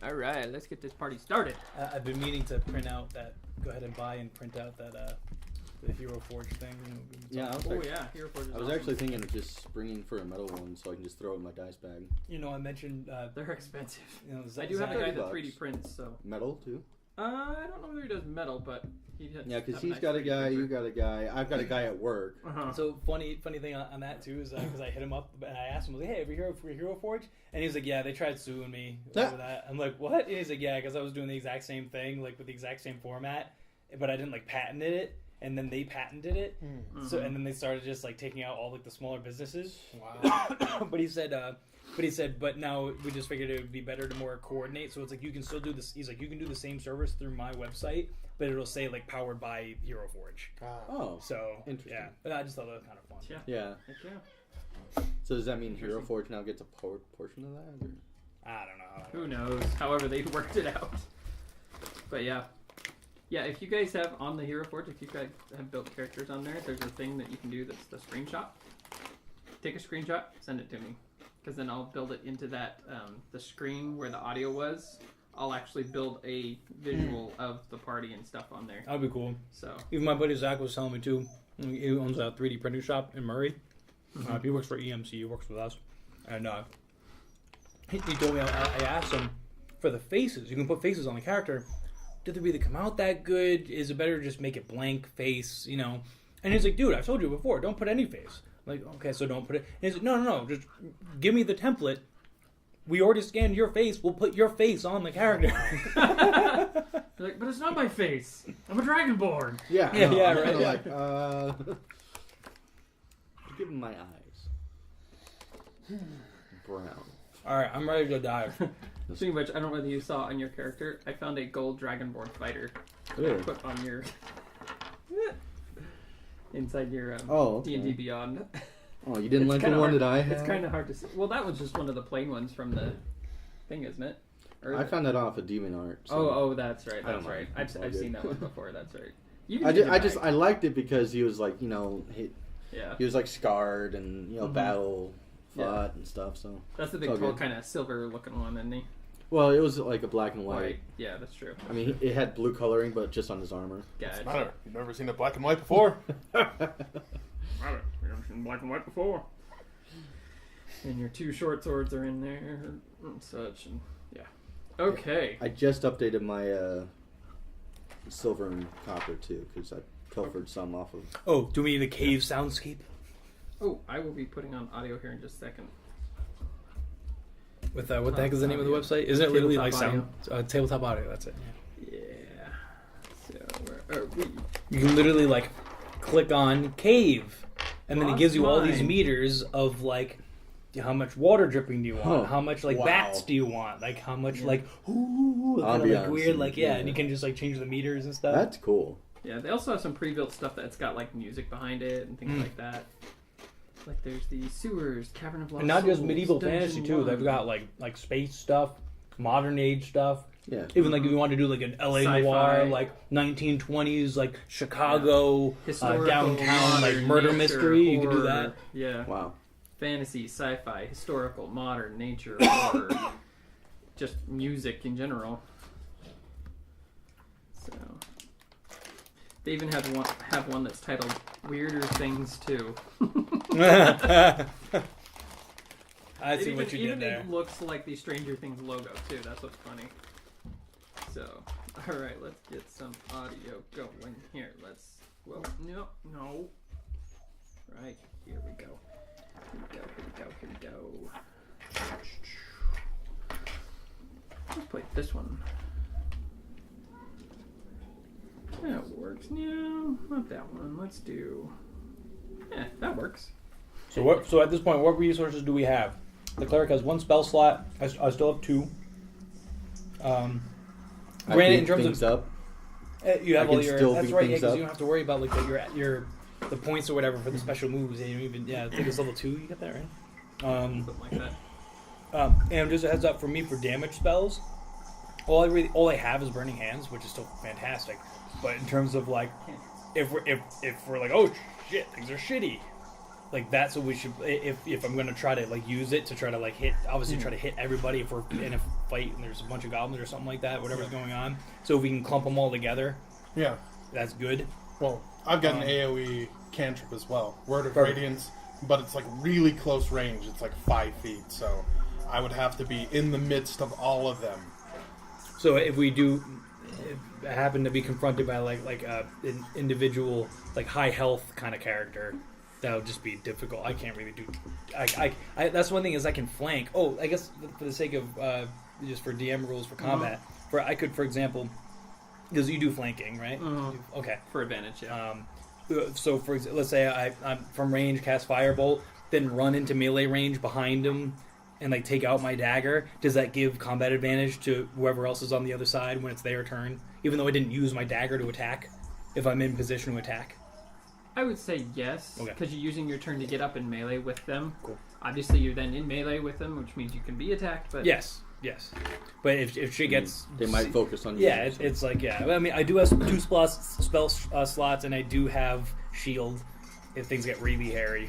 All right, let's get this party started. I've been meaning to print out that. Go ahead and buy and print out that the Hero Forge thing. Hero Forge is I was awesome. actually thinking of just bringing for a metal one so I can just throw it in my dice bag. I mentioned they're expensive. I I do have a guy that $30. 3D prints, so. Metal too? I don't know whether he does metal, but he does. Yeah, because have a he's nice got a 3D guy, printer. you got a guy, I've got a guy at work. Uh-huh. So funny thing on that too is because I hit him up and I asked him, I was like, hey, have you heard for Hero Forge? And he was like, yeah, they tried suing me over that. I'm like, what? And he's like, yeah, because I was doing the exact same thing, like with the exact same format, but I didn't like patented it, and then they patented it. Mm-hmm. So and then they started just like taking out all like the smaller businesses. Wow. But he said, but now we just figured it would be better to more coordinate. So it's like you can still do this. He's like, you can do the same service through my website, but it'll say like powered by Hero Forge. Oh, So interesting. yeah, but I just thought that was kind of fun. yeah. Heck yeah. So does that mean Hero Forge now gets a portion of that? Or? I don't know. Who knows? However, they worked it out. But yeah. Yeah, if you guys have on the Hero Forge, if you guys have built characters on there, there's a thing that you can do that's the screenshot. Take a screenshot, send it to me. Because then I'll build it into that, the screen where the audio was. I'll actually build a visual of the party and stuff on there. That'd be cool. So Even my buddy Zach was telling me too. He owns a 3D printing shop in Murray. He works for EMC. He works with us, and he told me. I asked him for the faces. You can put faces on the character. Did they really come out that good? Is it better to just make it blank face? And he's like, dude, I've told you before. Don't put any face. I'm like, okay, so don't put it. And he's like, no. Just give me the template. We already scanned your face. We'll put your face on the character. They're like, but it's not my face. I'm a Dragonborn. Yeah, Yeah, no, yeah, I'm right, kinda yeah. like, give him my eyes. Brown. All right, I'm ready to dive. Speaking of which, I don't know whether you saw on your character, I found a gold Dragonborn fighter. Really? Put on your... inside your Okay. D&D Beyond. Oh, you didn't It's like the kinda one hard- that I had? It's kind of hard to see. Well, that was just one of the plain ones from the thing, isn't it? Or I found that off of Demon Art. So. Oh, that's right. I don't That's right. mind. I've All seen good. that one before. That's right. You I liked it because he was like, Yeah. he was like scarred and battle fought and stuff. So That's the big, It's all tall, good. kind of silver-looking one, isn't he? well, it was like a black and white. Right. Yeah, that's true. I mean, it had blue coloring, but just on his armor. What's Gotcha. the matter? You've never seen it black and white before? Matter. We haven't seen black and white before. And your two short swords are in there and such, and yeah. Okay. I just updated my silver and copper too because I pilfered some off of. Oh, do we need the cave soundscape? Oh, I will be putting on audio here in just a second. With what the heck is the name of the website? Isn't it literally like Tabletop sound tabletop audio? That's it. Yeah. So where are we? You can literally like click on cave, and then it gives you all these Mine. meters of like how much water dripping do you want, Huh. how much like Wow. bats do you want, like how much like kind of like Ambiance weird like and- and you can just like change the meters and stuff. That's cool. Yeah, they also have some pre-built stuff that's got like music behind it and things like that. Like there's the sewers, Cavern of Lost And not just Souls, medieval Dungeon fantasy too. 1. They've got like space stuff, modern age stuff. Yeah. Even like if you want to do like an LA Sci-fi. noir, like 1920s, like Chicago, Historical, downtown, like modern, murder nature, mystery, you can do horror. that. Yeah. Wow. Fantasy, sci-fi, historical, modern, nature, horror, just music in general. So they even have one that's titled "Weirder Things Too." I see what you did there. It looks like the Stranger Things logo too. That's what's funny. So, all right, let's get some audio going here. No. Right, here we go. Here we go. Let's play this one. That works. No, not that one. Let's do... Yeah, that works. So at this point, what resources do we have? The cleric has one spell slot. I still have two. I Granted, in beat terms things of up. you have I all can your. still That's beat right. Yeah, things because up. you don't have to worry about like the points or whatever for the special moves. And you don't even I think it's level 2. You get that right. Something like that. And just a heads up for me for damage spells. All I have is Burning Hands, which is still fantastic. But in terms of like, if we're like, oh shit, things are shitty, like that's what we should. If I'm gonna try to like use it to try to like hit, obviously try to hit everybody if we're in a fight and there's a bunch of goblins or something like that, whatever's going on. So if we can clump them all together, Yeah. that's good. Well, I've got an AoE cantrip as well. Word of Perfect. Radiance, but it's like really close range. It's like 5 feet, so I would have to be in the midst of all of them. So if we do happen to be confronted by like an individual like high health kind of character, that would just be difficult. I can't really do. I that's one thing is I can flank. Oh, I guess for the sake of just for DM rules for combat, for I could, for example, because you do flanking, right? Okay. For advantage, yeah. So for let's say I'm from range, cast Firebolt, then run into melee range behind him, and like take out my dagger. Does that give combat advantage to whoever else is on the other side when it's their turn, even though I didn't use my dagger to attack? If I'm in position to attack. I would say yes, Okay. because you're using your turn to get up in melee with them. Cool. Obviously, you're then in melee with them, which means you can be attacked. But Yes. But if she gets, They might focus on you. yeah, it's like I mean, I do have 2 spell slots, and I do have shield if things get really hairy.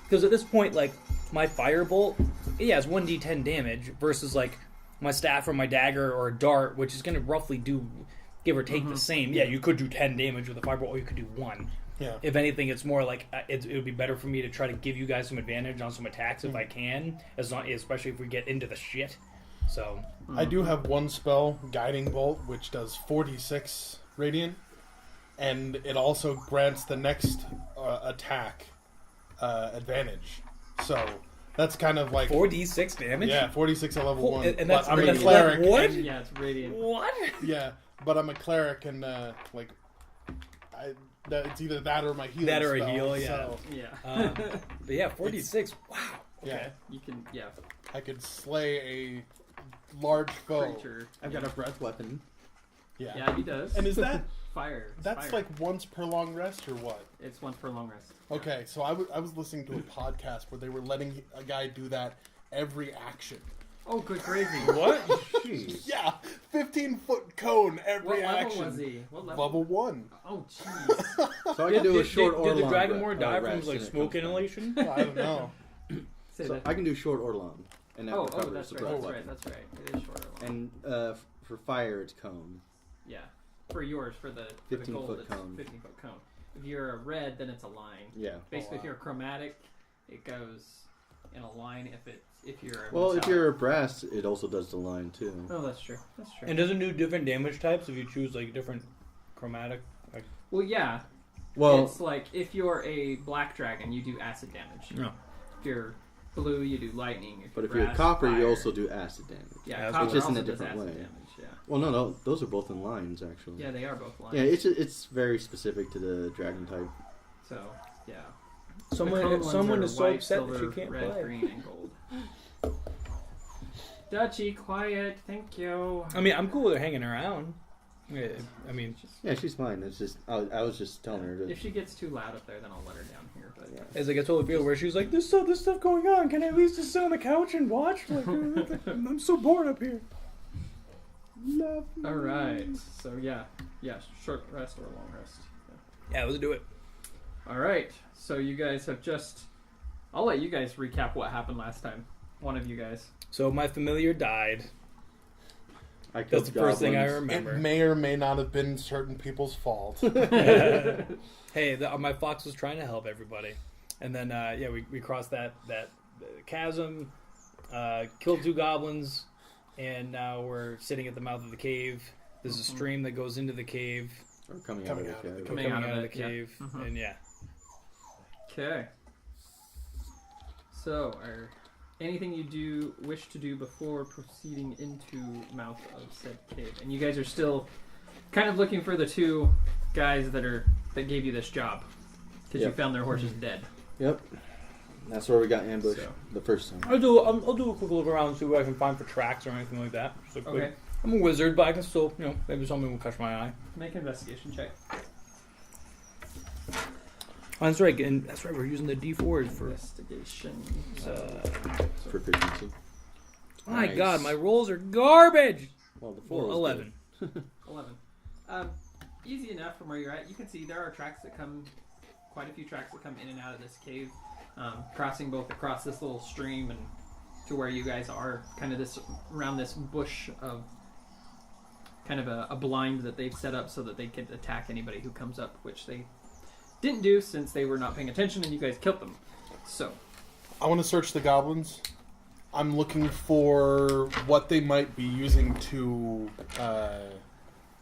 Because at this point, like my firebolt, it's 1d10 damage versus like my staff or my dagger or a dart, which is going to roughly do give or take the same. Yeah, you could do 10 damage with a firebolt, or you could do 1. Yeah. If anything, it's more like it would be better for me to try to give you guys some advantage on some attacks if I can, especially if we get into the shit. So I do have one spell, Guiding Bolt, which does 46 radiant, and it also grants the next attack advantage. So that's kind of like 4d6 damage. Yeah, 46 at level 1. And that's but I'm a radiant. cleric. What? and- yeah, it's radiant. What? yeah, but I'm a cleric, and it's either that or my heal. That or a spell, heal, yeah. So, Yeah. But yeah, 4d6. Wow. yeah, Okay. You can, I could slay a large foe. creature. I've got a breath weapon. Yeah. Yeah, he does. And is that fire? It's that's fire. like once per long rest or what? It's once per long rest. Okay, so I was listening to a podcast where they were letting a guy do that every action. Oh, good gravy. What? Jeez. Yeah, 15-foot cone every What level action. was he? What level? Level 1. Oh, jeez. So I can do a short or Did the long Dragonmore re- die from rest, like and it smoke comes back. inhalation? I don't know. Say So that. I can do short or long, and that Oh, recovers that's the right. breath That's weapon. right. That's right. It is short or long. And for fire, it's cone. Yeah. For yours, for the 15 gold, foot it's cone. 15-foot cone. If you're a red, then it's a line. Yeah. Basically, wow. if you're a chromatic, it goes in a line. If you're a Well, if metallic. you're a brass, it also does the line too. Oh, that's true. That's true. And does it do different damage types if you choose like different chromatic? Like, Well, yeah. Well, It's like if you're a black dragon, you do acid damage. no. If you're blue, you do lightning. but if brass, you're copper, fire. you also do acid damage. Yeah, Yeah, copper it's just in also a different does acid way. damage. Yeah. Well, no, those are both in lines actually. Yeah, they are both lines. Yeah, it's very specific to the dragon type. So, yeah. Someone The cone someone ones is are so white, upset silver, that she can't red, play. green, and gold. Dutchie, quiet. Thank you. I mean, I'm cool with her hanging around. Yeah, I mean, Yeah, she's fine. It's just I was just telling her to. If she gets too loud up there, then I'll let her down here. But Yeah. as like I told Ophelia, where she's like, "This stuff going on. Can I at least just sit on the couch and watch? Like, I'm so bored up here." all right. So yeah, short rest or long rest. Yeah, let's do it. All right. So you guys have just. I'll let you guys recap what happened last time. One of you guys. So my familiar died. I That's killed the first thing I goblins. remember. It may or may not have been certain people's fault. Hey, my fox was trying to help everybody, and then we crossed that chasm, killed 2 goblins, and now we're sitting at the mouth of the cave. There's a stream that goes into the cave, Or coming out of the cave. Coming out of the it, yeah. cave, Mhm. and yeah. Okay. So, anything you do wish to do before proceeding into mouth of said cave? And you guys are still kind of looking for the 2 guys that gave you this job because you Yep. found their horses dead. Yep. That's where we got ambushed So. the first time. I'll do a quick look around and see what I can find for tracks or anything like that. Just a quick- Okay. I'm a wizard, but I can still, maybe something will catch my eye. Make an investigation check. Oh, that's right, and that's right. We're using the D4s for. Investigation. Proficiency. My Nice. God, my rolls are garbage. Well, the 4 Well, was 11. 11. Easy enough from where you're at. You can see there are tracks that come quite a few tracks that come in and out of this cave, crossing both across this little stream and to where you guys are, kind of this around this bush of kind of a blind that they've set up so that they could attack anybody who comes up, which they didn't do since they were not paying attention and you guys killed them. So I want to search the goblins. I'm looking for what they might be using to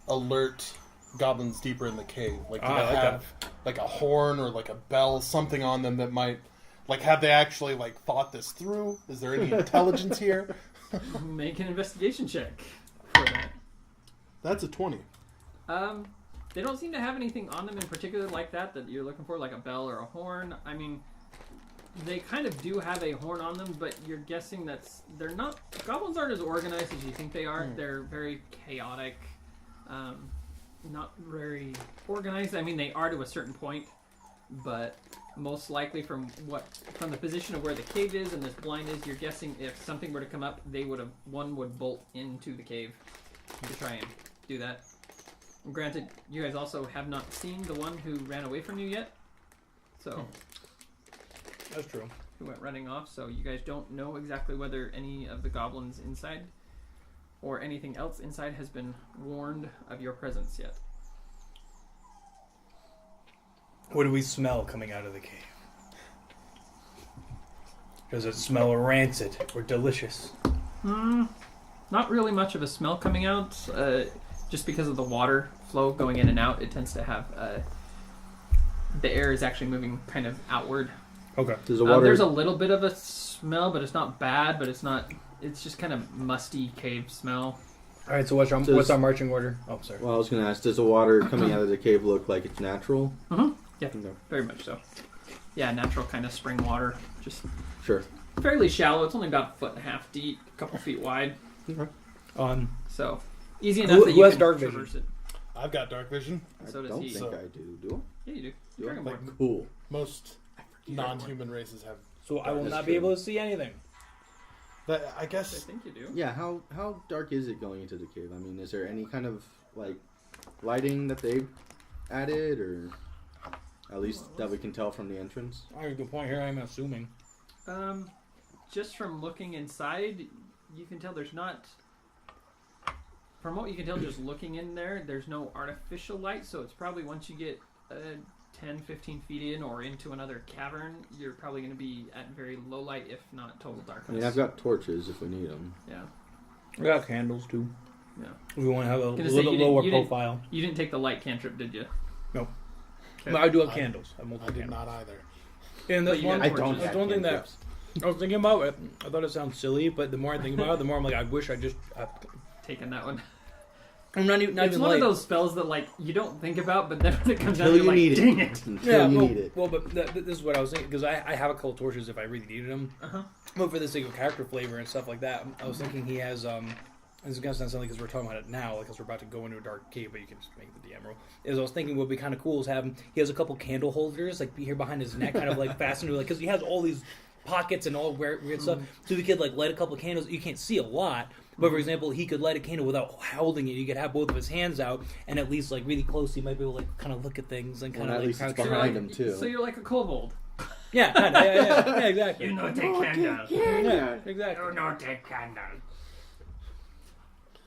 alert goblins deeper in the cave. Like, do they have like a horn or like a bell, something on them that might, like, have they actually like thought this through? Is there any intelligence here? make an investigation check for that. That's a 20. They don't seem to have anything on them in particular like that you're looking for, like a bell or a horn. I mean, they kind of do have a horn on them, but you're guessing they're not. Goblins aren't as organized as you think they are. They're very chaotic, not very organized. I mean, they are to a certain point, but most likely from the position of where the cave is and this blind is, you're guessing if something were to come up, one would bolt into the cave to try and do that. And granted, you guys also have not seen the one who ran away from you yet, so. That's true. Who went running off, so you guys don't know exactly whether any of the goblins inside or anything else inside has been warned of your presence yet. What do we smell coming out of the cave? Does it smell rancid or delicious? Not really much of a smell coming out, just because of the water flow going in and out. It tends to have the air is actually moving kind of outward. Okay. There's a little bit of a smell, but it's not bad. But it's just kind of musty cave smell. All right. So what's our marching order? Oh, sorry. Well, I was going to ask, does the water coming out of the cave look like it's natural? Mm-hmm. Yeah, No. very much so. Yeah, natural kind of spring water, just Sure. fairly shallow. It's only about 1.5 feet deep, a couple feet wide. Okay. So easy enough that who you has can dark traverse vision? I've got dark vision. So I does don't he. think So- I do. Do Yeah, you do. Do I? Dragonborn. Cool. Most non-human races have. So I will That's not be true. able to see anything. That, I I guess think you do. Yeah, how dark is it going into the cave? I mean, is there any kind of, like, lighting that they've added, or at least that we can tell from the entrance? I have a good point here. I'm assuming. Just from looking inside, you can tell there's not. From what you can tell, just looking in there's no artificial light. So it's probably once you get 10, 15 feet in or into another cavern, you're probably going to be at very low light, if not total I darkness. mean, I've got torches if we need them. Yeah. We got candles too. Yeah. We want to have a Gonna say, little you didn't- lower you didn't- profile. You didn't take the light cantrip, did you? No. Okay. But I do have I- candles. I have I multiple did candles. not either. And But that's you one. got I torches. don't That's have one thing that cantrips. I was thinking about it. I thought it sounds silly, but the more I think about it, the more I'm like, I wish I just. Taking that one. I'm not even. Not It's even one like, of those spells that like you don't think about, but then when it comes out, Until you're you like, need dang it. it. Until Yeah, you well, need it. well, but this is what I was thinking because I have a couple torches if I really needed them. Uh-huh. But for the sake of character flavor and stuff like that, I was thinking he has. This is gonna sound silly because we're talking about it now, because we're about to go into a dark cave, but you can just make the DM roll. Is I was thinking what would be kind of cool is have him. He has a couple candle holders like here behind his neck, kind of like fastened to like because he has all these pockets and all weird stuff. So he could like light a couple of candles. You can't see a lot. But for example, he could light a candle without holding it. You could have both of his hands out, and at least like really close, he might be able to like kind of look at things and kind Well, of at like least it's crouch behind around. him too. So you're like a kobold. Yeah, kinda, yeah, exactly. You know, take candle. Yeah, exactly. not take candle.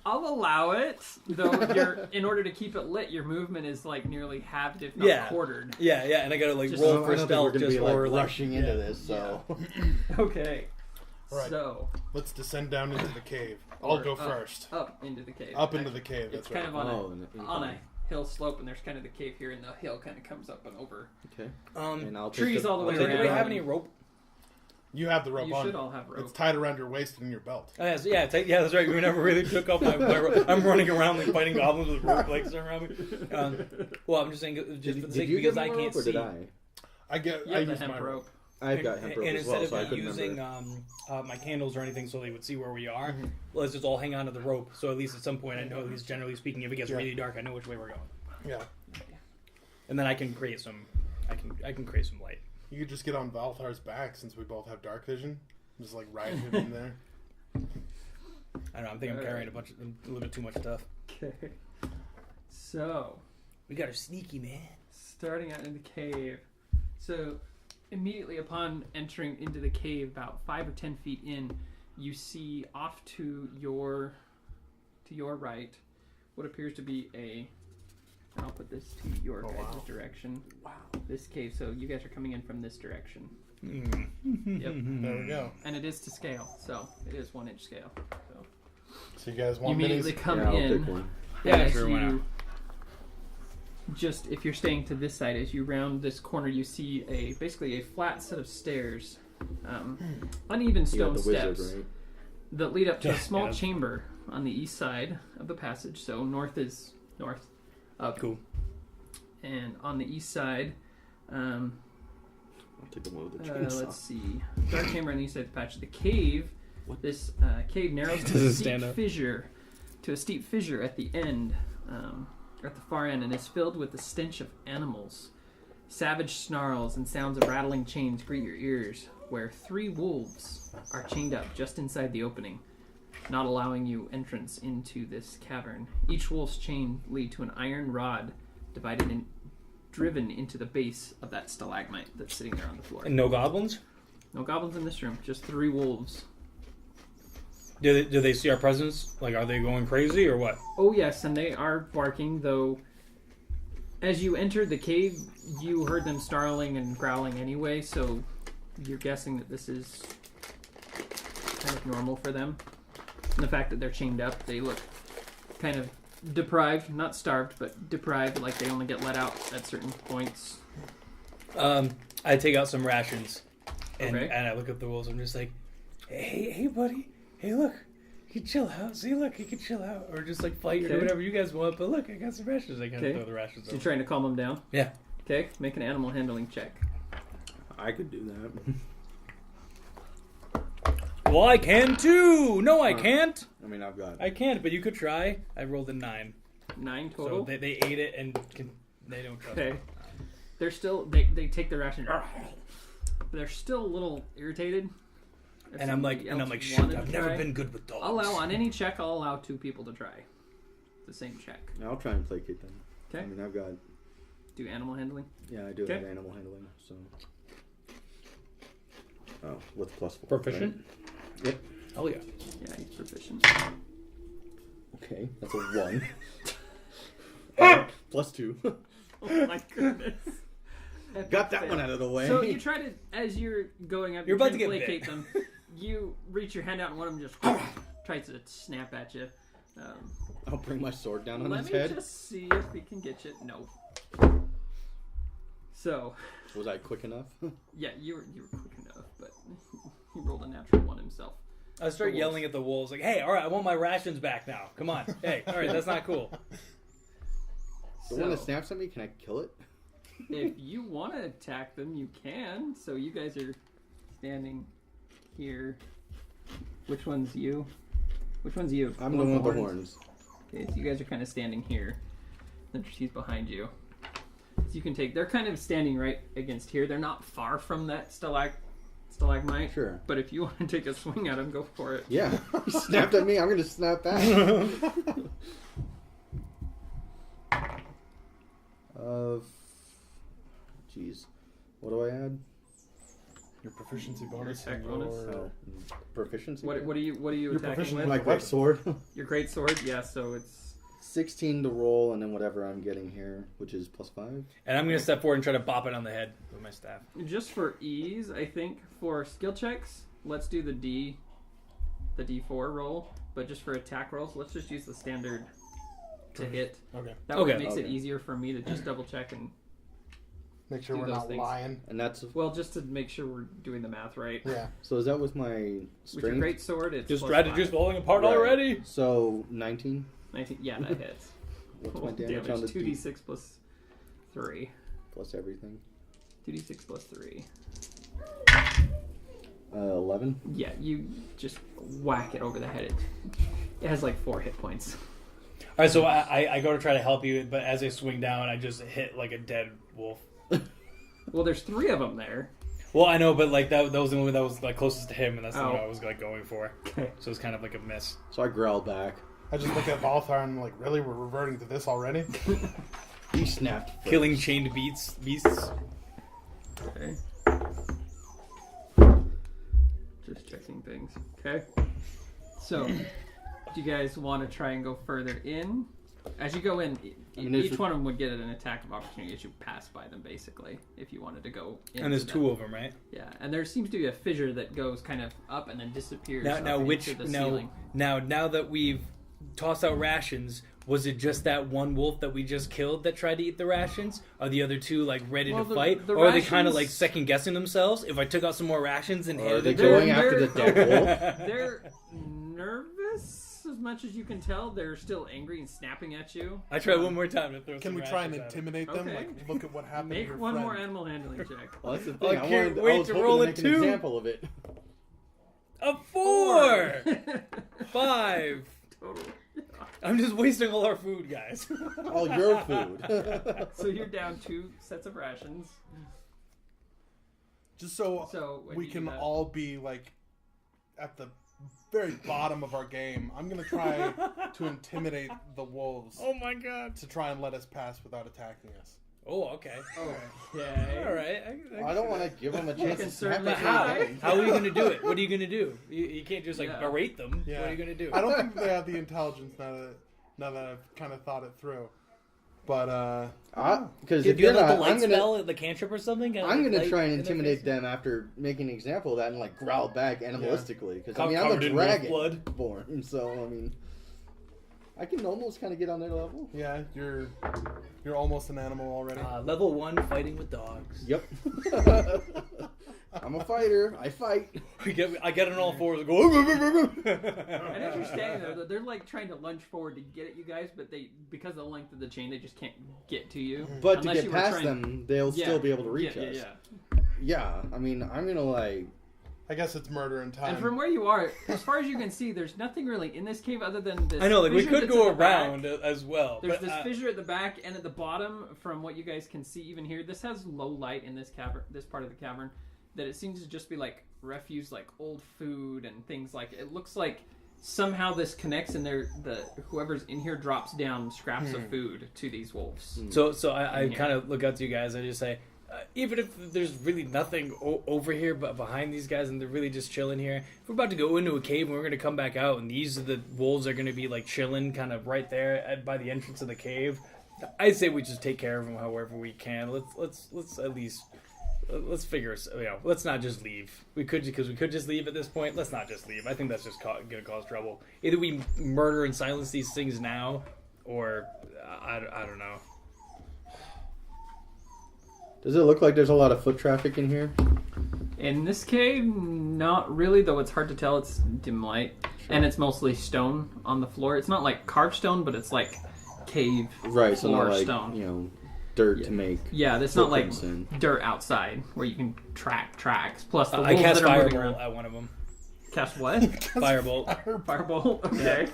I'll allow it, though. In order to keep it lit, your movement is like nearly halved, if not Yeah. quartered. Yeah, and I gotta like Just- roll I for don't think we're stealth gonna just be like for like rushing into this. So Okay. Right. So Let's descend down into the cave. I'll Or go up. first. up into the cave. Up into the cave. It's That's kind right. of and on a hill slope, and there's kind of the cave here, and the hill kind of comes up and over. okay. And I'll take trees all the way Do around. we have any rope? You have the rope You on. should all have rope. It's tied around your waist and in your belt. Oh, yeah, that's right. We never really took off my rope. I'm running around like fighting goblins with rope legs around me. Well, I'm just saying, just for the Did sake you because give I me can't rope, or see. did I? You I have the use my hemp rope. rope. I've got hemp rope and as well, instead so I of couldn't using remember. my candles or anything so they would see where we are, Mm-hmm. let's just all hang on to the rope. So at least at some point I know, at least generally speaking, if it gets Yeah. really dark, I know which way we're going. Yeah. And then I can create some. I can create some light. You could just get on Valthar's back since we both have dark vision. Just like ride him in there. I don't know. I'm thinking I'm carrying a little bit too much stuff. Okay. So, We got her sneaky, man. starting out in the cave, So, immediately upon entering into the cave, about 5 or 10 feet in, you see off to your right what appears to be and I'll put this to your guys' direction. Wow. This cave. So you guys are coming in from this direction. Mm. Yep. There we go. And it is to scale, so it is 1-inch scale. So So you guys you want immediately minis? come Yeah, I'll in. pick one. Yeah, as sure, why not? you just if you're staying to this side, as you round this corner, you see basically a flat set of stairs, uneven You stone got the steps wizard, right? that lead up to a small Yeah. chamber on the east side of the passage. So north is north up, Cool. and on the east side, I'll take the one with the chainsaw. let's see, dark chamber on the east side of the passage. The cave. What? This cave narrows Does to it a stand up? steep fissure at the end, at the far end, and is filled with the stench of animals. Savage snarls and sounds of rattling chains greet your ears, where 3 wolves are chained up just inside the opening, not allowing you entrance into this cavern. Each wolf's chain lead to an iron rod driven into the base of that stalagmite that's sitting there on the floor. And no goblins? No goblins in this room, just 3 wolves. Do they see our presence? Like, are they going crazy or what? Oh yes, and they are barking, though as you entered the cave, you heard them snarling and growling anyway, so you're guessing that this is kind of normal for them. And the fact that they're chained up, they look kind of deprived, not starved, but deprived, like they only get let out at certain points. I take out some rations, and Okay. I look at the wolves. I'm just like, hey, buddy. Hey, look. You can chill out. See, look, you can chill out. Or just, like, fight or do Okay. whatever you guys want. But look, I got some rations. I kind of Okay. throw the rations So you're over. trying to calm them down? Yeah. Okay, make an animal handling check. I could do that. Well, I can, too. No, I can't. I mean, I've got. I can't, but you could try. I rolled a 9. 9 total? So they ate it and they don't trust Okay. me. They're still, they take the ration. They're still a little irritated. If And I'm like, somebody else shoot, wanted to I've never try, been good with dogs. I'll allow on any check. I'll allow 2 people to try the same check. I'll try and placate them. Okay. I mean, I've got. Do animal handling. Yeah, I do Okay. have animal handling, so. Oh, with +4. Proficient? Right? Yep. Oh, yeah. Yeah, he's proficient. Okay, that's a 1. +2. Oh my goodness. Got that one out of the way. So you try to, as you're going up, You're about to trying get placate bit. them. You reach your hand out, and one of them just tries to snap at you. I'll bring my sword down on Let his me head. just see if we can get you. No. So, Was I quick enough? yeah, you were quick enough, but he rolled a natural 1 himself. I start The wolves. yelling at the wolves, like, hey, all right, I want my rations back now. Come on. Hey, all right, that's not cool. The one that snaps at me, can I kill it? If you want to attack them, you can. So you guys are standing here. Which one's you? Which one's you? I'm the one with the horns. Okay, so you guys are kind of standing here. Then she's behind you. So you can take. They're kind of standing right against here. They're not far from that stalagmite. Sure. But if you want to take a swing at them, go for it. Yeah. He snapped at me, I'm gonna snap back. Jeez. What do I add? Your proficiency bonus. attack and bonus. your- Oh, proficiency? What are you Your attacking proficient with? My great sword. Your great sword. Yeah. So it's 16 to roll, and then whatever I'm getting here, which is +5. And I'm going to step forward and try to bop it on the head with my staff. just for ease. I think for skill checks, let's do the D4 roll. But just for attack rolls, let's just use the standard to hit. Okay. That way it Okay. makes it Okay. easier for me to just double check and Make sure Do we're those not things. lying. And that's. well, just to make sure we're doing the math right. Yeah. So is that with my With your strength? great sword, it's Just +5. strategies falling apart Right. already. So 19. 19. Yeah, that hits. What's my damage on this? 2d6 plus 3. Plus everything. 2d6 plus 3. 11. Yeah, you just whack it over the head. It has like 4 hit points. All right, so I go to try to help you, but as I swing down, I just hit like a dead wolf. Well, there's 3 of them there. Well, I know, but like that was the one that was like closest to him, and that's the Oh. one I was like going for. Okay. So it's kind of like a miss. So I growled back. I just look at Balthar and I'm like, really? We're reverting to this already? He snapped. First. Killing chained beasts. Okay. things. Okay. So, do you guys want to try and go further in? As you go in, each one of them would get an attack of opportunity as you pass by them, basically, if you wanted to go in. And there's two of them, right? Yeah, and there seems to be a fissure that goes kind of up and then disappears Now into the ceiling. Now that we've tossed out rations, was it just that one wolf that we just killed that tried to eat the rations? Are the other two like ready to fight, or are they kind of like second guessing themselves? If I took out some more rations and handed are it they to going them? after the dead wolf? They're nervous, as much as you can tell. They're still angry and snapping at you. I try one more time to throw. Can some we try and rations at 'em. intimidate them? Okay. Like, look at what happened to Make your one friend. more animal handling check. Well, that's the I thing. I can't was wait to hoping roll to a make an 2. example of it. A 4, 5. Total. I'm just wasting all our food, guys. All your food. So you're down 2 sets of rations. Just so when we you can do that- all be like at the very bottom of our game. I'm gonna try to intimidate the wolves Oh my god. to try and let us pass without attacking us. Oh, okay. Okay. All right. I don't want to give them a chance can to snap certainly at How? me. How are you going to do it? What are you going to do? You can't just like Yeah. berate them. Yeah. What are you going to do? I don't think they have the intelligence now that I've kind of thought it through. But Because Do if you you're have like not, the light I'm gonna, spell, the cantrip or something? I'm gonna Light try and in their intimidate face? them after making an example of that and like growl back animalistically. Because I mean, I'm Covered a in wolf dragon blood. born, so I mean, I can almost kind of get on their level. yeah, you're almost an animal already. Level 1, fighting with dogs. Yep. I'm a fighter. I fight. I get on all fours and go. And as you're standing there, they're like trying to lunge forward to get at you guys, but because of the length of the chain, they just can't get to you. But Unless to you get were past trying- them, they'll still be able to reach yeah, us. Yeah. Yeah, I mean, I'm gonna like. I guess it's murder in time. And from where you are, as far as you can see, there's nothing really in this cave other than this. I know, like we fissure could that's go at the back. around as well. There's but, this fissure at the back and at the bottom. From what you guys can see, even here, this has low light in this cavern, this part of the cavern. That it seems to just be like refuse, like old food and things like. It looks like somehow this connects, and whoever's in here drops down scraps of food to these wolves. So I Yeah. kind of look out to you guys. I just say, even if there's really nothing over here but behind these guys and they're really just chilling here, if we're about to go into a cave and we're going to come back out and these are the wolves are going to be like chilling kind of right there by the entrance of the cave, I'd say we just take care of them however we can. Let's at least let's figure, let's not just leave. We could just leave at this point. Let's not just leave. I think that's just going to cause trouble. Either we murder and silence these things now, or I don't know. Does it look like there's a lot of foot traffic in here? In this cave, not really, though it's hard to tell. It's dim light, and it's mostly stone on the floor. It's not like carved stone, but it's like cave Right, so floor not like stone. dirt to make. Yeah, there's not like footprints in. dirt outside where you can track tracks. Plus, the I wolves cast that are moving Firebolt around. at one of them. Cast what? Firebolt. Firebolt. Okay.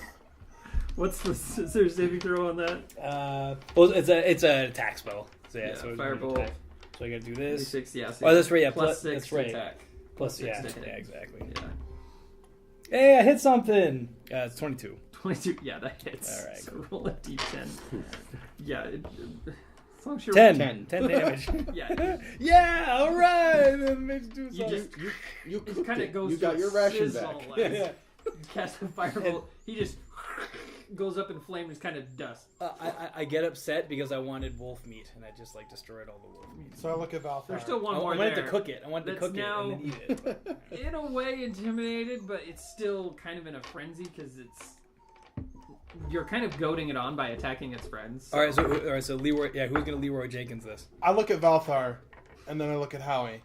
What's the? Is there a saving throw on that? Well, it's an attack spell. So Yeah, so it's Firebolt. attack. So I gotta do this. 6, yeah. Oh, that's right. Yeah, plus 6 that's to right. attack. Plus, six yeah, to hit. yeah, exactly. Yeah. Hey, I hit something. It's 22. 22. Yeah, that hits. All right, So roll a d10. Yeah. As long as you're 10 damage. Yeah. Yeah, all right. That makes do You something. just You it cooked kind of it. goes. You got to your ration sizzle back. as Yeah. you cast a firebolt. He just goes up in flames, and kind of dust. I get upset because I wanted wolf meat and I just like destroyed all the wolf meat. So I look at Valfar. There's still one I more wanted there. to cook it. I wanted to That's cook now- it and then eat it. In a way, intimidated, but it's still kind of in a frenzy because you're kind of goading it on by attacking its friends. All right, so Leroy. Yeah, who's gonna Leroy Jenkins this? I look at Valthar, and then I look at Howie,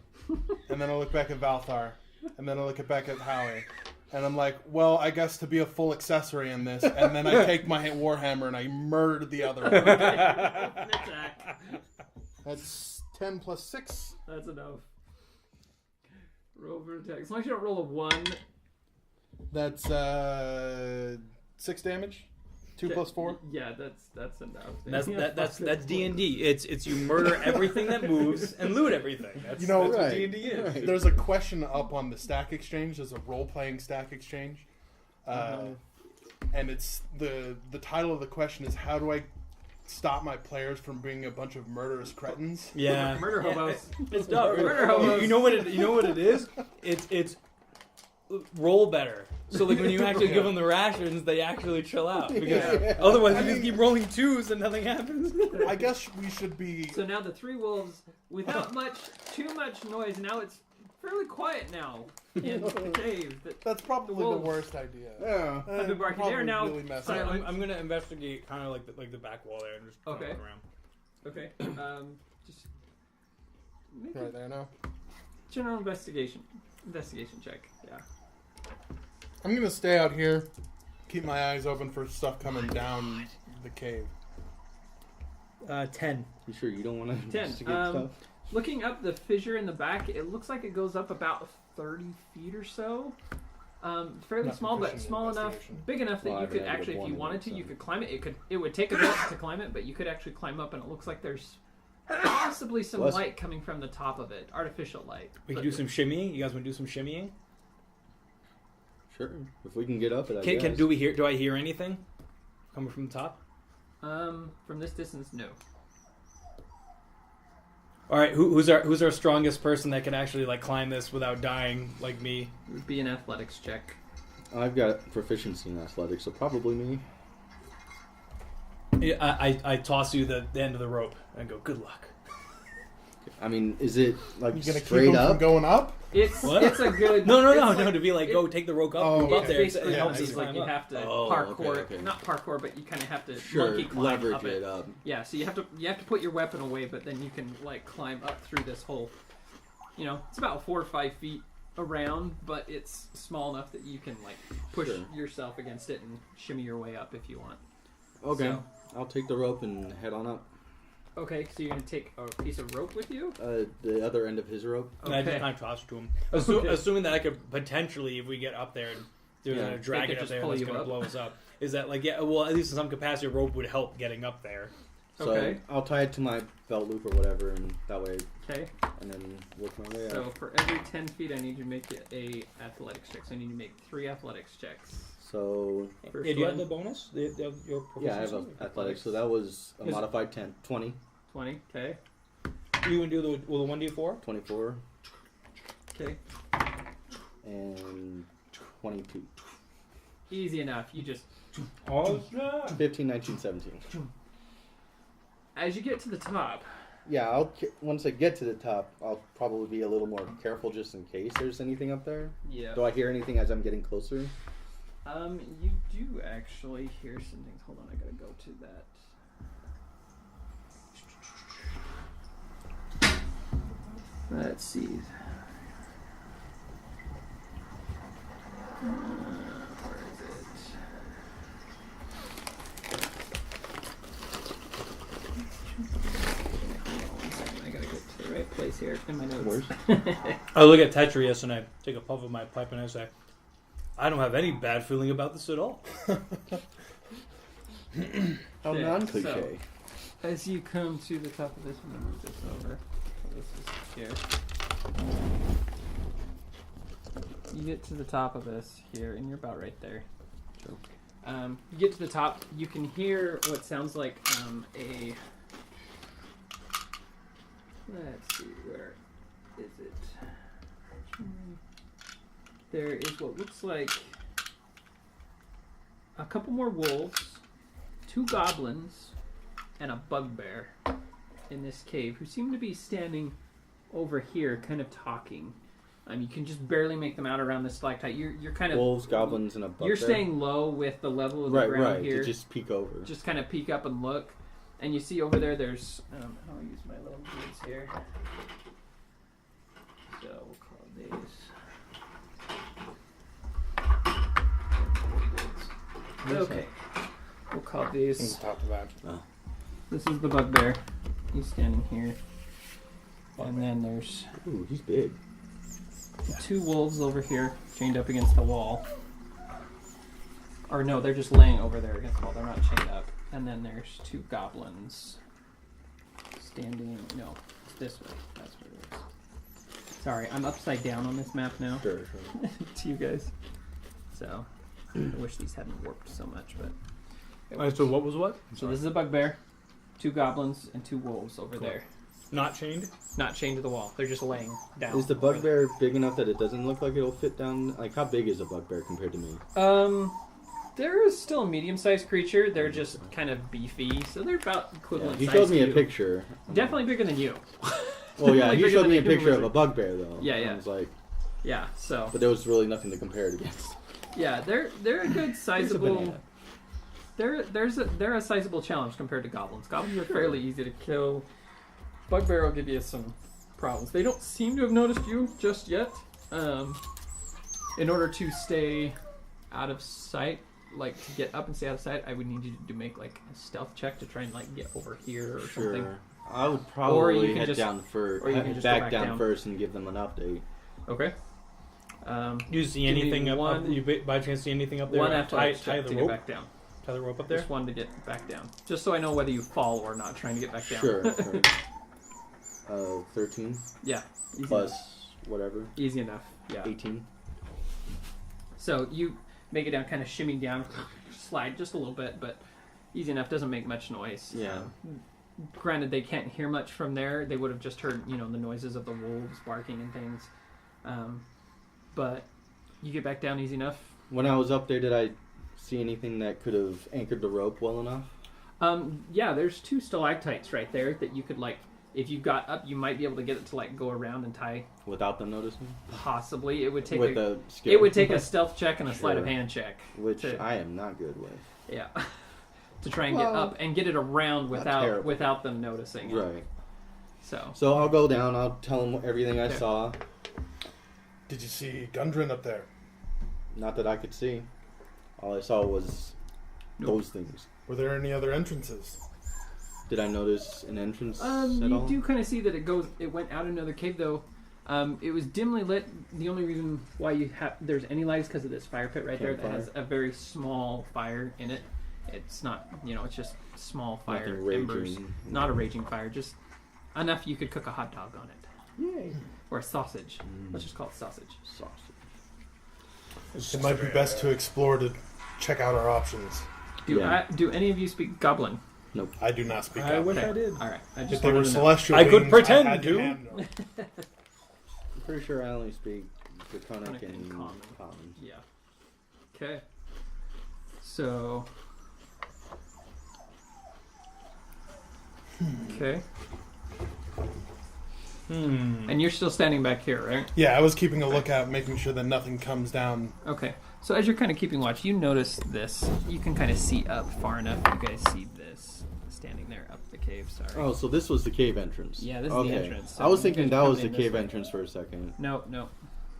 and then I look back at Valthar, and then I look back at Howie, and I'm like, well, I guess to be a full accessory in this, and then I take my warhammer and I murder the other one. Attack. That's 10 plus 6. That's enough. Roll for attack. As long as you don't roll a 1. That's 6 damage. 2 plus 4. Yeah, that's enough. That's D&D. It's you murder everything that moves and loot everything. That's what right, D&D is. right. There's a question up on the Stack Exchange. There's a role-playing Stack Exchange, and it's the title of the question is, how do I stop my players from being a bunch of murderous cretins? Yeah, Murder hobos. It's dumb. Murder hobos. You know what it is? It's roll better. So like when you actually give them the rations, they actually chill out. Because Yeah. otherwise, I you just mean- keep rolling 2s and nothing happens. I guess we should be. So now the 3 wolves, without too much noise, now it's fairly quiet now in the cave. That's probably the wolves. worst idea. Yeah. I've been barking. They're now really messed So up. I'm gonna investigate kind of like the back wall there and just kinda Okay. look around. Okay. Just make a Right there now. general investigation check. Yeah. I'm gonna stay out here, keep my eyes open for stuff coming down the cave. 10. You sure you don't want to 10. investigate stuff? Looking up the fissure in the back, it looks like it goes up about 30 feet or so. Fairly Not small, but proficient in small enough, investigation. big enough that Well, I you haven't could had actually, if one you of wanted them, to, you so. could climb it. It would take a bit to climb it, but you could actually climb up, and it looks like there's possibly some Plus- light coming from the top of it, artificial light. We can But- do some shimmying. You guys want to do some shimmying? Sure. If we can get up it, I Can guess. do I hear anything coming from the top? From this distance, no. All right, who's our strongest person that can actually like climb this without dying, like me? It would be an athletics check. I've got proficiency in athletics, so probably me. I toss you the end of the rope and go, good luck. I mean, is it like You gonna keep straight them from up? going up? It's What? it's a good. No, it's like- to be like, it- go take the rope up, Oh, move up It's there. basically It helps it's you like climb you up. have to Oh, parkour, okay. not parkour, but you kind of have to Sure, monkey climb leverage up it up. Yeah, so you have to put your weapon away, but then you can like climb up through this hole. You know, it's about 4 or 5 feet around, but it's small enough that you can like push Sure. yourself against it and shimmy your way up if you want. Okay, So- I'll take the rope and head on up. Okay, so you're gonna take a piece of rope with you. The other end of his rope. And I just Okay. kind of toss it to him, Okay. assuming that I could potentially, if we get up there and there's Yeah. a They dragon could up just there pull that's you going to up. blow us up. Is that like, yeah? Well, at least in some capacity, a rope would help getting up there. So Okay. I'll tie it to my belt loop or whatever, and that way, Okay, and then work my way so up. for every 10 feet, I need you to make a athletics check. So I need you to make 3 athletics checks. So First Yeah, do you have one. the bonus? Your proficiency? yeah, I have athletics. So that was a Is it- modified 10, 20, 20. Okay. You can do the 1d4. 24, Okay. and 22. Easy enough. You just 15, 19, 17. as you get to the top. Yeah, once I get to the top, I'll probably be a little more careful just in case there's anything up there. Yeah. Do I hear anything as I'm getting closer? You do actually hear some things. Hold on, I gotta go to that. Let's see. Where is it? One second, I gotta get to the right place here in my notes. I look at Tetrius and I take a puff of my pipe and I say, I don't have any bad feeling about this at all. How Okay, non-cliche. As you come to the top of this, I'm gonna move this over. So this is here. You get to the top of this here, and you're about right there. Sure. You get to the top, you can hear what sounds like a. Let's see, where is it? There is what looks like a couple more wolves, 2 goblins, and a bugbear in this cave who seem to be standing over here, kind of talking. You can just barely make them out around this stalactite. You're kind of Wolves, goblins, and a bugbear. you're staying low with the level of the right, ground right. here. To just peek over. Just kind of peek up and look, and you see over there. There's I'll use my little grids here. So we'll call these. Okay, we'll call these. Top of that. This is the bugbear. He's standing here, and then there's Ooh, he's big. 2 wolves over here, chained up against the wall. Or no, they're just laying over there against the wall. They're not chained up. And then there's 2 goblins standing. No, it's this way. That's what it is. Sorry, I'm upside down on this map now Sure, sure. to you guys. So I wish these hadn't warped so much, but. Alright, so what was what? So this is a bugbear, 2 goblins, and 2 wolves over Cool. there. Not chained? Not chained to the wall. They're just laying down. Is the bugbear big enough that it doesn't look like it'll fit down? Like, how big is a bugbear compared to me? They're still a medium-sized creature. They're just kind of beefy, so they're about equivalent He size showed me to a you. picture. Definitely bigger than you. Well, yeah, Like he bigger showed than me a the human picture of a lizard. bugbear, though. Yeah, yeah. I was like, Yeah, so... but there was really nothing to compare it against. Yeah, they're a good sizable... They're a sizable challenge compared to goblins. Goblins are fairly easy to kill. Bugbear will give you some problems. They don't seem to have noticed you just yet. In order to stay out of sight, like to get up and stay out of sight, I would need you to make like a stealth check to try and like get over here or something. Sure. I would Or you probably can head just- down first, or you can just go back back down down. first and give them an update. Okay. Do you see Give me anything up? one- You by chance see anything up there? One tie athletics tie check the to get rope. back down. Tie the rope up there. Just one to get back down. Just so I know whether you fall or not trying to get back down. Sure. 13 Yeah. Easy plus enough. whatever, Easy enough. Yeah. 18. So you make it down, kind of shimming down, slide just a little bit, but easy enough. Doesn't make much noise. Yeah. Granted, they can't hear much from there. They would have just heard, the noises of the wolves barking and things. But you get back down easy enough. When I was up there, did I see anything that could have anchored the rope well enough? Yeah, there's 2 stalactites right there that you could if you got up, you might be able to get it to go around and tie. Without them noticing? Possibly, it would take With a skill. it would take a stealth check and a sleight of Sure. hand check. Which I am not good with. Yeah. To try and get Well, up and get it around terrible. without them noticing it. Right. So I'll go down, I'll tell them everything I Okay. saw. Did you see Gundren up there? Not that I could see. All I saw was those things. Were there any other entrances? Did I notice an entrance at you all? do kind of see that it went out another cave though. It was dimly lit. The only reason why there's any light is because of this fire pit right there that Campfire. has a very small fire in it. It's not, it's just small fire Nothing raging. embers. Not a raging fire, just enough you could cook a hot dog on it. Yay. Or a sausage. Let's just call it sausage. Sausage. It might be best to explore to check out our options. Do any of you speak Goblin? I do not speak I Goblin. wish Okay. I did. All right. I If just they were wanted to know. celestial I could beings, pretend had to. hand them. I'm pretty sure I only speak Draconic Draconic and and common. common. Yeah. Okay. So. Okay. And you're still standing back here, right? Yeah, I was keeping a lookout, making sure that nothing comes down. Okay. So as you're kind of keeping watch, you notice this. You can kind of see up far enough. You guys see this standing there up the cave. Sorry. Oh, so this was the cave entrance. Yeah, this is okay. the entrance. So I was you thinking guys that come was the in this cave way. entrance for a second. No.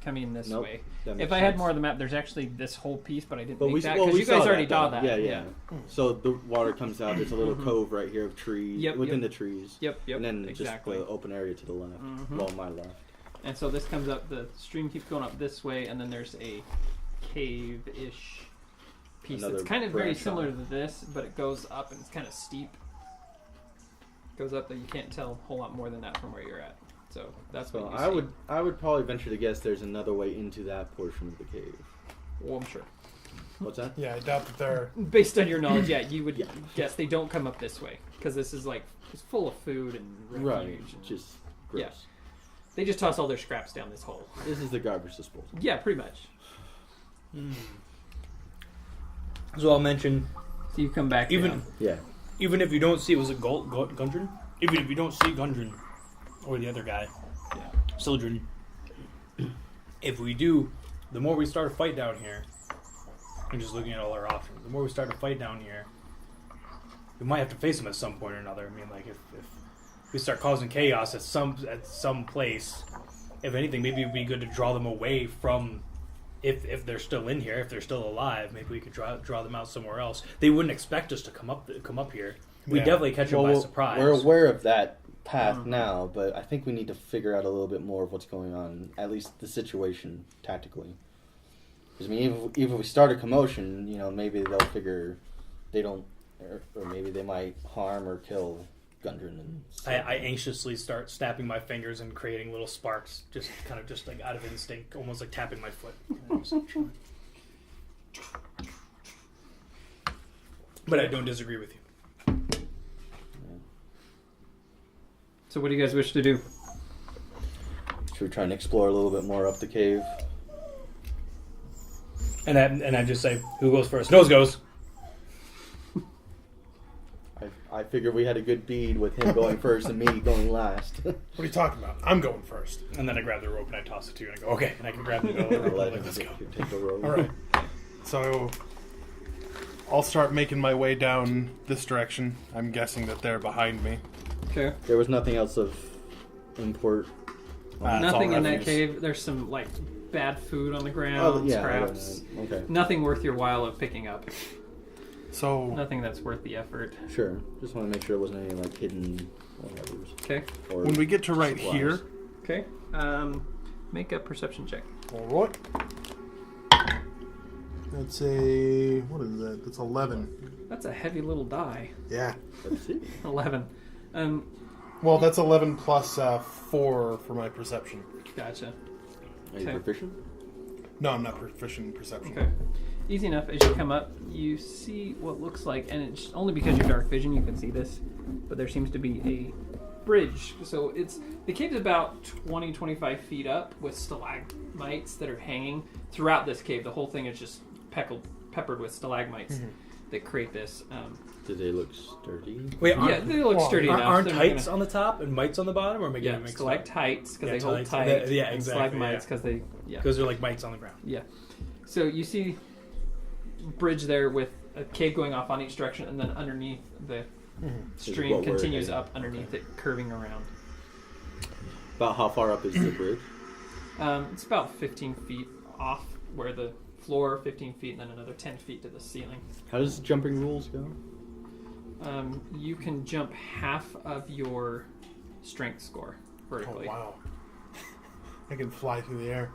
Coming this Nope. way. That makes If I had sense. more of the map, there's actually this whole piece, but I didn't But make we, that well, because we you guys saw already that, saw though. that. Yeah. So the water comes out. There's a little cove right here of trees Yep, within yep. the trees. Yep. And then exactly. just the open area to the left. Mhm. Well, my left. And so this comes up, the stream keeps going up this way, and then there's a cave-ish piece Another that's kind of very branch similar off. to this, but it goes up and it's kind of steep. Goes up that you can't tell a whole lot more than that from where you're at. So that's So what you see. I would probably venture to guess there's another way into that portion of the cave. Well, I'm sure. What's that? Yeah, I doubt that they're. Based on your knowledge, yeah, you would Yeah. guess they don't come up this way because this is it's full of food and refuge. Right. and- Just gross. Yeah. They just toss all their scraps down this hole. This is the garbage disposal. Yeah, pretty much. So I'll mention, So you come back Even- down. Yeah. even if you don't see, was it Gundren? Even if you don't see Gundren or the other guy, Yeah. Sildren, if we do, the more we start a fight down here, I'm just looking at all our options. The more we start a fight down here, we might have to face them at some point or another. I mean, like if we start causing chaos at some place, if anything, maybe it'd be good to draw them away from. If they're still in here, if they're still alive, maybe we could draw them out somewhere else. They wouldn't expect us to come up here. We Yeah. definitely catch them by surprise. We're aware of that path now, but I think we need to figure out a little bit more of what's going on, at least the situation tactically. Because I mean, even if we start a commotion, maybe they'll figure they don't, or maybe they might harm or kill Gundren. And I anxiously start snapping my fingers and creating little sparks, just like out of instinct, almost like tapping my foot. But I don't disagree with you. So what do you guys wish to do? Should we try and explore a little bit more up the cave? And I just say, who goes first? Nose goes. I figured we had a good bead with him going first and me going last. What are you talking about? I'm going first. And then I grab the rope and I toss it to you and I go, okay. And I can grab the middle of the I'll rope. let Like, him let's go. take the rope. All right. So I'll start making my way down this direction. I'm guessing that they're behind me. Okay. There was nothing else of import. That's Nothing all in that refuse. cave. There's some like bad food on the ground, Oh, yeah. scraps. Okay. Nothing worth your while of picking up. So Nothing that's worth the effort. Sure. Just want to make sure there wasn't any like hidden whatever. Okay. Or when we get to right supplies. here, Okay. Make a perception check. all right. That's a what is that? That's 11. That's a heavy little die. Yeah. Let's see. 11. Well, that's 11 plus 4 for my perception. Gotcha. Are you Okay. proficient? No, I'm not proficient in perception. Okay. Easy enough. As you come up, you see what looks like, and it's only because you're dark vision you can see this, but there seems to be a bridge. So the cave's about 20-25 feet up with stalagmites that are hanging throughout this cave. The whole thing is just peppered with stalagmites that create this. Did they look sturdy? Wait, Yeah, they look sturdy enough. aren't They're not heights gonna- on the top and mites on the bottom? Or am I Yeah, getting mixed up? stalactites because Yeah, they hold stalactites. tight. Yeah, and exactly, stalagmites yeah. because they Because they're like mites on the ground. Yeah. So you see bridge there with a cave going off on each direction, and then underneath the Is stream what we're continues heading. up underneath it, curving around. About how far up is the bridge? It's about 15 feet off where the floor, 15 feet, and then another 10 feet to the ceiling. How does jumping rules go? You can jump half of your strength score Oh, vertically. wow. I can fly through the air.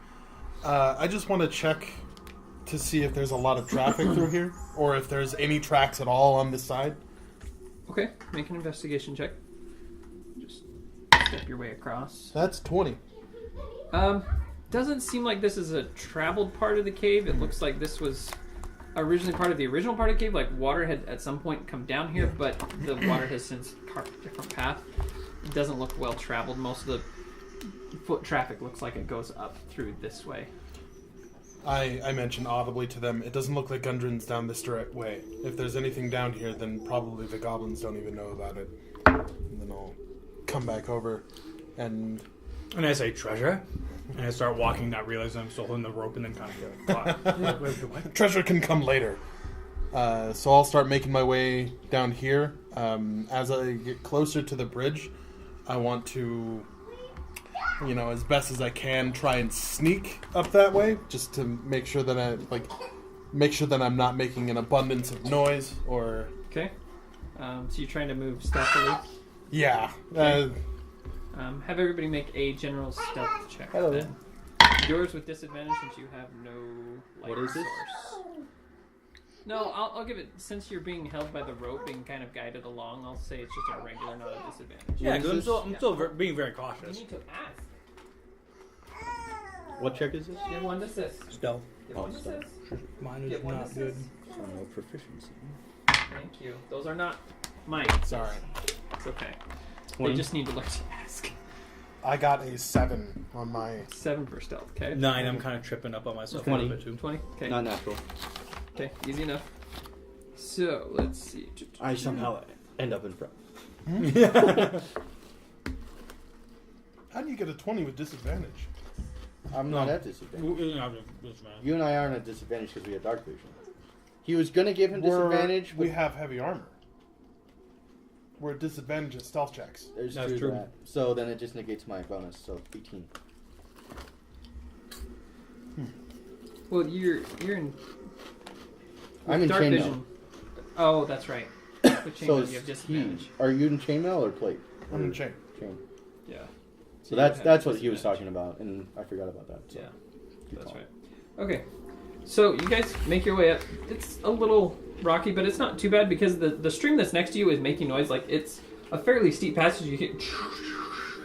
I just want to check to see if there's a lot of traffic through here, or if there's any tracks at all on this side. Okay, make an investigation check. Just step your way across. That's 20. Doesn't seem like this is a traveled part of the cave. It looks like this was originally part of the original part of the cave. Like water had at some point come down here, but the water has since carved a different path. It doesn't look well traveled. Most of the foot traffic looks like it goes up through this way. I mentioned audibly to them, it doesn't look like Gundren's down this direct way. If there's anything down here, then probably the goblins don't even know about it. And then I'll come back over and... And I say, treasure? And I start walking, not realizing I'm still holding the rope, and then kind of get caught. Wait, what? Treasure can come later. So I'll start making my way down here. As I get closer to the bridge, I want to, as best as I can, try and sneak up that way, just to make sure that I'm not making an abundance of noise or. Okay. So you're trying to move stealthily. Yeah. Have everybody make a general stealth check. Hello. Then. Yours with disadvantage since you have no light What is this? source. No, I'll give it, since you're being held by the rope, being kind of guided along, I'll say it's just a regular, not a disadvantage. Yeah, What is because I'm this? still being very You cautious. need to ask. What check is this? Give one to assist. Stealth. Give one to Oh, stealth. assist. Mine is Give one to not good. assist. No proficiency. Thank you. Those are not mine. Sorry. It's okay. 20. They just need to look to ask. I got a 7 on my... 7 for stealth, okay? 9, I'm kind of tripping up on myself a 20. little bit too. 20? Okay. Not natural. Okay, easy enough. So, let's see. I somehow end up in front. How do you get a 20 with disadvantage? I'm not at disadvantage. You You and I aren't at disadvantage because we have dark vision. He was gonna give him disadvantage, We but have heavy armor. We're at disadvantage at stealth checks. there's That's true true. that. So then it just negates my bonus. So 18. Well, you're in. I'm in dark chainmail. vision. Oh, that's right. With chainmail, So you is have he, disadvantage. are you in chainmail or plate? I'm in chain. Chain. Yeah. So you that's have that's what he was disadvantage. talking about, and I forgot about that. So. Yeah, Good that's call. right. Okay, so you guys make your way up. It's a little rocky, but it's not too bad because the stream that's next to you is making noise. Like it's a fairly steep passage. You get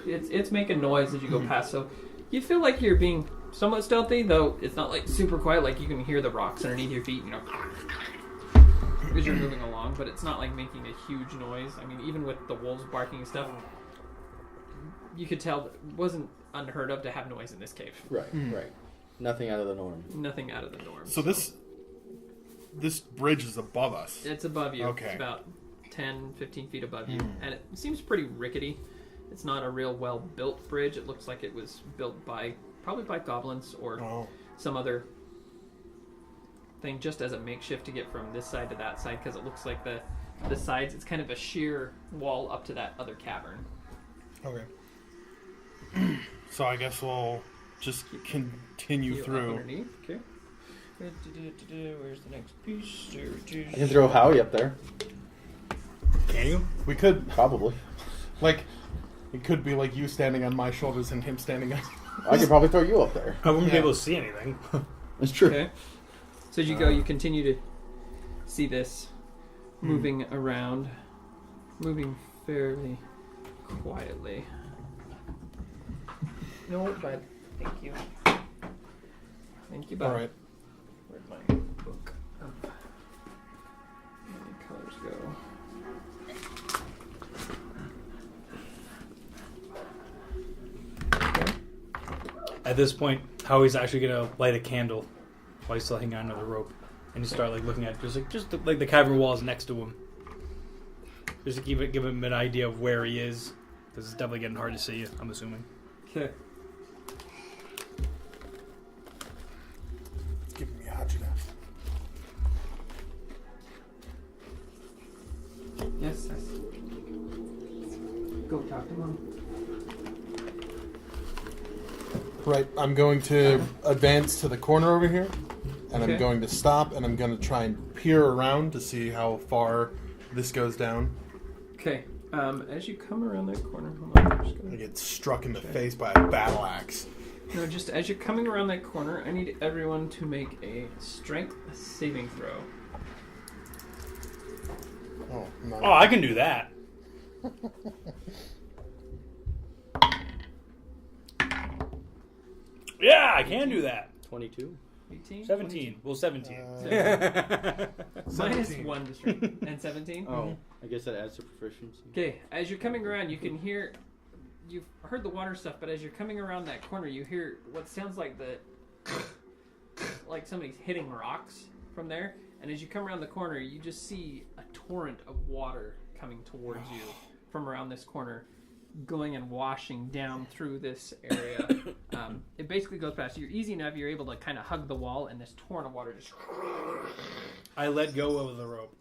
it's making noise as you go past. So you feel like you're being somewhat stealthy, though it's not like super quiet. Like you can hear the rocks underneath your feet, as you're moving along. But it's not like making a huge noise. I mean, even with the wolves barking and stuff, you could tell it wasn't unheard of to have noise in this cave. Right, right. Nothing out of the norm. Nothing out of the norm. So this bridge is above us. It's above you. Okay. It's about 10, 15 feet above you. And it seems pretty rickety. It's not a real well-built bridge. It looks like it was built probably by goblins or some other thing just as a makeshift to get from this side to that side, because it looks like the sides, it's kind of a sheer wall up to that other cavern. Okay. So I guess we'll just continue You through. Up underneath. Okay. Where's the next piece? There it is. I can throw Howie up there. Can you? We could, Probably. like, it could be like you standing on my shoulders and him standing on. I could probably throw you up there. I wouldn't be Yeah. able to see anything. It's true. Okay. So as you go, you continue to see this moving around, moving fairly quietly. No, bud. Thank you. Thank you, bud. All right. Where'd my book of many colors go? Okay. At this point, Howie's actually gonna light a candle while he's still hanging on to the rope, and you start like looking at just the cavern walls next to him, just to give him an idea of where he is, because it's definitely getting hard to see. I'm assuming. Okay. It's giving me agita. Yes. Go talk to Mom. Right, I'm going to advance to the corner over here, and Okay. I'm going to stop, and I'm going to try and peer around to see how far this goes down. Okay. As you come around that corner, hold on. I'm just I gonna... get struck in the face by a battle axe. No, just as you're coming around that corner, I need everyone to make a strength saving throw. Oh, no. Oh, I can do that. Yeah, I can do that. 22. 18? 17. Well, 17. Minus 17. 1 to strength. And 17? Oh, I guess that adds to proficiency. Okay, as you're coming around, you can hear... You've heard the water stuff, but as you're coming around that corner, you hear what sounds like like somebody's hitting rocks from there. And as you come around the corner, you just see a torrent of water coming towards you from around this corner, going and washing down through this area. It basically goes past. You're easy enough. You're able to kind of hug the wall, and this torrent of water just... I let go of the rope.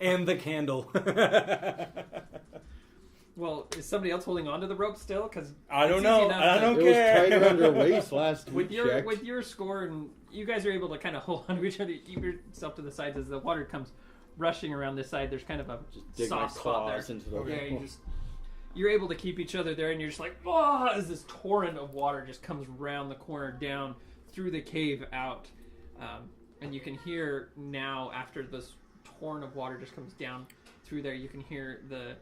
And the candle. Well, is somebody else holding onto the rope still? Because I don't know. I don't It care. was tight around her waist last with week. your score, and you guys are able to kind of hold onto each other, keep yourself to the sides as the water comes rushing around this side. There's kind of a Dig my soft spot there. claws into the Yeah, you're able to keep each other there, and you're just like, oh, as this torrent of water just comes around the corner, down through the cave, out, and you can hear now, after this torrent of water just comes down through there, you can hear the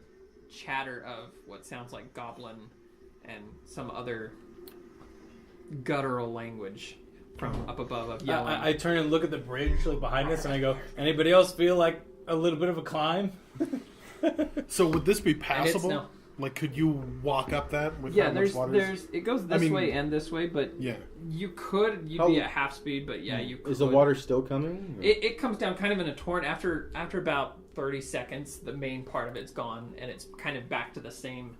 chatter of what sounds like Goblin and some other guttural language from up above of yelling. I turn and look at the bridge like behind us, and I go, anybody else feel like a little bit of a climb? So would this be And it's passable? now- Like, could you walk up that with Yeah, how much water? it goes this way and this way, but Yeah. you'd be at half speed, but yeah, you could. Is the water still coming? Or- It comes down kind of in a torrent. After about 30 seconds, the main part of it's gone, and it's kind of back to the same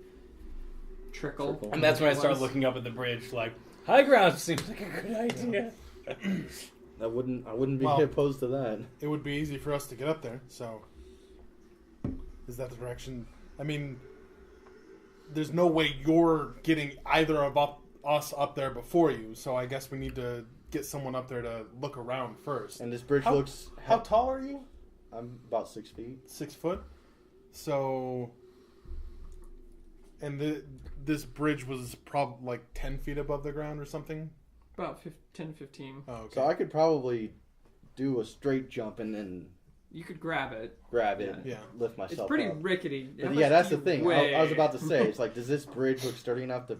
trickle. And that's when I it start was. looking up at the bridge, like, high ground seems like a good idea. I wouldn't be Well- opposed to that. It would be easy for us to get up there, so... Is that the direction? I mean, there's no way you're getting either of us up there before you, so I guess we need to get someone up there to look around first. And this bridge How- looks... How tall are you? I'm about 6 feet. 6 foot? So... And this bridge was probably like 10 feet above the ground or something? About 10, 15. Oh, okay. So I could probably do a straight jump and then You could grab it. grab it Yeah. and lift myself It's pretty up. rickety. It But must yeah, that's the be thing. way- I was about to say, it's like, does this bridge look sturdy enough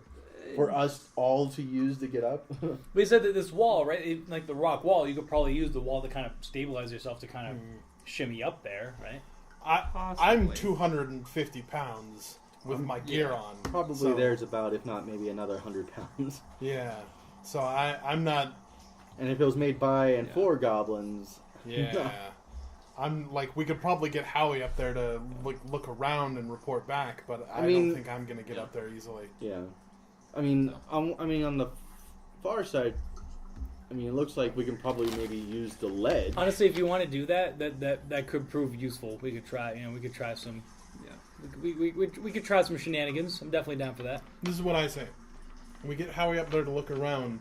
for us all to use to get up? But you said that this wall, right, like the rock wall, you could probably use the wall to kind of stabilize yourself to kind of shimmy up there, right? I'm Possibly. 250 pounds. with my gear on. Probably So, there's about, if not maybe another 100 pounds. Yeah. So I'm not. And if it was made by and for goblins, Yeah. I'm like, we could probably get Howie up there to look around and report back, but I don't think I'm gonna get up there easily. yeah. I mean, on the far side, I mean, it looks like we can probably maybe use the ledge. Honestly, if you want to do that could prove useful. We could try. We could try some. Yeah. We could try some shenanigans. I'm definitely down for that. This is what I say: we get Howie up there to look around,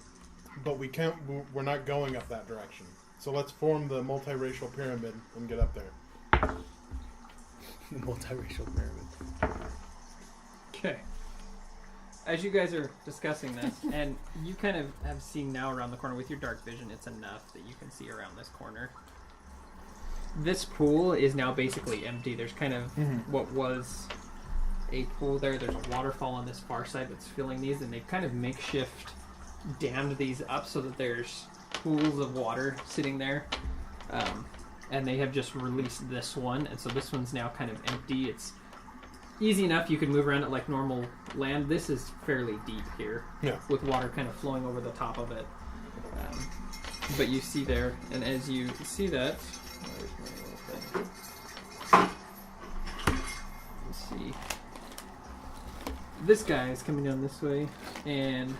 but we can't. We're not going up that direction. So let's form the multiracial pyramid and get up there. The multiracial pyramid. Okay. As you guys are discussing this, and you kind of have seen now around the corner with your dark vision, it's enough that you can see around this corner. This pool is now basically empty. There's kind of what was a pool there. There's a waterfall on this far side that's filling these, and they've kind of makeshift dammed these up so that there's pools of water sitting there. And they have just released this one, and so this one's now kind of empty. It's easy enough, you can move around it like normal land. This is fairly deep here, with water kind of flowing over the top of it. But you see there, and as you see that, where's my little thing? Let's see. This guy is coming down this way, and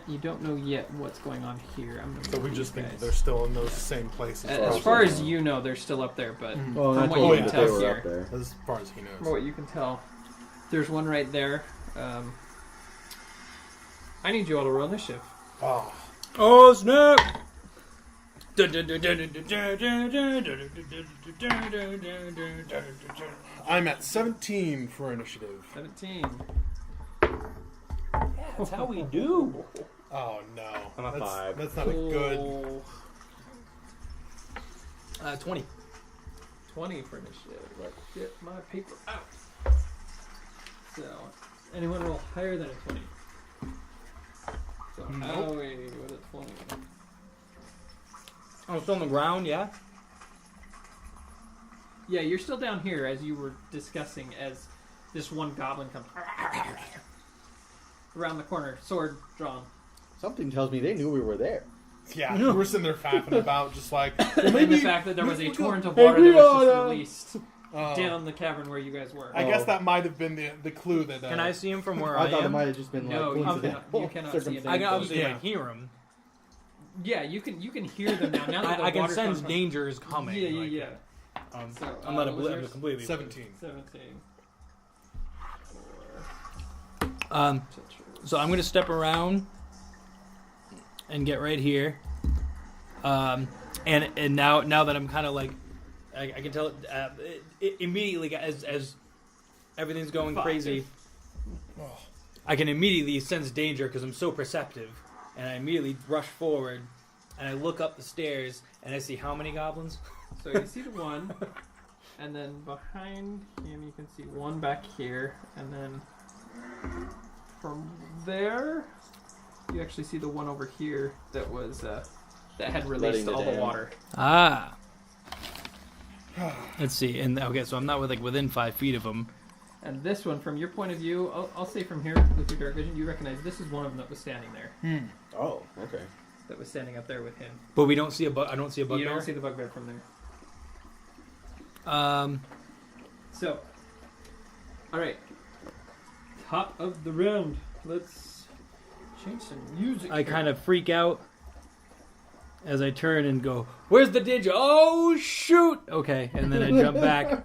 you don't know yet what's going on here. So we just think they're still in those same places. As far as you know, they're still up there, but Well, from I what told you him can that they tell were here, up there. As far as he knows. from what you can tell, there's one right there. I need you all to roll initiative. Oh. Oh snap! I'm at 17 for initiative. 17. That's how we do. Oh no. I'm at 5. That's not a good. 20. 20 for initiative. Let's get my paper out. So, anyone roll higher than a 20? So, Howie with a 20. I'm still on the ground, yeah? Yeah, you're still down here as you were discussing as this one goblin comes around the corner, sword drawn. Something tells me they knew we were there. Yeah, we're sitting there faffing about, just like And the fact that there was a torrent of water that was just released down the cavern where you guys were. I guess that might have been the clue that. Can I see him from where I thought it am? might have just been No, like you cannot see it. I can obviously Yeah. hear him. Yeah, you can hear them now. Now that the I can water's sense coming from- danger is coming. Yeah. So, I'm not what was yours? completely 17. 17. So I'm gonna step around and get right here. And now that I'm kind of like, I can tell immediately as everything's going crazy. I can immediately sense danger because I'm so perceptive, and I immediately rush forward, and I look up the stairs, and I see how many goblins. So you see the one, and then behind him you can see one back here, and then from there you actually see the one over here that was that had released all the water. Ah. Let's see. And okay, so I'm not within 5 feet of him. And this one, from your point of view, I'll say from here with your dark vision, you recognize this is one of them that was standing there. Oh, okay. That was standing up there with him. But we don't see a bug. I don't see a bugbear. You don't see the bugbear from there. So, all right. Top of the round. Let's change some music. I kind of freak out as I turn and go, "Where's the danger? Oh shoot!" Okay, and then I jump back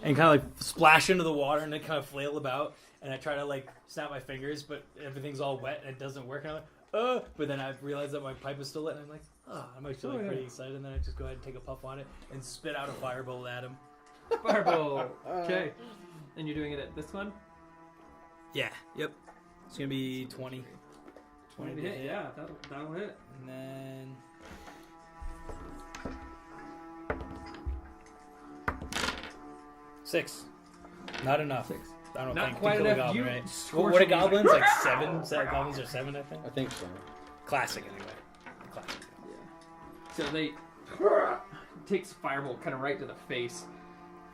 and kind of like splash into the water and then kind of flail about, and I try to like snap my fingers, but everything's all wet and it doesn't work. And I'm like, but then I realize that my pipe is still lit, and I'm like, I'm actually like pretty excited. And then I just go ahead and take a puff on it and spit out a fireball at him. Fireball. Okay. And you're doing it at this one? Yeah. Yep. It's gonna be 20. 20 to hit. Yeah, that'll hit. And then 6. Not enough. 6. I don't Not think. quite to kill a enough. goblin, You right? scorch What are him. goblins? Like 7? Goblins are 7, I think. I think so. Classic, anyway. Classic. So they takes a fireball kind of right to the face,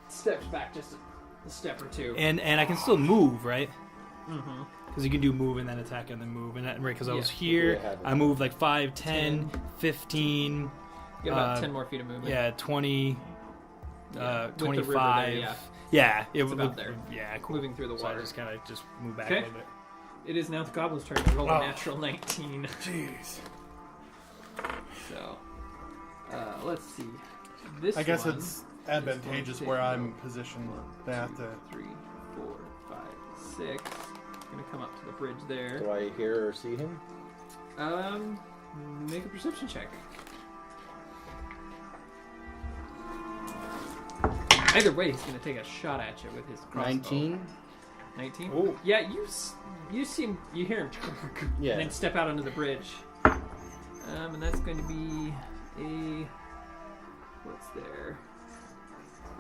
steps back just a a step or two. And I can still move, right? Mm-hmm. Because you can do move and then attack and then move. And that, right, because I was Yeah. here, Yeah, I moved like 5, 10, 15, You got about 10 more feet of movement. 20, Yeah, with the river 25. there, yeah. Yeah, It's about there. Yeah, cool. Moving through the So I water. just kind of just move back Okay. a little bit. It is now the goblin's turn to roll Oh. a natural 19. Jeez. So, let's see. This I guess one it's advantageous take where a I'm little- positioned. 1, They have 2, to. 3, 4, 5, 6. Gonna come up to the bridge there. Do I hear or see him? Make a perception check. Either way, he's gonna take a shot at you with his crossbow. 19. 19? Ooh. Yeah, you hear him Yeah. and then step out onto the bridge. And that's going to be a... What's there?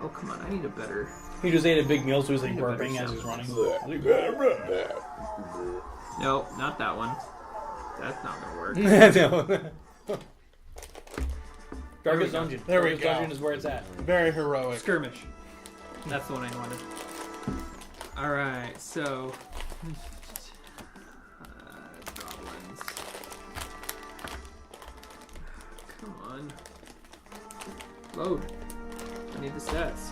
Oh, come on, I need a better... He just ate a big meal, so he's like Think about burping it, as he's sounds running. No, not that one. That's not gonna work. No. Darkest go. Dungeon. There we Darkest go. Dungeon is where it's at. Very heroic. Skirmish. That's the one I wanted. Alright, so... goblins. Come on. Load. I need the stats.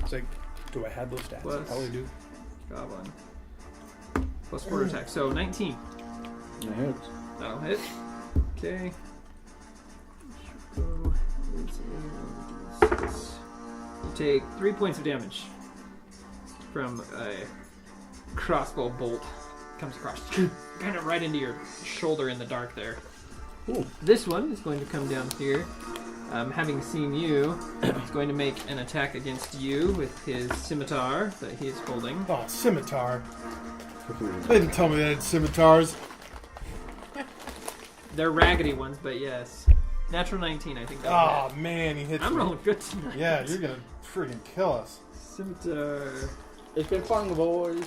It's like, do I have those stats? Plus- I probably do. Goblin. Plus 4 attack. So 19. It hits. That'll hit. Okay. Go. You take 3 points of damage from a crossbow bolt. Comes across, kind of right into your shoulder in the dark there. Ooh. This one is going to come down here. Having seen you, he's going to make an attack against you with his scimitar that he is holding. Oh, scimitar. They didn't tell me they had scimitars. They're raggedy ones, but yes. Natural 19, I think. Oh That man, he hits I'm me. rolling good tonight. Yeah, you're gonna freaking kill us. Scimitar. It's been fun, boys.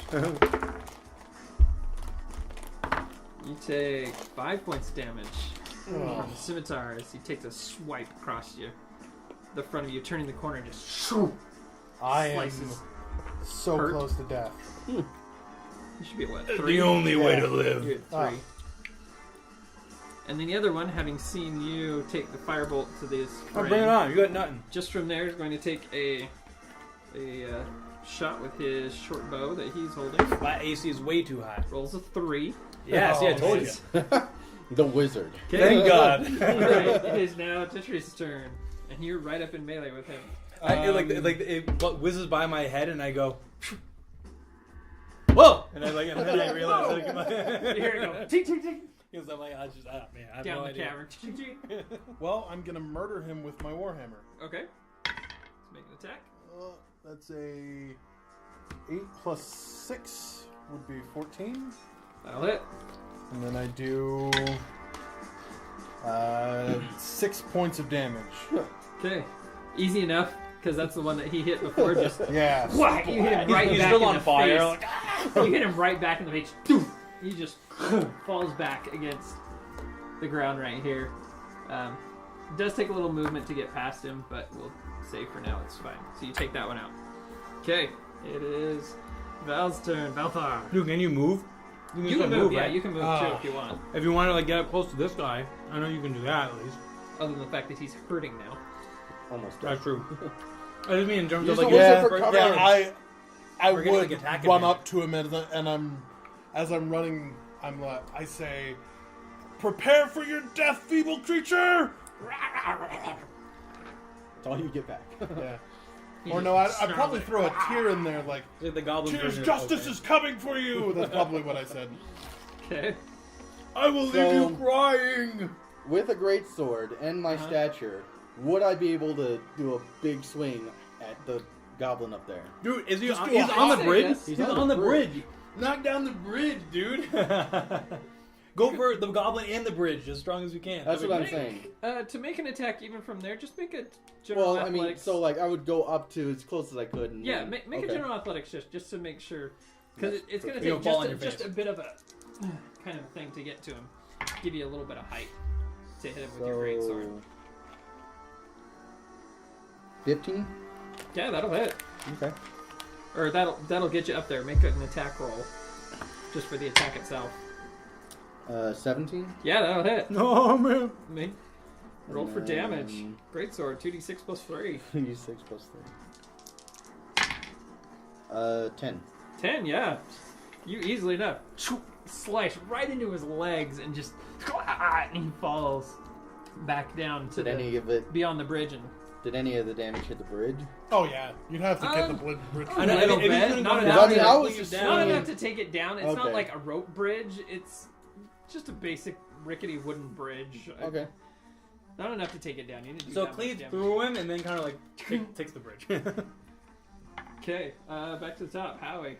You take 5 points of damage Oh. from the scimitar as he takes a swipe across you, the front of you, turning the corner and just I am slices. so hurt. close to death. You should be at what, 3? The only way Yeah. to live. You're at 3. And then the other one, having seen you take the firebolt to this Oh, ring, bring it on. You got nothing. just from there is going to take a shot with his short bow that he's holding. My AC is way too high. Rolls a 3. Yeah, see, I Oh, told Nice. you. The wizard. Thank God. Alright, it is now Tetris' turn, and you're right up in melee with him. It whizzes by my head, and I go, whoa! And then I realize that it come Here we go. Tick, tick, tick. Because I'm like, I have Down no the idea. cavern. Tick, tick. Well, I'm gonna murder him with my warhammer. Okay. Let's make an attack. That's a 8 plus 6 would be 14, That'll hit. and then I do 6 points of damage. Okay. Easy enough, because that's the one that he hit before. Just Yeah. whack! You hit him right He's back still in on the fire. face. You hit him right back in the face. Doof! He just falls back against the ground right here. It does take a little movement to get past him, but we'll say for now it's fine. So you take that one out. Okay, it is Val's turn. Valthar. Dude, can you move? You still can move, yeah, right? you can move too Ah. if you want. If you want to get up close to this guy, I know you can do that at least. Other than the fact that he's hurting now. Almost. That's true. I just mean in terms You of just like don't Yeah, for cover. yeah, I We're getting, would like, attack run advantage. up to him and as I'm running, I say, "Prepare for your death, feeble creature!" That's all you get back. Yeah. He Or just no, I'd snarls probably it. throw a tear in there, like, the goblin "Tears, version. justice Okay. is coming for you." That's probably what I said. Okay. I will leave So- you crying. With a great sword and my Uh-huh. stature, would I be able to do a big swing at the goblin up there? Dude, is he Just on, do a he's on the hop. bridge? Yes. He's on the bridge. Knock down the bridge, dude. Go for the goblin and the bridge as strong as you can. That's That'd what be I'm great. saying. To make an attack even from there, just make a general Well, I mean, athletics. so like I would go up to as close as I could. And yeah, then- make a okay. general athletics just to make sure, because it's going to You'll take fall on your just face. a bit of a kind of thing to get to him, give you a little bit of height to hit him with your great sword. 15? Yeah, that'll hit. Okay. Or that'll get you up there. Make an attack roll. Just for the attack itself. 17. Yeah, that'll hit. Oh man. Roll for damage. Great sword. 2d6 plus 3. 2d6 plus 3. 10. 10, yeah. You easily enough slice right into his legs and just and he falls back down to beyond the bridge. And Did any of the damage hit the bridge? Oh yeah, you'd have to get the bridge. a little bit. Not I mean, I enough, was just not saying- enough to take it down. It's not Okay. like a rope bridge. It's just a basic rickety wooden bridge. Okay. Not enough to take it down. You didn't do So that much Cleve damage. threw him and then kind of like takes the bridge. Okay, back to the top. Howie.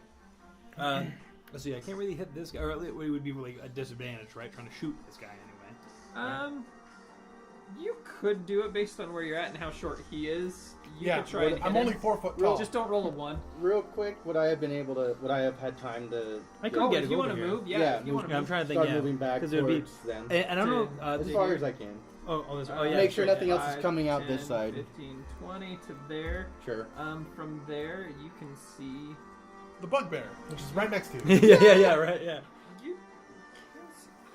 Let's see. I can't really hit this guy. Or it would be really a disadvantage, right? Trying to shoot this guy anyway. You could do it based on where you're at and how short he is. You Yeah, could try and hit I'm him. only 4 foot tall. Just don't roll a 1. Real quick, would I have had time to? I Oh, get if it you over want to here. move, yeah. Yeah, if you want to Yeah, I'm move. trying to think. Start Yeah, moving back because it would be. towards them. And I don't know. As far as I can. Oh, yeah. Make sure sure, nothing else is 5, coming out 10, this side. 15, 20 to there. Sure. From there, you can see. The bugbear, which is right next to you. yeah, right, yeah. You.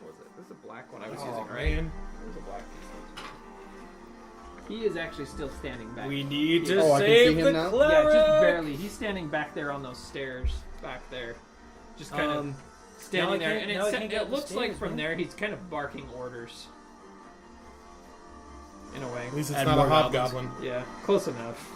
What was it? This is a black one I was Oh, using, right? man. It was a black piece. He is actually still standing back. We need to Oh, I can save see him the now? cleric. Yeah, just barely. He's standing back there on those stairs back there. Just kind of standing now I there. can't- And now I can't get it up the looks like stairs, from man. there he's kind of barking orders. In a way. At least it's Add not a more goblins. hobgoblin. Yeah, close enough.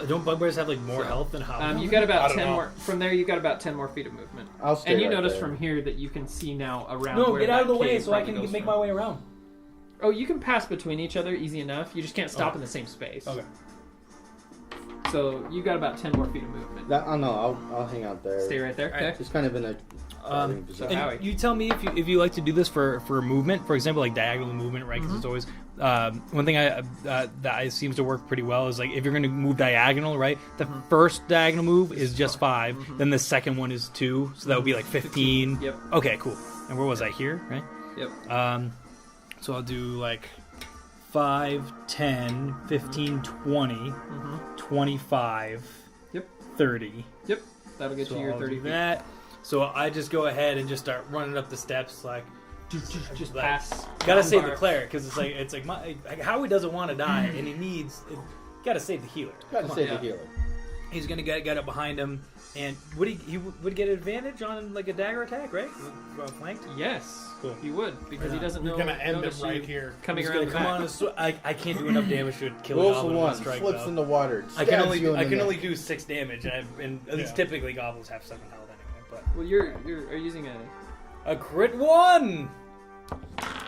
Don't bugbears have like more So, health than hobgoblins? You got I about don't 10 know. more. From there, you got about 10 more feet of movement. I'll stay And you right notice there. from here that you can see now around. No, where get out of that the way cave so I probably can goes make from. my way around. Oh, you can pass between each other easy enough. You just can't stop in the same space. Okay. So you got about 10 more feet of movement. Oh no, I'll hang out there. Stay right there. Alright. Okay. Just kind of in a. So And Howie. you tell me if you like to do this for movement, for example, like diagonal movement, right? Because it's always one thing that seems to work pretty well is like if you're going to move diagonal, right? The first diagonal move is just 5, then the second one is 2, so that would be like 15. Yep. Okay, cool. And where was I here? Right. Yep. So I'll do like 5, 10, 15, 20, 25, Yep. 30. Yep. That'll get So you your I'll 30 do feet. that. So I just go ahead and just start running up the steps, like Just like, pass. gotta down save the bar. cleeric because it's like Howie doesn't want to die and he needs gotta save the healer. Gotta save yeah. the healer. He's gonna get up behind him, and would he would get an advantage on like a dagger attack, right? Flanked. Yes. Cool. He would because he doesn't We're know. gonna end it notice right you here. Coming He's around gonna the come back. on. I can't do enough damage to kill a Rolls goblin for with a one, strike. flips though. in the water. I can stabs only you in I the can neck. only do 6 damage, and at least Yeah. typically goblins have 7 health anyway. But Well, you're are you using a crit 1,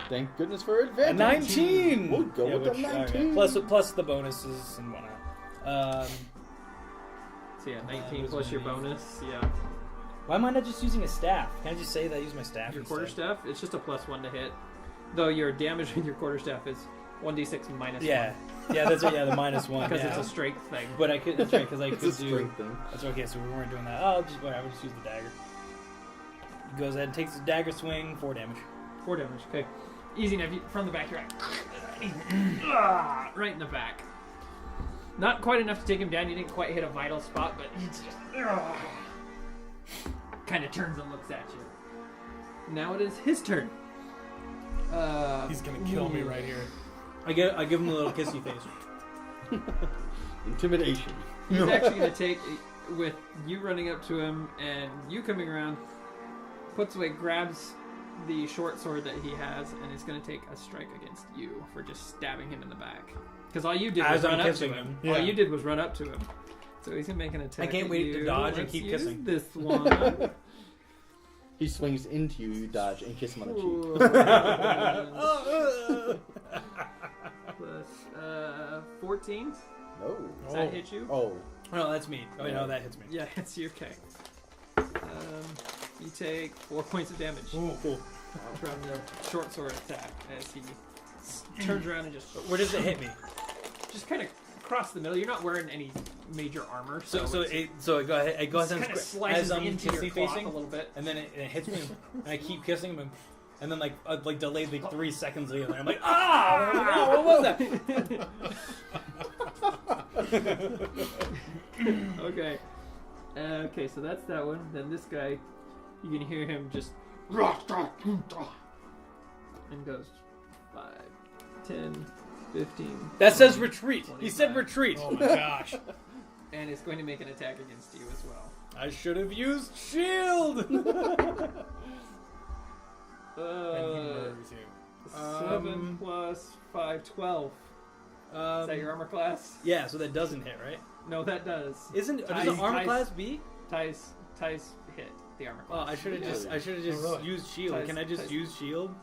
Thank goodness for a advantage. 19. We'll go with the okay. 19. Plus the bonuses and whatnot. so yeah, 19 was plus your my- bonus. Yeah. Why am I not just using a staff? Can I just say that I use my staff? Your instead? quarterstaff. It's just a +1 to hit. Though your damage with your quarterstaff is 1d6 minus Yeah, that's it. Yeah, the -1 because yeah. it's a strength thing. But I could. That's right, because I It's could a do. strength thing. That's okay. So we weren't doing that. Oh, I would just use the dagger. He goes ahead and takes the dagger swing, 4 damage. 4 damage. Okay. Easy enough. From the back, you're right in the back. Not quite enough to take him down. You didn't quite hit a vital spot, but he just kind of turns and looks at you. Now it is his turn. He's gonna kill me right here. I give him a little kissy face. Intimidation. He's actually going to take, with you running up to him and you coming around, puts away, grabs the short sword that he has, and is going to take a strike against you for just stabbing him in the back. Because all you did was As I'm run up to kissing him. him. Yeah. All you did was run up to him. So he's going to make an attack. I can't at wait to you. dodge and Let's keep use kissing. This one. He swings into you, you dodge, and kiss him on the cheek. Plus 14. No. Does that hit you? Oh. No, that's me. Oh, no, that hits me. Yeah, it's you. Okay. You take 4 points of damage Ooh, cool. from the short sword attack as he turns around and just Where does it hit me? kind of across the middle. You're not wearing any major armor, so So it go ahead. It goes kind and of slices as I'm into your kissy cloth facing, a little bit. and then it hits me, and I keep kissing him, and then like delayed like 3 seconds later, I'm like, ah! What was that? Okay, so that's that one. Then this guy, you can hear him just and goes 5, 10, 15. That says 20, retreat. He said 25. retreat. Oh my gosh. And it's going to make an attack against you as well. I should have used shield. And he murders you. 7 plus 5, 12. Is that your armor class? Yeah, so that doesn't hit, right? No, that does. Does an Ties- armor ties- class be? Ties hit the armor Oh, class. I should have just Oh, really? used shield. Ties- Can I just ties- use shield?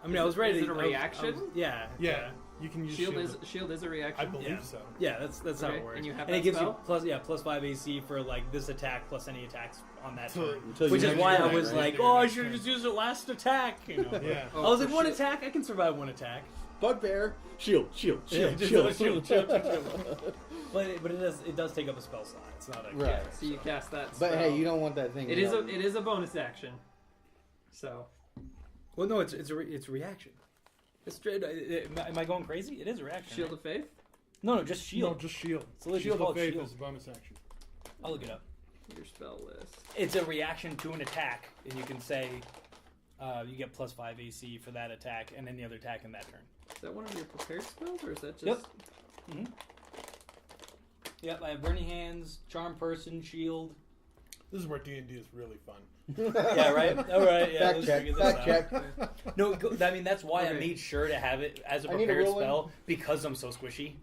I mean, Is I was it- ready. is it a I was- reaction? Yeah. Yeah, you can use shield. Shield is a I reaction. believe Yeah. so. Yeah, that's how Okay, it works. and you have it that gives spell? you plus 5 AC for like this attack plus any attacks on that Until- turn. Until Which you is have why your I turn, was right? like, Your oh, I next should have turn. just used it last attack. You know? Yeah. I was like, for one shield. attack, I can survive one attack. Bugbear, shield, shield, Yeah, shield, just shield. shield, shield. But it does take up a spell slot. It's not a Right. So you cast that But spell. hey, you don't want that thing. It is a bonus action. So Well, no, it's a reaction. It's straight. Am I going crazy? It is a reaction. Shield right? of Faith. No, just shield. No, just shield. It's literally Shield of called Faith shield. is a bonus action. I'll look it up. Your spell list. It's a reaction to an attack, and you can say you get plus 5 AC for that attack and any other attack in that turn. Is that one of your prepared spells, or is that just? Yep. Mm-hmm. Yep, I have Burning Hands, Charm Person, Shield. This is where D&D is really fun. Yeah, right? Alright, yeah. Fact let's check. figure this Fact out. check. No, I mean, that's why I Okay. made sure to have it as a I need a prepared roll in. spell, because I'm so squishy.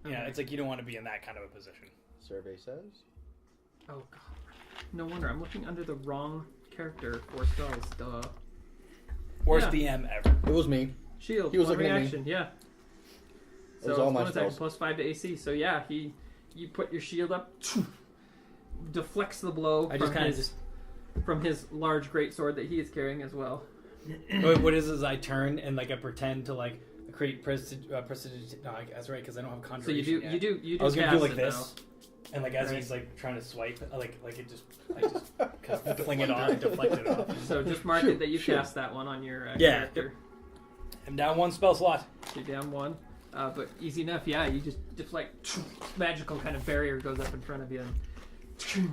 Yeah, Okay. it's like you don't want to be in that kind of a position. Survey says. Oh god. No wonder I'm looking under the wrong character for spells. Duh. Worst Yeah. DM ever. It was me. Shield. He was one looking at me. reaction. Yeah. It was So all it's my bonus action spells. plus 5 to AC. So yeah, you put your shield up, deflects the blow I just kind of from his large greatsword that he is carrying as well. what is I turn and like I pretend to like create prestige. No, that's right, because I don't have So conjuration. you do I was gonna cast do like it, this, and like as Right. he's like trying to swipe, I just fling it off and deflect it off. though. So just mark it that you cast that one on your Yeah. character. I'm down one spell slot. So you're down one. But easy enough, yeah. You just deflect. Magical kind of barrier goes up in front of you and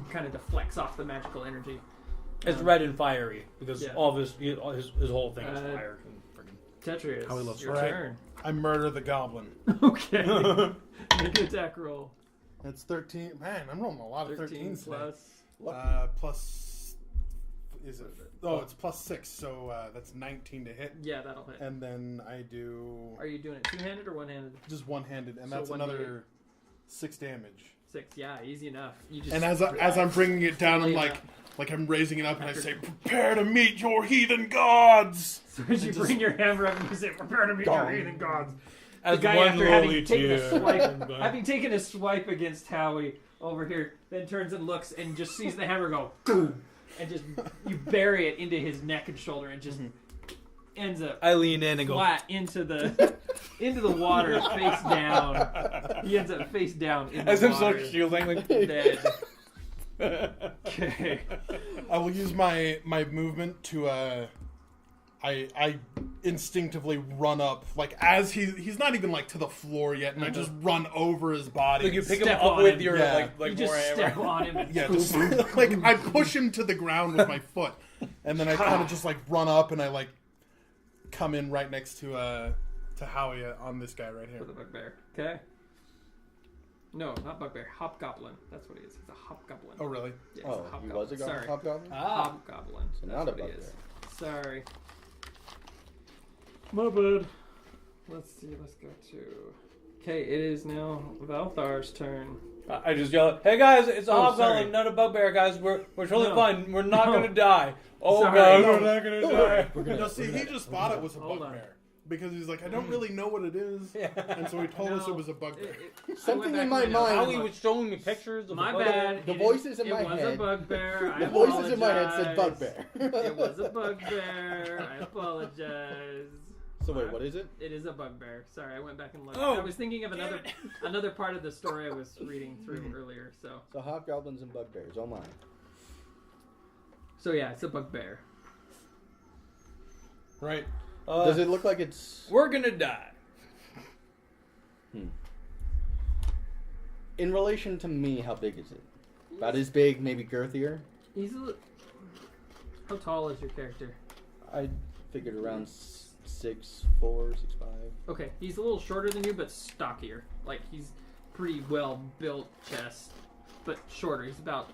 kind of deflects off the magical energy. It's red and fiery because Yeah. all of his whole thing is fire. And Tetris, How he loves your fire. turn. I murder the goblin. Okay. Make an attack roll. That's 13. Man, I'm rolling a lot of 13 13s plus. plus. Is it? Oh, it's plus 6, so that's 19 to hit. Yeah, that'll hit. And then I do Are you doing it two-handed or one-handed? just one-handed, and So that's 1d8. another 6 damage. 6. Yeah, easy enough. You just And as I'm bringing it down, I'm Yeah. like I'm raising it up, and I say, "Prepare to meet your heathen gods." So as you bring your hammer up and you say, "Prepare to meet your heathen gods." as The guy one after lowly having taken a swipe against Howie over here, then turns and looks and just sees the hammer go boom, and just you bury it into his neck and shoulder and just ends up I lean in and go. flat into the water, face down. He ends up face down in the As I'm water, so shielding, like. dead. Okay. I will use my movement to I instinctively run up, like as he's not even like to the floor yet, and I just run over his body. Like you pick him Step up on with him. your Yeah. like You just more step hammer. on him. And Yeah, just like I push him to the ground with my foot, and then I kind of just like run up and I like come in right next to Howie on this guy right for here. the bugbear. Okay. No, not bugbear. Hobgoblin. That's what he is. He's a hobgoblin. Oh really? Yeah, he's Oh, a he hobgoblin. was a Sorry. hobgoblin? Ah, Hobgoblin. So That's not a what he bugbear. is. Sorry. My bad. Let's see. Let's go to. Okay, it is now Valthar's turn. I just yell, "Hey guys, it's a Oh, hobgoblin, sorry. not a bugbear, guys. We're totally No. fine. We're not No. gonna die. Oh Sorry. god, No. we're not gonna die." No, see, he just thought it was a Hold on. bugbear because he's like, I don't really know what it is, and so he told us No. it was a bugbear. Something I went in back my to my notes. mind- How he was showing me pictures of My a bugbear. bad. The It voices is- in my It was a head- bugbear. I The voices in my head said apologize. bugbear. It was a bugbear. I apologize. So wait, what is it? It is a bugbear. Sorry, I went back and looked. Oh, I was thinking of another part of the story I was reading through Mm-hmm. earlier. So hobgoblins and bugbears. Oh my. So yeah, it's a bugbear. Right? Does it look like it's We're gonna die. in relation to me? How big is it? About as big, maybe girthier. He's how tall is your character? I figured around 6'4", 6'5". Okay, he's a little shorter than you, but stockier. Like, he's pretty well built chest, but shorter. He's about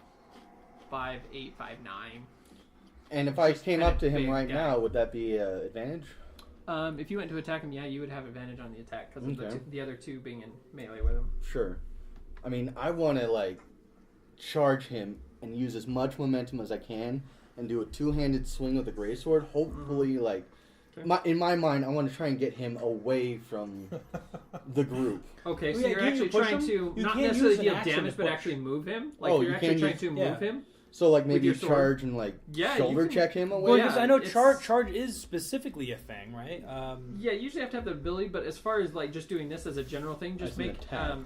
5'8", 5'9". And if I Just came kinda up to him big right guy. now, would that be an advantage? If you went to attack him, yeah, you would have advantage on the attack because Okay. of the other two being in melee with him. Sure. I mean, I want to, like, charge him and use as much momentum as I can and do a two-handed swing with the greatsword. Hopefully, like, Okay. in my mind, I want to try and get him away from the group. Okay, so Yeah, you're can't actually you push trying him? to You not can't necessarily use an deal action damage, to but push. actually move him. Like, Oh, you're you actually can trying use- to yeah. move him. So, like, maybe your sword? charge and, like, Yeah, shoulder you can- check him away? Well, yeah, because I know it's- charge is specifically a thing, right? Yeah, you usually have to have the ability, but as far as like just doing this as a general thing, just As an make attack.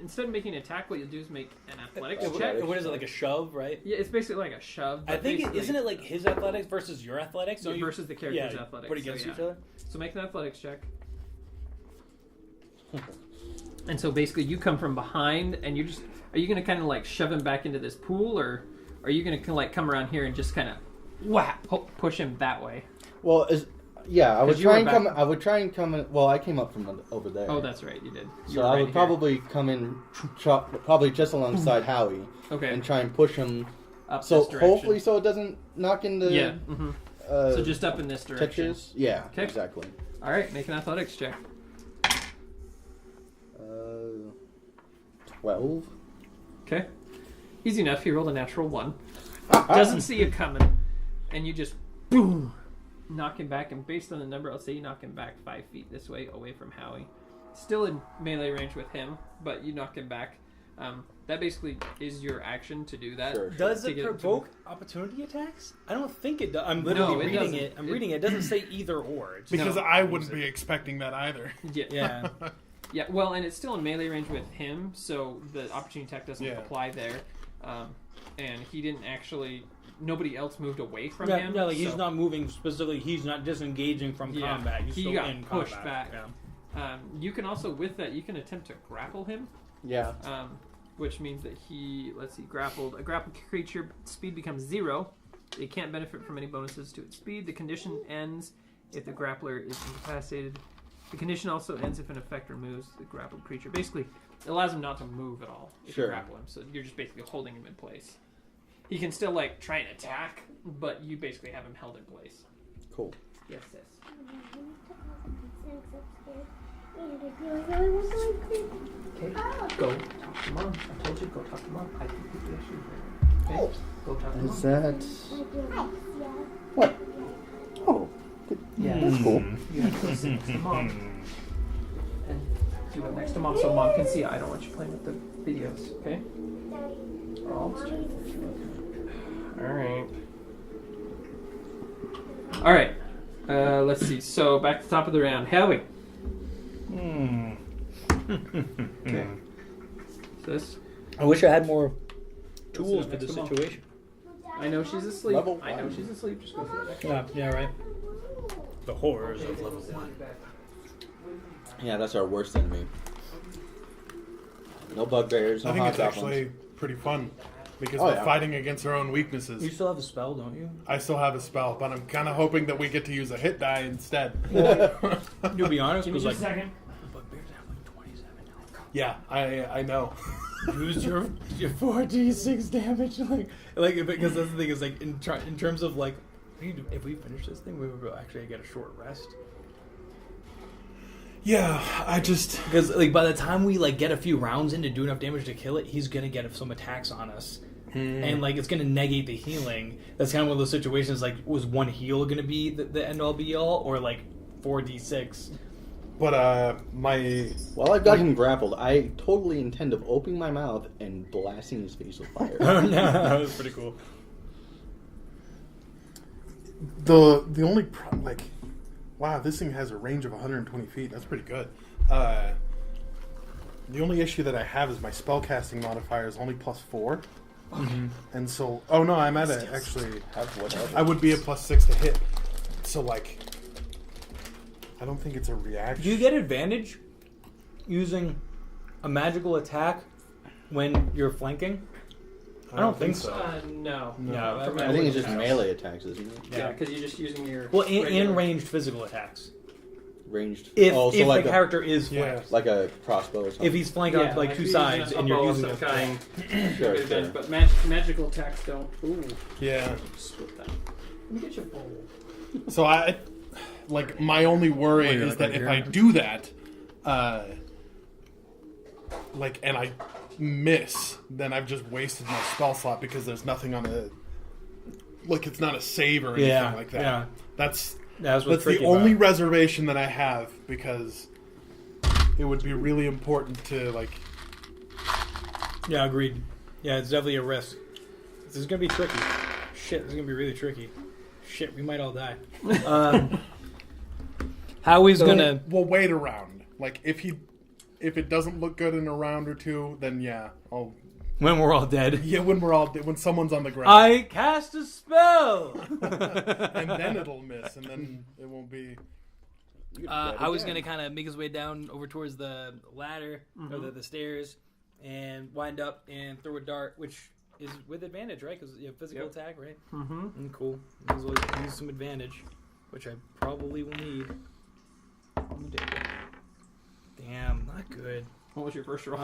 instead of making an attack, what you'll do is make an athletics Yeah, check. What is it, like a shove, right? Yeah, it's basically like a shove. I but think basically- isn't it like his athletics versus your athletics? Don't you- versus the character's yeah, athletics. put against so, each other. So make an athletics check. And so basically, you come from behind, and you just are you going to kind of like shove him back into this pool, or are you going to like come around here and just kind of whap push him that way? Well, I would 'Cause you were try and back- come. I would try and come in. Well, I came up from over there. Oh, that's right, you did. You So were I right would here. probably come in, probably just alongside Howie, okay and try and push him. up So this direction. hopefully, so it doesn't knock into. Yeah. hmm So just up in this direction. Textures. Yeah, Okay. exactly. All right, make an athletics check. 12. Okay. Easy enough. He rolled a natural 1. Ah. Doesn't see you coming, and you just boom, knock him back. And based on the number, I'll say you knock him back 5 feet this way, away from Howie. Still in melee range with him, but you knock him back. That basically is your action to do that. Sure. Does To it get him to- provoke opportunity attacks? I don't think it does. I'm literally No, it reading doesn't. it. I'm reading it. It doesn't say either or. It's Because No. I wouldn't be expecting that either. Yeah. yeah. Yeah. Well, and it's still in melee range with him, so the opportunity attack doesn't Yeah. apply there. And he didn't actually. Nobody else moved away from Yeah, him. yeah, like he's so- not moving specifically. He's not disengaging from Yeah. combat. He's He still got in pushed combat. back. Yeah. You can also, with that, you can attempt to grapple him. Yeah. Which means that he, let's see, grappled. A grappled creature speed becomes 0. It can't benefit from any bonuses to its speed. The condition ends if the grappler is incapacitated. The condition also ends if an effect removes the grappled creature. Basically, it allows him not to move at all if Sure. you grapple him. So you're just basically holding him in place. He can still like try and attack, but you basically have him held in place. Cool. Yes, yes. Okay, go talk to mom. I told you, go talk to mom. I think we do actually. Okay, go talk to mom. Is that what? Oh, Yeah, that's cool. you have to go sit next to mom. And do it next to mom so mom can see it. I don't want you playing with the videos, okay? Alright. Alright. Let's see. So back to the top of the round. Howie. Okay. So this. I wish I had more tools sit for next this to Mom. situation. I know she's asleep. Level I know one. she's asleep. Just go sit next. Yeah, right. The horrors of level 1. Yeah, that's our worst enemy. No bugbears, no I think it's hobgoblins. actually pretty fun because Oh, we're yeah. fighting against our own weaknesses. You still have a spell, don't you? I still have a spell, but I'm kind of hoping that we get to use a hit die instead. To be honest, Give me because just like a second. bugbears have like 27 health. Yeah, I know. Use your 4d6 damage, like because that's the thing is like in terms of like if we finish this thing, we would actually get a short rest. Yeah, I just Because like by the time we like get a few rounds in to do enough damage to kill it, he's gonna get some attacks on us, and like it's gonna negate the healing. That's kind of one of those situations. Like, was one heal gonna be the end all be all, or like 4d6? But my While I've got him grappled, I totally intend of opening my mouth and blasting his face with fire. Oh no, that was pretty cool. the only like, wow, this thing has a range of 120 feet. That's pretty good. The only issue that I have is my spellcasting modifier is only +4, and so I'm at it actually. Have whatever. I would be a +6 to hit. So like, I don't think it's a reaction. Do you get advantage using a magical attack when you're flanking? I don't think so. No. No, I think it's just melee attacks, isn't it? Yeah, because you're just using your. Well, regular- and ranged physical attacks. Ranged. If so if like the character is Yeah. flanked. like a crossbow or something. If he's flanked Yeah, on like if two you're sides using a and you're bow of using some a kind, Sure, good sure. advantage, but magical attacks don't. Ooh, Yeah. split that. Let me get your bowl. So I, like, my only worry Oh, you're is like that right if here. I do that, like, and I miss, then I've just wasted my spell slot because there's nothing on a, like, it's not a save or anything like that. Yeah. That's That's the what's tricky only about it. reservation that I have, because it would be really important to, like, Yeah, agreed. Yeah, it's definitely a risk. This is gonna be tricky. Shit, this is gonna be really tricky. Shit, we might all die. Howie's gonna. we'll wait around. Like, if it doesn't look good in a round or two, then yeah, I'll. When we're all dead. Yeah, when someone's on the ground. I cast a spell! And then it'll miss, and then it won't be. Howie's gonna kind of make his way down over towards the ladder, or the stairs, and wind up and throw a dart, which is with advantage, right? Because you have physical attack, right? Mm-hmm. Cool. Might as well use some advantage, which I probably will need. Damn, not good. What was your first roll?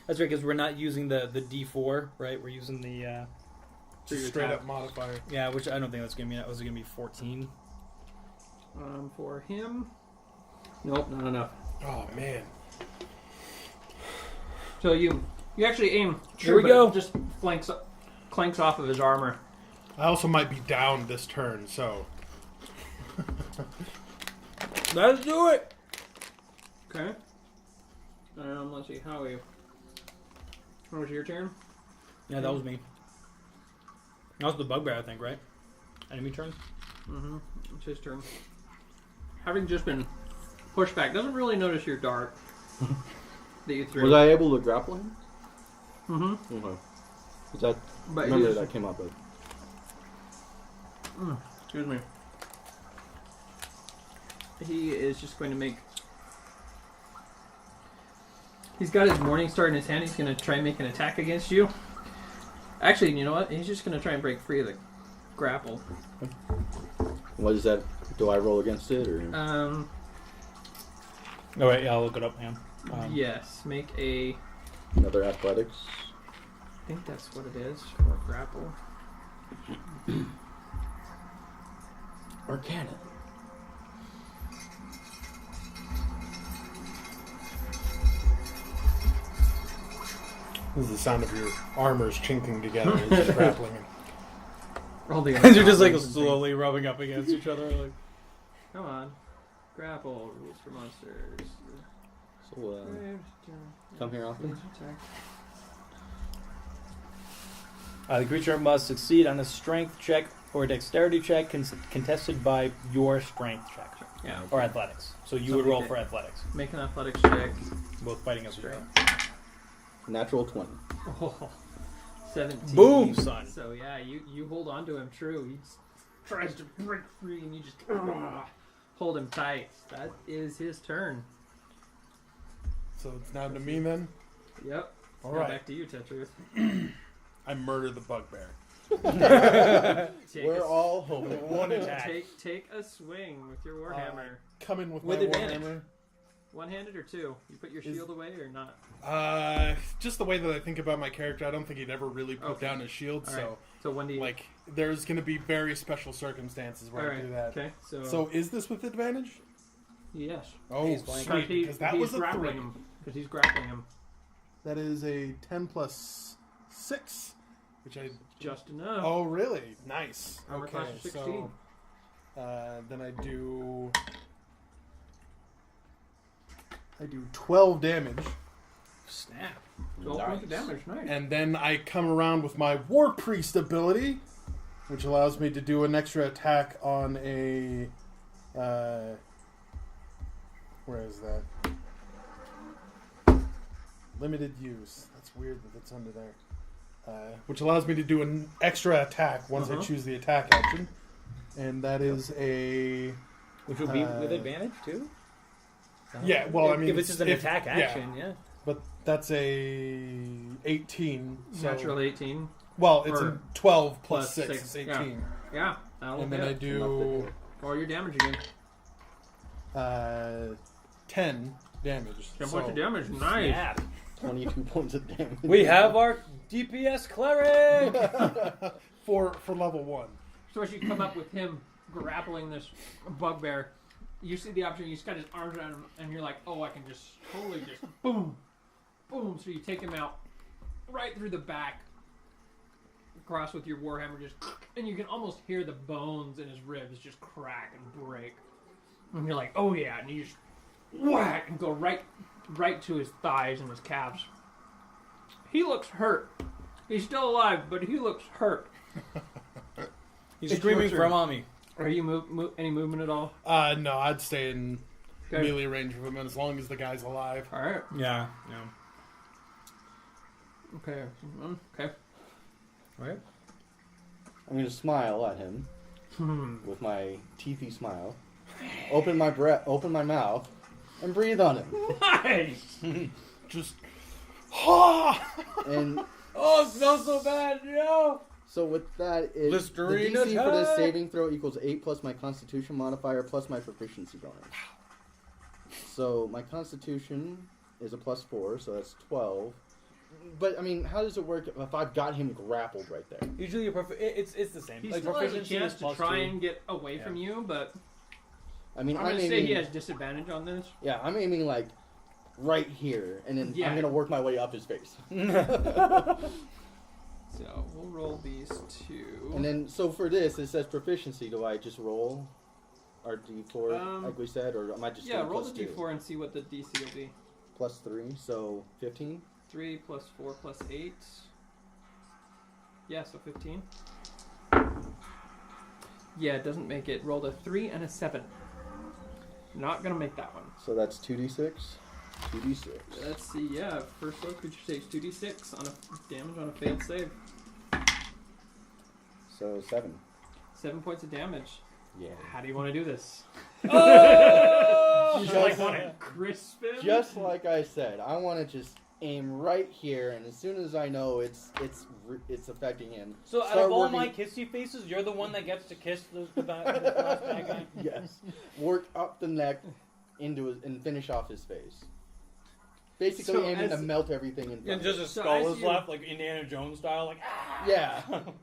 That's right, because we're not using the D4, right? We're using the Just straight up modifier. yeah, which I don't think that's gonna be. That was gonna be 14. For him, nope, not enough. Oh man. So you actually aim. Here we but go. it just clanks off of his armor. I also might be down this turn, so Let's do it. Okay. Let's see. Howie. What was your turn? Yeah, that was me. That was the bugbear, I think, right? Enemy turn. Mm-hmm. It's his turn. Having just been pushed back, doesn't really notice your dart that you threw. Was I able to grapple him? Mm-hmm. Okay. Is that, But remember he's- that came up with. Excuse me. He is just going to make. He's got his Morning Star in his hand. He's going to try and make an attack against you. Actually, you know what? He's just going to try and break free of the grapple. What is that? Do I roll against it or? Oh wait, yeah, I'll look it up, man. Yes. Make a. Another athletics. I think that's what it is for grapple. Arcana. this is the sound of your armors chinking together as you're grappling. All the They're just like goblins and slowly rubbing up against each other. Like, things. Come on. Grapple. Rules for monsters. So, come here, Alfred. the creature must succeed on a strength check or a dexterity check contested by your strength check Yeah. or athletics. So you would Something roll that- for athletics, Make an athletics check. both fighting as well. Natural 20. Oh, 17. Boom, son. So yeah, you hold on to him true. He tries to break free and you just hold him tight. That is his turn. So it's now to me then. Yep. All Now right. back to you, Tetris. I murder the bugbear. Take We're a, all home. One attack. take a swing with your warhammer. Come in with With my advantage. warhammer. One-handed or two? You put your shield away or not? Just the way that I think about my character, I don't think he'd ever really put Okay. down his shield. All right. So when do you? Like, there's going to be very special circumstances where all I right. do that. Okay. So. So is this with advantage? yes. Oh, He's flanking. sweet, because that was a grappling 3. him. Because he's grappling him. That is a 10 plus 6, which I... Just enough. Oh, really? Nice. Armor Okay, class is 16. so... then I do 12 damage, Snap. 12 points of damage. Nice. and then I come around with my War Priest ability, which allows me to do an extra attack on a... where is that? Limited use. That's weird that it's under there. Which allows me to do an extra attack once I choose the attack action. And that is a... Which would be with advantage too. Yeah, well, I mean... if it's just an if- attack yeah. action, yeah. But that's a 18. So, Natural 18. Well, it's Or a 12 plus plus 6 6, is 18. Yeah, that'll And then I hit. do Roll your damage again. 10 damage. 10 points of damage. Nice. Yeah. 22 points of damage. We have our DPS cleric. For level 1. So as you come up with him grappling this bugbear, you see the opportunity. He's got his arms around him, and you're like, "Oh, I can just totally just boom, boom." So you take him out right through the back, cross with your warhammer, just, and you can almost hear the bones in his ribs just crack and break. And you're like, "Oh yeah!" And you just whack and go right to his thighs and his calves. He looks hurt. He's still alive, but he looks hurt. He's It's screaming your for turn. mommy. Are you any movement at all? No, I'd stay in Okay. melee range of him as long as the guy's alive. All right. Yeah. Okay. Okay. Right. I'm going to smile at him Hmm. with my teethy smile. Open my mouth, and breathe on him. Nice. Just. And Oh, it smells so bad, yo. so with that, the Listerine DC for this attack! saving throw equals 8 plus my Constitution modifier plus my proficiency bonus. So my Constitution is a +4, so that's 12. But I mean, how does it work if I've got him grappled right there? Usually, it's the same. He like still has a proficiency chance is to +2. try and get away from you, but I mean, I'm going to say he has disadvantage on this. Yeah, I'm aiming like right here, and then Yeah. I'm gonna work my way up his face. So we'll roll these two. And then, so for this, it says proficiency. Do I just roll our D4 like we said, or am I just yeah, going roll the +2? d4 and see what the DC will be. +3, so 15. 3 plus 4 plus 8. Yeah, so 15. Yeah, it doesn't make it. Rolled a 3 and a 7. Not gonna make that one. So that's 2d6. 2d6. Let's see. Yeah, first level creature takes 2d6 on a damage on a failed save. So 7. 7 points of damage. Yeah. How do you want to do this? Oh! You like want to crisp him? Just like I said, I want to just aim right here, and as soon as I know it's affecting him. So out start of all working- my kissy faces, you're the one that gets to kiss the last bad guy? Yes. Work up the neck into his, and finish off his face. Basically So aiming to as- melt everything in front And of just it. a So skull as is you- left, like Indiana Jones style, like ah! Yeah.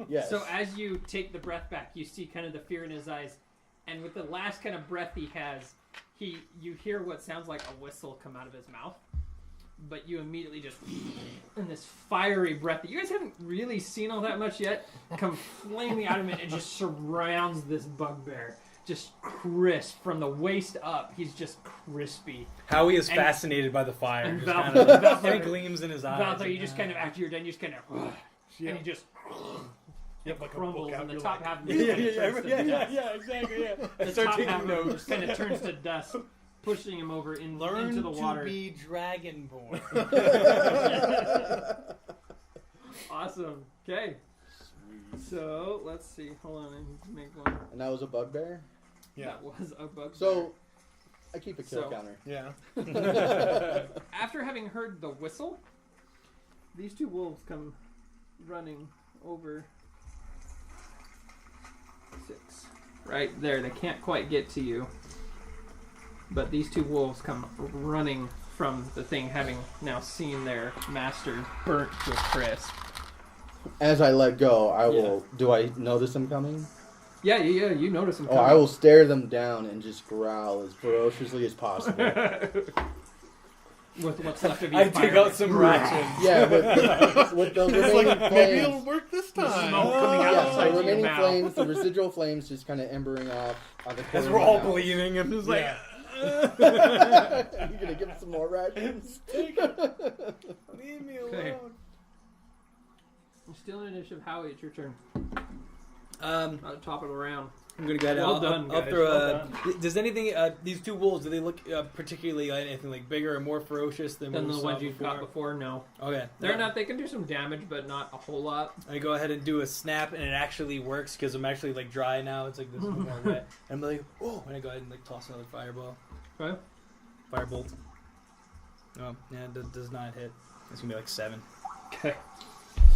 Yes. So as you take the breath back, you see kind of the fear in his eyes, and with the last kind of breath he has, you hear what sounds like a whistle come out of his mouth, but you immediately just in this fiery breath that you guys haven't really seen all that much yet come flaming out of him and just surrounds this bugbear, just crisp from the waist up. He's just crispy. Howie is And- fascinated by the fire. and Just Val- kind of, Val- it gleams in his eyes. Valthar, you just kind of after you're done, you just kind of and you just Yep, like a crumbles, book out and the your top leg. half of yeah, it yeah, kind of yeah, turns to yeah, dust. yeah, exactly, yeah. The Start top taking half of it notes. just kind of turns to dust, pushing him over Learn into the water. to be dragonborn. Awesome. Okay. So let's see. Hold on, I need to make one. And that was a bugbear. Yeah. That was a bugbear. So I keep a kill So- counter. Yeah. After having heard the whistle, these two wolves come running over 6. Right there. They can't quite get to you. But these two wolves come running from the thing, having now seen their master burnt to a crisp. As I let go, I will. Do I notice them coming? Yeah, you notice them Oh, coming. I will stare them down and just growl as ferociously as possible. With what's left of you. I take out some rations. Yeah, with the It's remaining like, maybe it'll flames. work this The time. smoke coming out Yeah, outside the your remaining mouth. flames, the residual flames, just kind of embering off on the corner As of we're my all mouth. bleeding, I'm just like, Yeah. You're gonna give them some more rations. leave me alone. Okay. You're still in initiative. Howie, it's your turn. Um, At the top of the round. I'm gonna get Well out. done, I'll guys. throw Well does anything? These two wolves, do they look particularly like anything like bigger or more ferocious than Than what the we saw ones you've got before, no. Okay, They're not. They can do some damage, but not a whole lot. I go ahead and do a snap, and it actually works because I'm actually like dry now. It's like this is more wet. And I'm like, oh, and I go ahead and like toss another fireball, Okay. firebolt. Oh, yeah, it does not hit. It's gonna be like 7. Okay.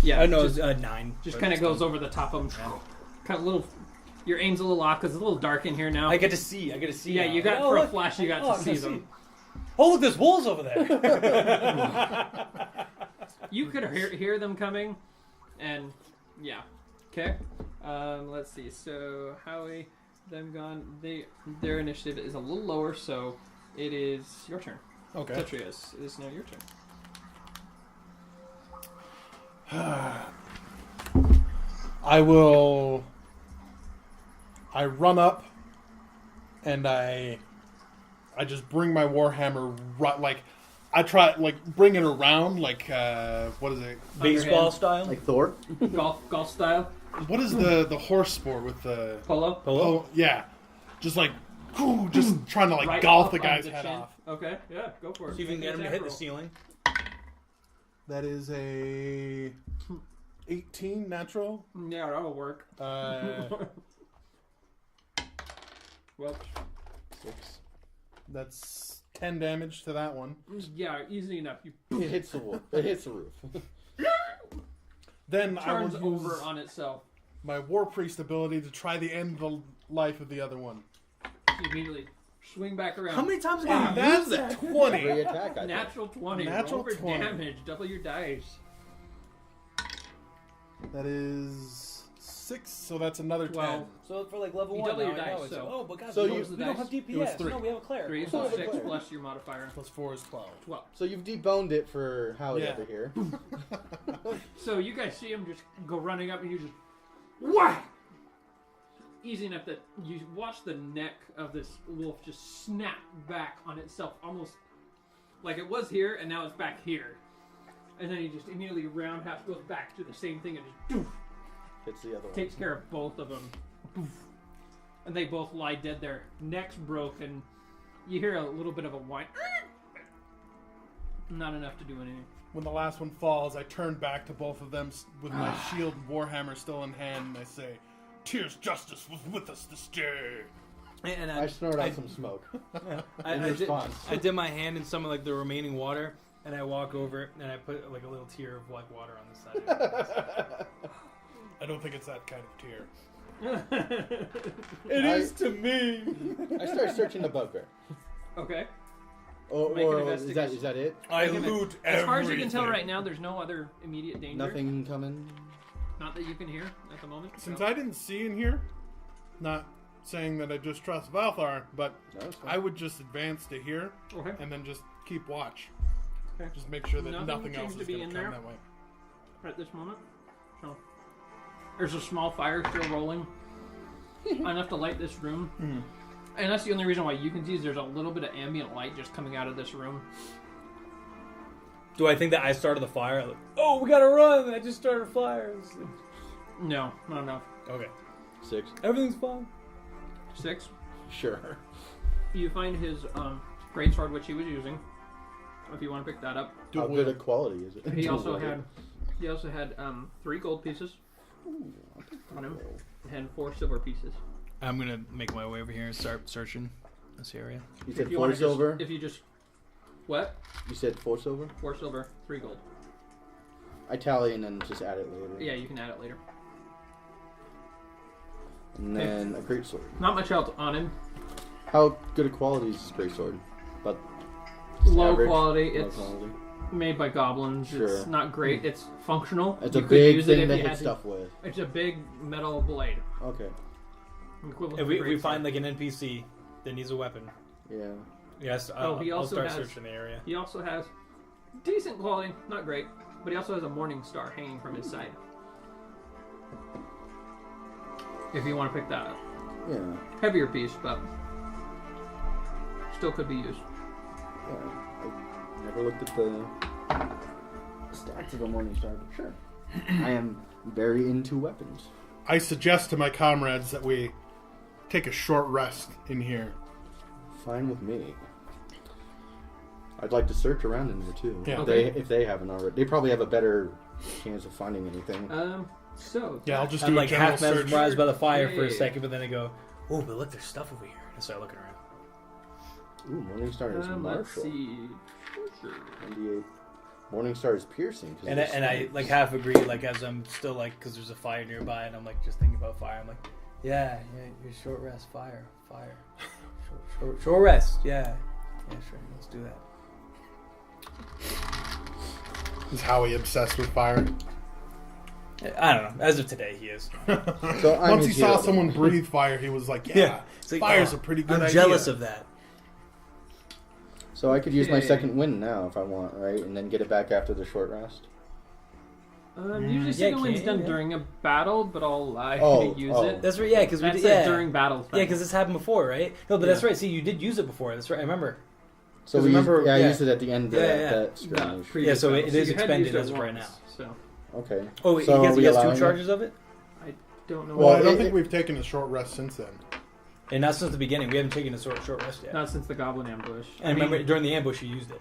Yeah, I know just, it's 9. just but kind of it's goes over the top of them. Kind of little. Your aim's a little off because it's a little dark in here now. I get to see. Yeah, now. you got for a flash. You got to see them. Oh, look, there's wolves over there. You could hear them coming, and yeah. Okay. Let's see. So Howie, them gone. Their initiative is a little lower, so it is your turn. Okay. Tetrius, it is now your turn. I run up, and I just bring my warhammer. I try bring it around what is it? Baseball style. Like Thor? Golf style. What is the horse sport with the Polo. Oh yeah, just trying to Right golf up the on guy's the head chin. off. Okay, yeah, go for it. See if you can get him to hit the ceiling. That is a 18 natural. Yeah, that'll work. Well, 6. That's 10 damage to that one. yeah, easy enough. You It hits the wall. It hits the roof. Then I turns will use over on itself. my war priest ability to try the end the life of the other one. You immediately swing back around. How many times And have you used that's that? a 20. Every attack, I think. Natural 20. Natural Roll for 20. damage. Double your dice. That is 6, so that's another 10. 12. So for like level You 1, double your now I know dice, it's so- oh, but guys, So we you- don't, we don't have It was DPS. 3. No, we have a cleric. 3, Oh, so the 6 player. plus your modifier. Plus 4 is 12. 12. So you've deboned it for Howie Yeah. over here. So you guys see him just go running up and you just whack! Easy enough that you watch the neck of this wolf just snap back on itself, almost like it was here and now it's back here. And then he just immediately roundhouse goes back to the same thing and just doof, Hits the other one. takes care of both of them. Poof. And they both lie dead there, necks broken. You hear a little bit of a whine. Not enough to do anything. When the last one falls, I turn back to both of them with my shield and warhammer still in hand, and I say, "Tyr's justice was with us this day." And I snort out some smoke. I in did, response. I did my hand in some of like the remaining water, and I walk over and I put like a little tear of like water on the side. I don't think it's that kind of tear. It I- is to me. I start searching the bugbear. Okay. Or, Make an or investigation. is that it? I Make an- loot As far as you can tell everything. right now, there's no other immediate danger. Nothing coming? Not that you can hear at the moment. Since so. I didn't see in here, not saying that I just trust Valthar, but No, it's fine. I would just advance to here Okay. and then just keep watch. Okay. Just make sure that Nothing nothing else seems is to be going in to come there. that way. At this moment. So there's a small fire still rolling. Enough to light this room. And that's the only reason why you can see is there's a little bit of ambient light just coming out of this room. Do I think that I started the fire? Like, oh, we gotta run! I just started a fire. No, not enough. Okay, 6. everything's fine. 6. Sure. You find his greatsword, which he was using. If you want to pick that up. How good a quality is it? He also had 3 gold pieces on him and 4 silver pieces. I'm gonna make my way over here and start searching this area. You said If you 4 wanna silver? If you just what? You said 4 silver? 4 silver, 3 gold. I tally and then just add it later. Yeah, you can add it later. And then a great sword. Not much else on him. How good a quality is this great sword? But Low average? quality. Low It's quality. made by goblins. Sure. It's not great. It's functional. It's You a could big use it thing if to you hit had to- stuff with. It's a big metal blade. Okay. Equivalent If to we great find sword. like an NPC that needs a weapon, Yeah. yes, Oh, he I'll also start has- searching the area. He also has decent quality, not great, but he also has a morning star hanging from his side. If you want to pick that up. Yeah. Heavier piece, but still could be used. Yeah. I never looked at the stats of a morning star, but sure. I am very into weapons. I suggest to my comrades that we take a short rest in here. Fine with me. I'd like to search around in there too. Yeah. If they haven't already. They probably have a better chance of finding anything. So Yeah, I'll just I'm do a like general half search. mesmerized by the fire for a Yeah. second, but then I go, oh, but look, there's stuff over here. And start looking around. Ooh, morning star is let's Marshall. see. 98. Morningstar is piercing. And I like half agree, like as I'm still like, because there's a fire nearby, and I'm like just thinking about fire. I'm like, yeah, your short rest, fire, short rest, yeah, sure, let's do that. Is Howie obsessed with fire? I don't know. As of today, he is. So Once he saw someone breathe fire, he was like, "Yeah, It's like, fire's a pretty good I'm idea." jealous of that. So I could use my Okay. second wind now if I want, right? And then get it back after the short rest. Usually yeah, second wind's can, done yeah. during a battle, but I'll lie Oh, to use oh. it. That's right. Yeah, because we That's did. Yeah, during battle. yeah, because this happened before, right? No, but that's Yeah. right. See, you did use it before. That's right. I remember. So 'Cause we remember- I yeah. used it at the end of Yeah. that skirmish. Yeah, so it is you had expended used it as of right once, now. So Okay. Oh, So he are we gets two allowing it? charges of it, I don't know. Well, I Well, don't it- think we've taken a short rest since then. and not since the beginning. We haven't taken a short rest yet. Not since the goblin ambush. And remember, during the ambush, you used it.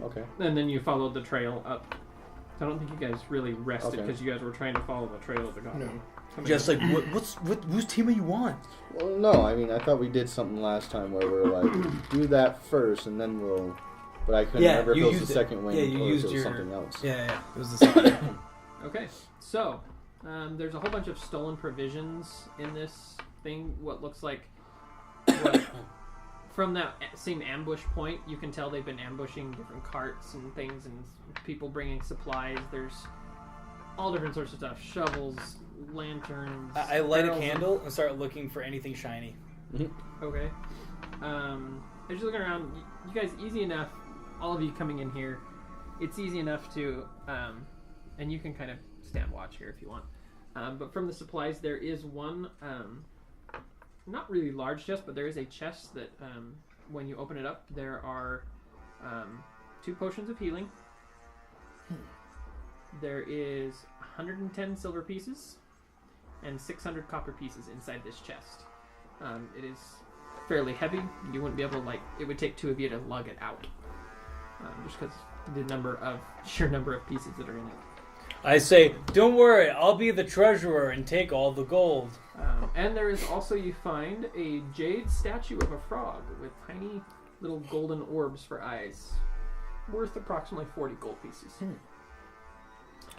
Okay. And then you followed the trail up. I don't think you guys really rested Okay. because you guys were trying to follow the trail of the goblin. No. Coming Just up. like, whose team are you on? Well, no, I mean, I thought we did something last time where we were like, do that first and then we'll. But I couldn't Yeah, remember if you it was used the it. second wind Yeah, you or used if it was your- something else. Yeah, it was the same. Okay, so there's a whole bunch of stolen provisions in this thing. What looks like from that same ambush point, you can tell they've been ambushing different carts and things, and people bringing supplies. There's all different sorts of stuff: shovels, lanterns. I light a barrels of- candle and start looking for anything shiny. Okay. As you're looking around, you guys, easy enough. All of you coming in here, it's easy enough to, and you can kind of stand watch here if you want. But from the supplies, there is one, not really large chest, but there is a chest that, when you open it up, there are 2 potions of healing. There is 110 silver pieces and 600 copper pieces inside this chest. It is fairly heavy. You wouldn't be able to, it would take 2 of you to lug it out. Just because the sheer number of pieces that are in it. I say, don't worry, I'll be the treasurer and take all the gold. And there is also, you find a jade statue of a frog with tiny little golden orbs for eyes, worth approximately 40 gold pieces.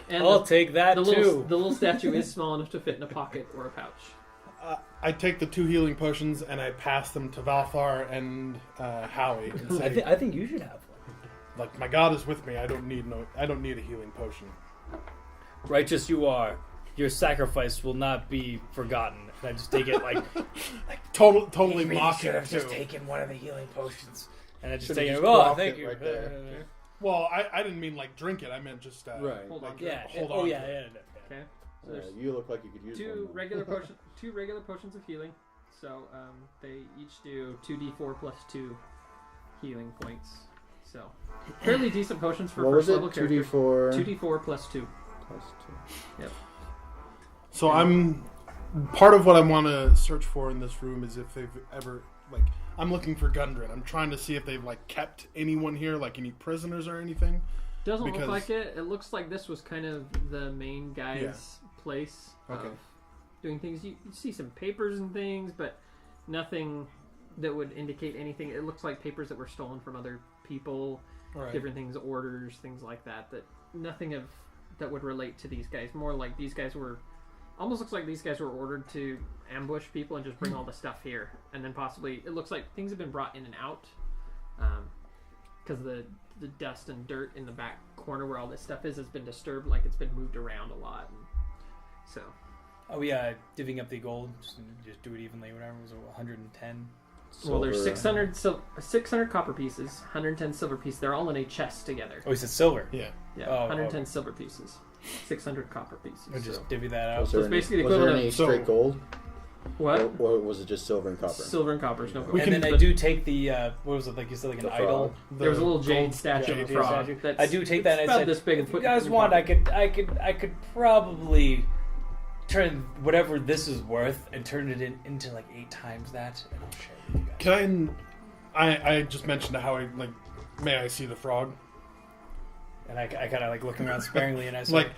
And I'll take that the too. little statue is small enough to fit in a pocket or a pouch. I take the 2 healing potions and I pass them to Valthar and Howie. And say, I think you should have one. like, my God is with me. I don't need a healing potion. Righteous you are. Your sacrifice will not be forgotten. And I just take it like Totally mock should it have just too. taken one of the healing potions. And I just Should've take it. just Oh, dropped thank it you. right there. Well, I didn't mean like drink it. I meant just Right. Hold on. Yeah. Hold oh on yeah, to yeah, it. yeah. Okay. So Yeah, there's you look like you could use two one. regular potions of healing. So they each do 2d4 plus 2 healing points. So fairly decent potions for What was first it? level characters. 2d4 2d4 plus 2. plus 2. So I'm part of what I want to search for in this room is if they've ever I'm looking for Gundren. I'm trying to see if they've kept anyone here, like any prisoners or anything. Doesn't Because- look like it. It looks like this was kind of the main guy's place Okay. of doing things. You see some papers and things, but nothing that would indicate anything. It looks like papers that were stolen from other people, All right. different things, orders, things like that. That nothing that would relate to these guys. More like these guys were. Almost looks like these guys were ordered to ambush people and just bring all the stuff here, and then possibly it looks like things have been brought in and out, because the dust and dirt in the back corner where all this stuff is has been disturbed, like it's been moved around a lot. And so Oh yeah, divvying up the gold. Just do it evenly. Whatever it was 110. well, there's Silver. 600 copper pieces, 110 silver pieces. They're all in a chest together. Oh, he said silver. Yeah. Yeah, Oh, 110 silver pieces, 600 copper pieces. Or just So. divvy that out. Was So there it's basically the was there equivalent any of- So- straight gold? What? Or was it just silver and copper? Silver and copper, no gold. We And can- then I but- do take the what was it, like you said, like an The idol. frog. There was a little jade gold statue of a jade frog. statue. That's- I do take that it's and I about said, this big and If put you it in guys your want, pocket. I could probably turn whatever this is worth and turn it into like 8 times that, and I'll share it with you guys. Can I just mentioned to Howie, may I see the frog? And I kind of like looking around sparingly, and I say,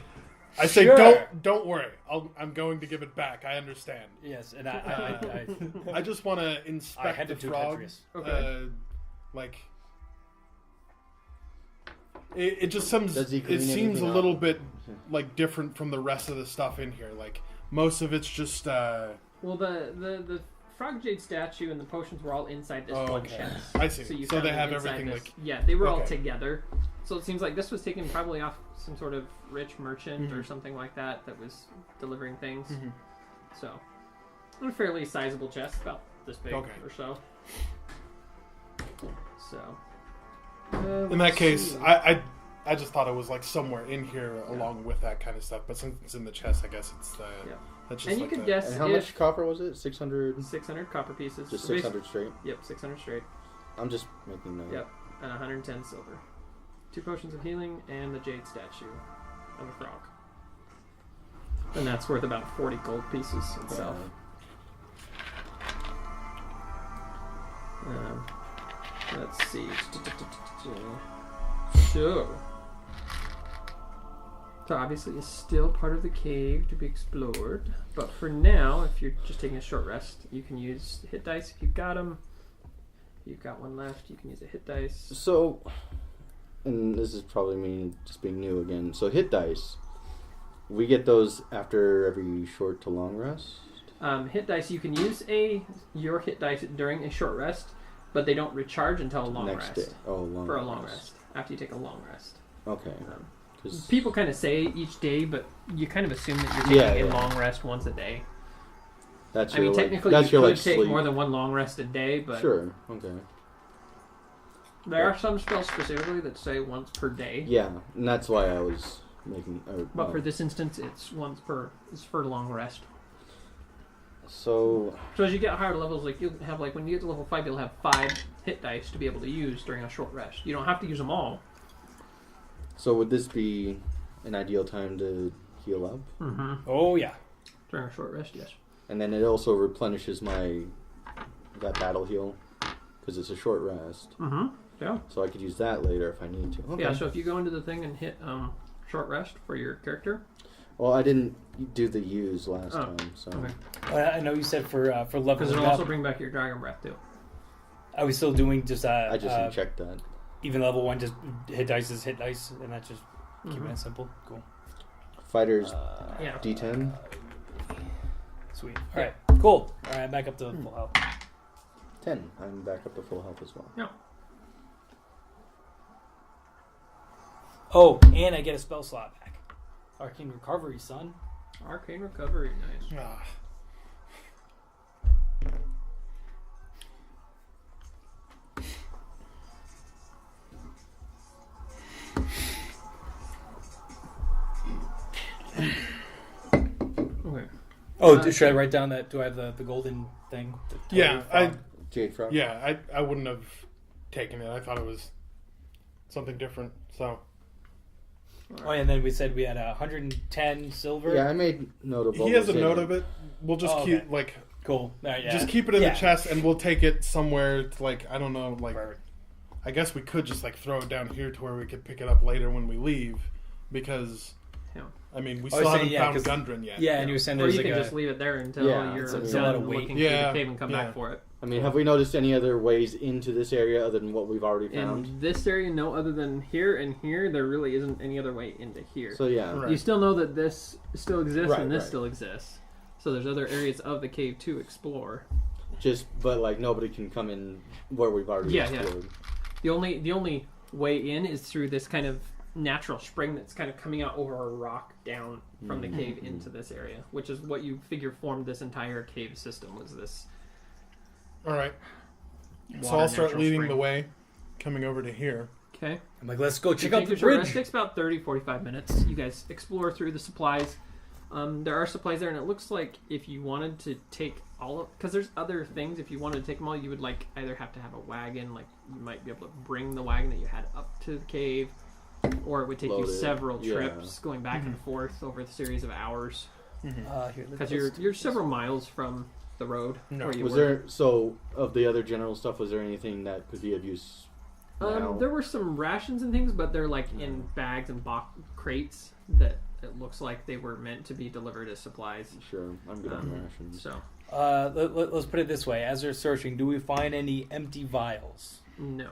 I say, Sure. don't worry. I'm going to give it back. I understand. yes, and I I just want to I inspect had the to do frog. Tetris. Okay. It just seems Does he clean it seems a anything little up? bit like different from the rest of the stuff in here. Like most of it's just Well, the Frog Jade statue and the potions were all inside this one okay. chest. I see. So, you So found they them have inside everything this. like Yeah, they were all Okay. together. So it seems like this was taken probably off some sort of rich merchant or Mhm. something like that was delivering things. Mhm. So, a fairly sizable chest, about this big Okay. or so. So, in that case, I just thought it was like somewhere in here along with that kind of stuff. But since it's in the chest, I guess it's the Yeah. that's just and you like could the- guess And how if much copper was it? 600? 600 copper pieces. Just So basi- 600 straight? Yep, 600 straight. I'm just making note. Yep, and 110 silver. 2 potions of healing and the jade statue of a frog. And that's worth about 40 gold pieces itself. Let's see. So obviously it's still part of the cave to be explored. But for now, if you're just taking a short rest, you can use hit dice if you've got them. If you've got one left, you can use a hit dice. So, and this is probably me just being new again. So hit dice, we get those after every short to long rest? Hit dice, you can use your hit dice during a short rest, but they don't recharge until a long Next rest. day. Oh, long For a long rest. After you take a long rest. Okay. Um, 'Cause- People kind of say each day, but you kind of assume that you're taking a yeah. long rest once a day. that's I mean, your, technically that's you your, could like, take sleep. more than one long rest a day, but Sure. Okay. there are some spells specifically that say once per day. Yeah, and that's why I was making. But for this instance, it's once per. It's for long rest. So So as you get higher levels, like you'll have like when you get to level 5, you'll have 5 hit dice to be able to use during a short rest. You don't have to use them all. would this be an ideal time to heal up? Mm-hmm. Oh yeah. During a short rest, yes. And then it also replenishes that battle heal because it's a short rest. Mm-hmm. Yeah. So I could use that later if I need to. Okay. Yeah. So if you go into the thing and hit short rest for your character. Well, I didn't do the use last Oh, time, so okay. I know you said for Because leveling it'll up. also bring back your dragon breath too. Are we still doing just I just didn't check that. even level 1? Just hit dice is hit dice, and that's just keeping Mhm. it simple. Cool. Fighters Yeah. D10. Sweet. All right. Cool. All right. Back up to full health. 10. I'm back up to full health as well. Yeah. Oh, and I get a spell slot back. Arcane recovery, son. Arcane recovery, nice. Ah. Okay. Oh, should I write down that? Do I have the golden thing? The Yeah, frog? Jade Frog? Yeah, I wouldn't have taken it. I thought it was something different. So Oh, and then we said we had 110 silver. Yeah, I made note of what he has a was in note it. of it. We'll just Oh, keep okay. like Cool. Yeah. just keep it in Yeah. the chest, and we'll take it somewhere to like I don't know, like Perfect. I guess we could just like throw it down here to where we could pick it up later when we leave, because Yeah. I mean we I still was haven't saying, yeah, found 'cause- Gundren yet. Yeah, and you were saying Or there's you like can a. just leave it there until Yeah, you're it's a lot done of weight. looking Yeah, through the cave and come yeah. back for it. I mean, have we noticed any other ways into this area other than what we've already found? In this area, no, other than here and here, there really isn't any other way into here. So yeah, Right. You still know that this still exists Right, and this right. still exists. So there's other areas of the cave to explore. but like nobody can come in where we've already Yeah, yeah. explored. The only way in is through this kind of natural spring that's kind of coming out over a rock down from the cave into this area, which is what you figure formed this entire cave system, was this All right. So water I'll start natural leading spring. the way, coming over to here. Okay. I'm like, let's go check You out take the your short bridge. rest. It takes about 30-45 minutes. You guys explore through the supplies. There are supplies there, and it looks like if you wanted to take all of... Because there's other things. If you wanted to take them all, you would like either have to have a wagon. Like, you might be able to bring the wagon that you had up to the cave. Or it would take you Load it. several Yeah. trips going back and forth over a series of hours. Here, Because you're several miles from the road No. where you Was were. there of the other general stuff? Was there anything that could be of use? now? There were some rations and things, but they're like in bags and crates that it looks like they were meant to be delivered as supplies. Sure, I'm good on rations. So, let's put it this way: as we're searching, do we find any empty vials? no.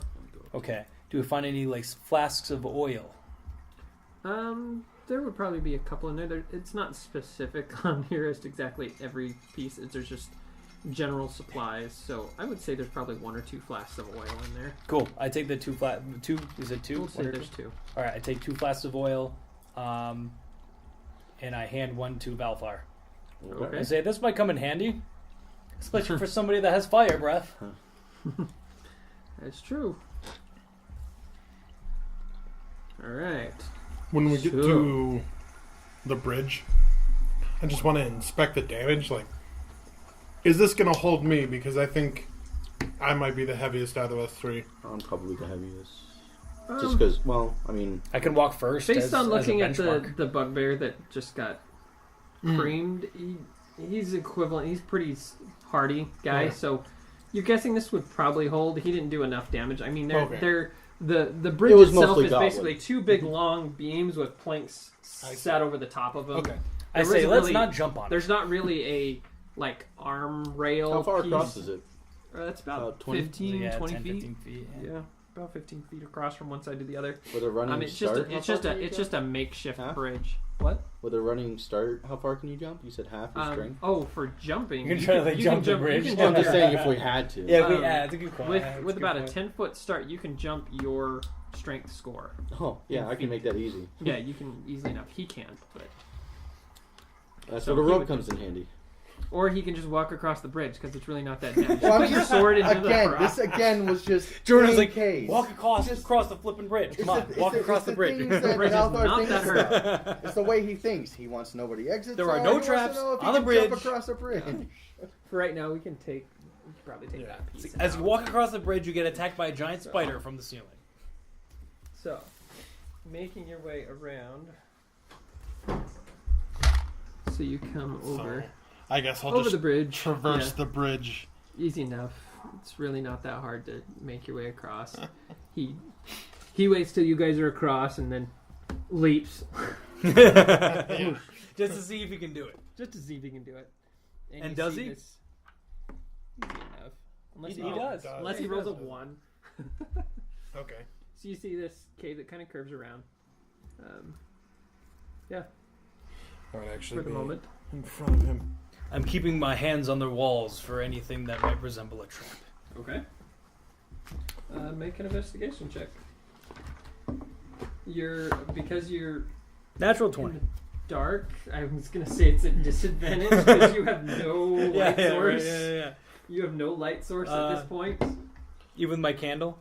Okay. Do we find any like flasks of oil? There would probably be a couple in there. It's not specific on here as to exactly every piece. There's just general supplies. So I would say there's probably 1 or 2 flasks of oil in there. Cool. I take the 2 is it 2? We'll say there's 2. All right, I take 2 flasks of oil, and I hand 1 to Valfar. Okay. I say, this might come in handy, especially for somebody that has fire breath. That's true. All right. When we get Sure. to the bridge, I just want to inspect the damage. Like, is this going to hold me? Because I think I might be the heaviest out of us 3. I'm probably the heaviest. Um, Just because, well, I mean... I can walk first. Based on as a looking at benchmark. the bugbear that just got creamed, he's equivalent. He's pretty hardy guy, Yeah. so you're guessing this would probably hold. He didn't do enough damage. I mean, the bridge It was itself mostly is Goblin. basically 2 big long beams with planks set over the top of them. Okay. I There say, isn't let's really- not jump on it. There's not really a like arm rail. How far piece. across is it? That's about 20? 15, Yeah, 20 10, feet. 15 feet. Yeah, about 15 feet across from one side to the other. With a running It's just start? it's just a makeshift Half? bridge. What? With a running start, how far can you jump? You said half your strength? Oh, for jumping. You can try to, like, jump the bridge. You can Well, I'm jump just your- saying if we had to. Yeah, Um, that's a good point. Yeah, that's with a about good a point. 10-foot start, you can jump your strength score. Oh, yeah, I can make that easy. Yeah, you can easily enough. He can, but That's So where the he rope would- comes in handy. or he can just walk across the bridge because it's really not that damage. Well, Put I'm your just- sword into the again, rock. this again was just Jordan's in like, case. walk across Just- the flipping bridge. Come on, walk across the bridge. things The that bridge is Althar not thinks that about. It's the way he thinks. He wants to know where the exits There are are. no He wants to traps know if he on the can bridge. Jump across the bridge. For right now, we can probably take that piece. As out. you walk across the bridge, you get attacked by a giant spider from the ceiling. So, making your way around. So you come over I guess I'll over just the bridge. traverse Yeah, the bridge. easy enough. It's really not that hard to make your way across. He waits till you guys are across and then leaps Just to see if you can do it. just to see if he can do it. And you does see he? this- Easy enough. Unless He does. Unless he He rolls a does. 1. Okay. So you see this cave that kind of curves around. Yeah, I would actually for the be moment. in front of him. I'm keeping my hands on the walls for anything that might resemble a trap. Okay. Make an investigation check. Because you're Natural in 20. the dark. I was gonna say it's a disadvantage because you have no light source. Yeah. You have no light source at this point. Even with my candle?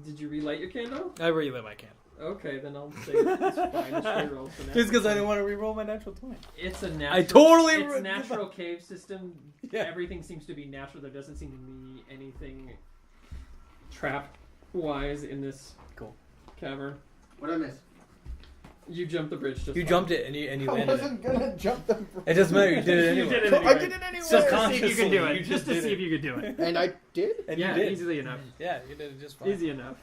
Did you relight your candle? I relit my candle. Okay, then I'll say it's fine. It's reroll for now. Just because I didn't want to reroll my natural 20. It's a natural. I totally It's re- natural cave system. Yeah. Everything seems to be natural. There doesn't seem to be anything trap-wise in this cavern. What did I miss? You jumped the bridge. Just You fine. jumped it and you I landed it. wasn't gonna jump the bridge. It doesn't matter. You did it You anyway. did it I anyway. did it anyway. Just to see if you Subconsciously, can do it. you Just to did see it. if you could do it. And I did? And Yeah, you did. easily enough. Yeah, you did it just fine. Easy enough.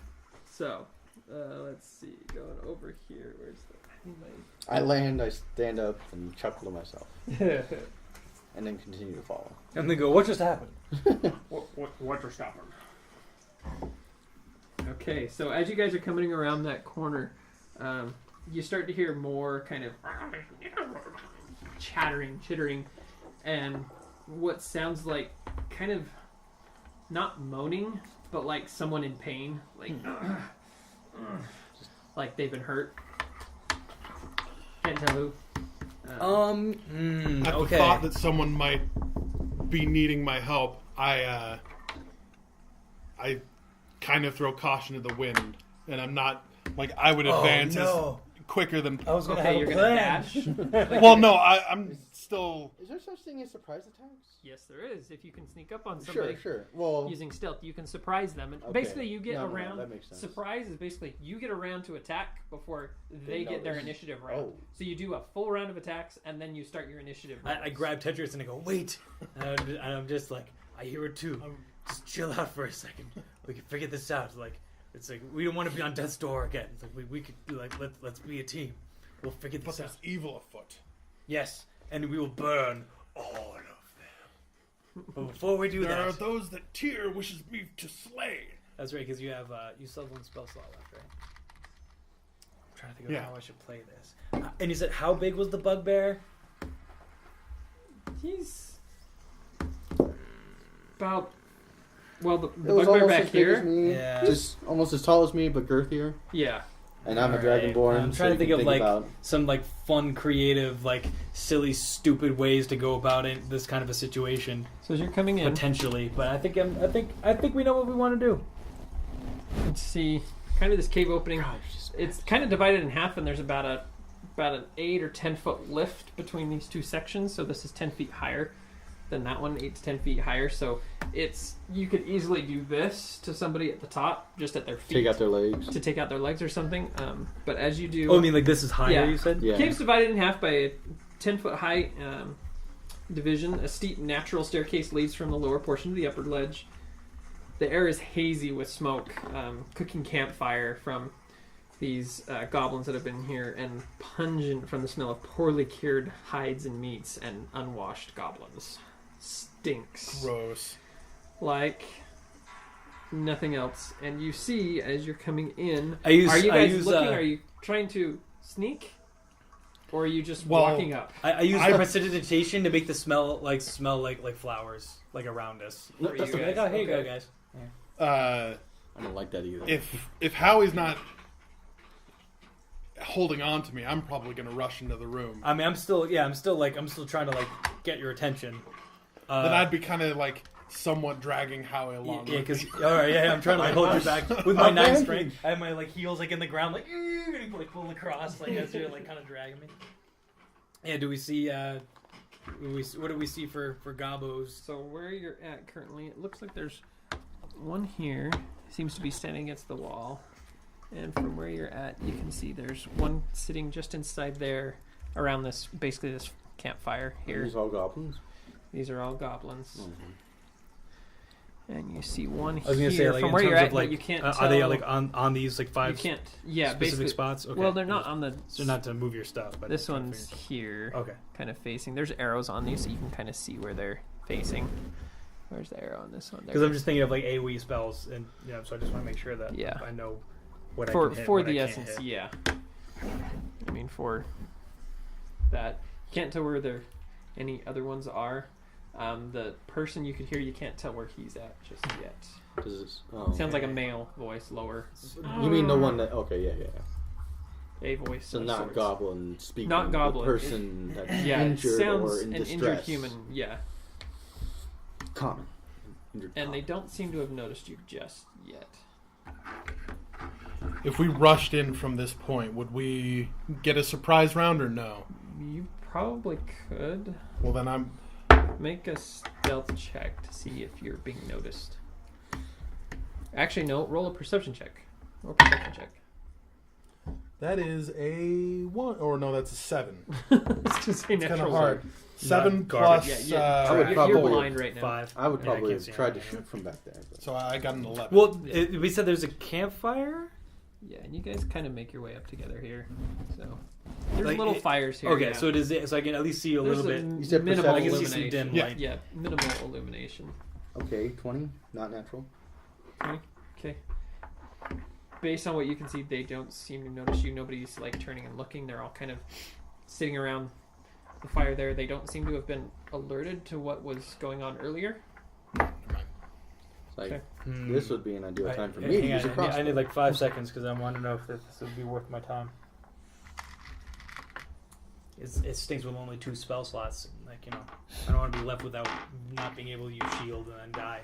So, let's see. Going over here. Where's the? I land, I stand up, and chuckle to myself. My... And then continue to follow. And they go, what just happened? What just happened? Okay, so as you guys are coming around that corner, you start to hear more kind of chittering, and what sounds like kind of not moaning, but like someone in pain, like they've been hurt. Can't tell who. At the thought that someone might be needing my help, I kind of throw caution to the wind, and I'm not like I would advance no. as quicker than. I was gonna Okay, have you're a gonna plan. dash. Well, no, I'm still. Is there such thing as surprise attacks? Yes, there is. If you can sneak up on somebody Sure. Well, using stealth, you can surprise them. And Okay. basically, you get No, around. that makes sense. Surprise is basically you get around to attack before they get their notice. initiative round. Oh. So you do a full round of attacks, and then you start your initiative. I rounds. grab Tetris and I go, wait. And I'm just like, I hear it too. Just chill out for a second. We can figure this out. Like, it's like we don't want to be on death's door again. It's like we could be like let's be a team. We'll figure But this out. there's evil afoot. Yes, and we will burn all of them. But before we do There are that, those that Tyr wishes me to slay. That's right, because you have you still have one spell slot left, right? I'm trying to think of how I should play this. And you said how big was the bugbear? He's about the It was bugbear almost back as big as here. me, Yeah. just almost as tall as me, but girthier. Yeah. And I'm a Alright. dragonborn. I'm so trying to you think can of like about- some like fun, creative, like silly, stupid ways to go about it. This kind of a situation So as you're coming in, potentially, but I think we know what we want to do. let's see, kind of this cave opening. It's kind of divided in half, and there's about an 8 or 10 foot lift between these two sections. So this is 10 feet higher than that one, 8 to 10 feet higher. So you could easily do this to somebody at the top, just at their feet, Take out their legs. to take out their legs or something. But as you do, Oh, I mean, like this is higher. Yeah. You said. Yeah. cave's divided in half by a 10 foot high division. A steep natural staircase leads from the lower portion to the upper ledge. The air is hazy with smoke, cooking campfire from these goblins that have been here, and pungent from the smell of poorly cured hides and meats and unwashed goblins. Stinks Gross. like nothing else. And you see as you're coming in, I use. are you I guys use, looking? Are you trying to sneak, or are you just Well, walking up? I use I- prestidigitation to make the smell like flowers like around us. For you Like, guys, oh, here you go, okay. guys. I don't like that either. If Howie's not holding on to me, I'm probably gonna rush into the room. I mean, I'm still trying to like get your attention. Then I'd be kind of like somewhat dragging Howie along. Yeah, with because me. all right, yeah, I'm trying to like hold you back with my I'm 9 dancing. strength. I have my like heels like in the ground, like and like pulling across, like as you're like kind of dragging me. Yeah, do we see? What do we see for gobos? So where you're at currently, it looks like there's one here. Seems to be standing against the wall. And from where you're at, you can see there's one sitting just inside there, around this, basically this campfire here. These all goblins. These are all goblins. Mm-hmm. And you see one I was gonna here. say like from in where terms you're at, of like but you can't are tell. they like on these like you 5 can't. Yeah, specific basically. spots? Okay. Well, they're not on the. So not to move your stuff, but This one's here, okay. kind of facing. There's arrows on these, so you can kind of see where they're facing. Where's the arrow on this one? There Because it I'm is. just thinking of like AoE spells, and so I just want to make sure that Yeah. I know what I for can hit, for what the I can't essence, hit. yeah. I mean, for that, can't tell where there any other ones are. The person you could hear, you can't tell where he's at just yet. Does this, oh. Sounds like a male voice, lower. You mean the one that? Okay, yeah. A voice. So of not sorts. goblin speaking. Not goblin. The person that's Yeah, it injured sounds or in an distress. injured human. Yeah, Common. Injured and they common. don't seem to have noticed you just yet. If we rushed in from this point, would we get a surprise round or no? You probably could Well, then I'm. make a stealth check to see if you're being noticed. Actually, no. Roll a perception check. Roll a perception check. That is a 1. Or no, that's a 7. It's just a It's kind natural of hard. one. 7 garbage. plus. Yeah, I would you're probably- blind right now. 5. I would Yeah, probably can't have see tried to anything. shoot from back there. But. So I got an 11. Well, we said there's a campfire. Yeah, and you guys kind of make your way up together here. So there's Like, little fires here. Okay, yeah. so it is. So I can at least see a There's little a bit. You said minimal I can see illumination. some dim Yeah. light. Yeah, minimal illumination. Okay, 20, not natural. Okay. Based on what you can see, they don't seem to notice you. Nobody's like turning and looking. They're all kind of sitting around the fire there. They don't seem to have been alerted to what was going on earlier. It's like, Hmm. this would be an ideal time for Hang me to on, use a I crossbow. need like 5 seconds because I want to know if this would be worth my time. It stinks with only 2 spell slots. Like, I don't want to be left without not being able to use shield and then die.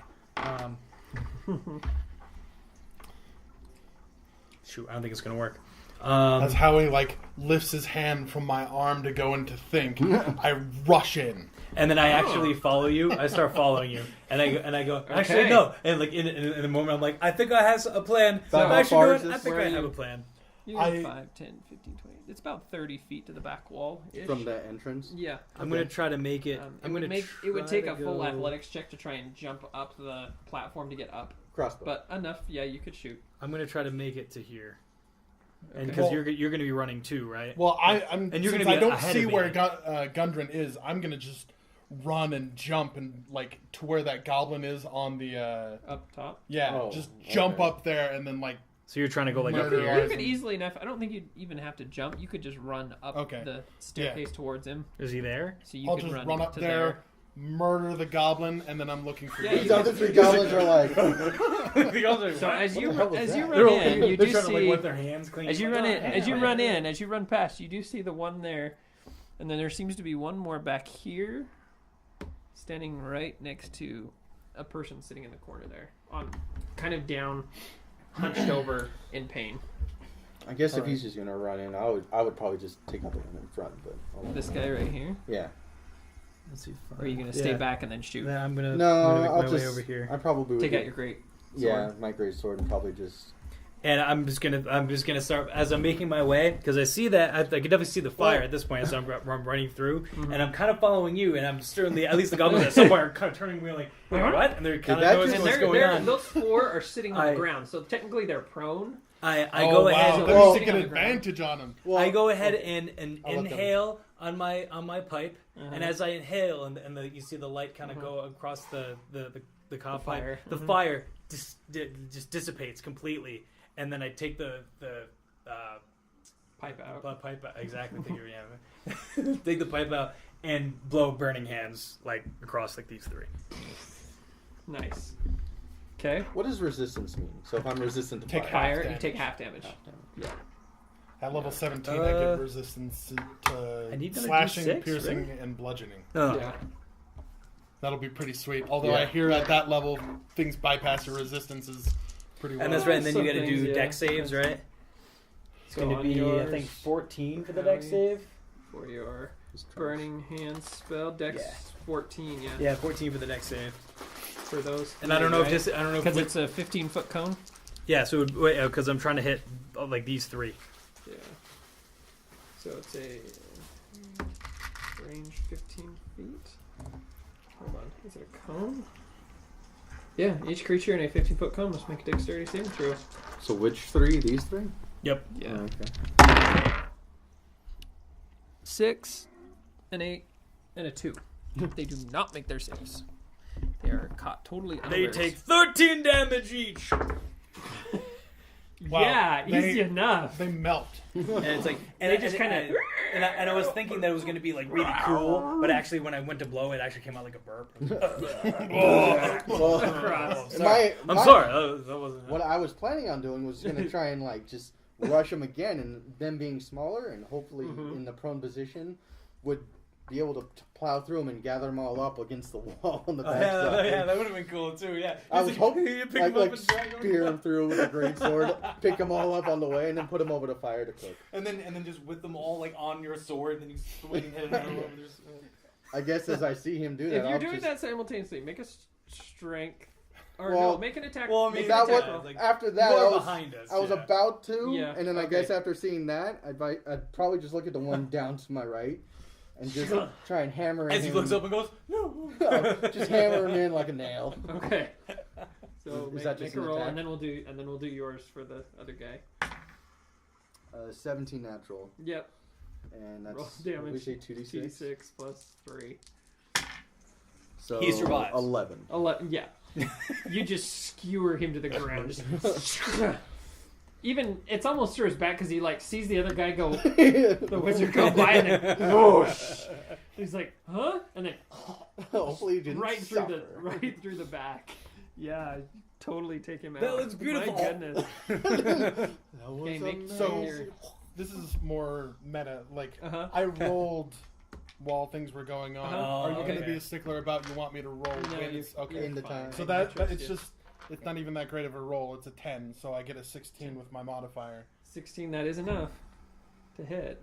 Shoot, I don't think it's gonna work. As Howie lifts his hand from my arm to go into think, I rush in. And then I actually follow you. I start following you, and I go. Actually, Okay. no. And like in the moment, I'm like, I think I have a plan. So I'm how actually far doing. is this? I think Where I are have you? a plan. You have I- 5, 10, 15, 20. It's about 30 feet to the back wall. From that entrance. Yeah. I'm gonna try to make it. It I'm would gonna. it would take try a to full go- athletics check to try and jump up the platform to get up, Crossbow. but enough. Yeah, you could shoot. I'm gonna try to make it to here, and Okay. because Well- you're gonna be running too, right? Well, I'm. And you're since gonna be I don't ahead see of me. where Gundren is, I'm gonna just run and jump and like to where that goblin is on the Up top. just jump up there and then like. So you're trying to go like up Murder here. You could easily enough. I don't think you'd even have to jump. You could just run up the staircase towards him. Is he there? So you I'll could just run up to there, murder the goblin, and then I'm looking for. Yeah, These other 3 goblins are like. So as you run They're in, you they're do trying to like see wipe their hands clean. as you run in, as you run past, you do see the one there, and then there seems to be one more back here, standing right next to a person sitting in the corner there, on kind of down, hunched over in pain. I guess if he's just gonna run in, I would probably just take out the one in front. But This guy right here. yeah. Let's see. Or are you gonna stay back and then shoot? Yeah, I'm gonna. No, I'm gonna make I'll my just. way over here. I probably would Take out your great sword. Yeah, my great sword and probably just. And I'm just gonna start as I'm making my way because I see that I can definitely see the fire at this point as I'm running through, and I'm kind of following you, and I'm certainly at least the goblins at some point are kind of turning me like, wait, what? And they're kind of noticing what's going on. Those 4 are sitting on the ground, so technically they're prone. I go ahead. So Then they're you sitting take an on the ground. advantage on him. Well, I go ahead and I'll let them- inhale on my pipe, and as I inhale, and you see the light kind of go across the cob pipe, fire. the fire just dissipates completely, and then I take the Pipe out. pipe out. Exactly. Thank you, yeah. Take the pipe out and blow burning hands like across like these 3. Nice. Okay. What does resistance mean? So if I'm resistant to Take fire, Fire, you damage. take half damage. Yeah. At level 17, I get resistance to I need to do slashing, 6, piercing, and bludgeoning. Oh. Yeah. That'll be pretty sweet. Although Yeah. I hear at that level, things bypass your resistances pretty well. And that's right. And then you got to Some do things, yeah. dex saves, right? It's So going to on be yours, I think 14 for the Howie. dex save. For your burning hand spell, dex Yeah. 14, yeah. Yeah, 14 for the dex save. For those. And I don't know if just because it's a 15-foot cone. yeah. So because I'm trying to hit like these 3. Yeah. So it's a range 15 feet. Hold on. Is it a cone? Yeah. Each creature in a 15-foot cone must make a dexterity saving throw. So which 3? These 3? Yep. Yeah. Oh, okay. 6, an 8, and a 2. They do not make their saves. They are caught totally They unawares. take 13 damage each. Wow. Yeah, They- easy enough. They melt. And it's like, and They it just just kinda- kind of, and I was thinking that it was going to be like really cool, but actually when I went to blow, it actually came out like a burp. Well, Cross. I'm sorry, that wasn't. What I was planning on doing was going to try and like just rush them again, and them being smaller and hopefully in the prone position would be able to plow through them and gather them all up against the wall on the backside. yeah, that would have been cool too. Yeah, I was hoping you pick like, them up like and drag them spear them through with a great sword, pick them all up on the way, and then put them over the fire to cook. and then just with them all like on your sword, and then you swing and hit them over their I guess as I see him do that, If you're I'll doing just, that simultaneously, make a strength. Or Well- no, make an attack. Well, I mean, make that an what- attack roll. like, after that, you I are was, behind us. I was yeah. about to, Yeah, and then I okay. guess after seeing that, I'd probably just look at the one down to my right and just try and hammer As him. he looks up and goes, no. Just hammer him in like a nail. Okay. So Is make, that just make a an roll, attack? and then we'll do yours for the other guy. 17 natural, Yep. and Roll that's damage. we say 2d6. 2d6 plus 3. So He survives. 11. 11. Yeah. You just skewer him to the ground. Just even it's almost through his back because he like sees the other guy go, the wizard go by, and then whoosh. He's like, huh? And then Hopefully you didn't right suffer. through the back. Yeah, totally take him out. That looks beautiful. My goodness. That was Okay, make So- amazing. This is more meta. Like, Uh-huh. I rolled while things were going on. Uh-huh. Are you going to okay. be a stickler about you want me to roll No, wins? you're Okay. In the fine. time. So that it's just it's not even that great of a roll. It's a 10, so I get a 16 with my modifier. 16. That is enough to hit.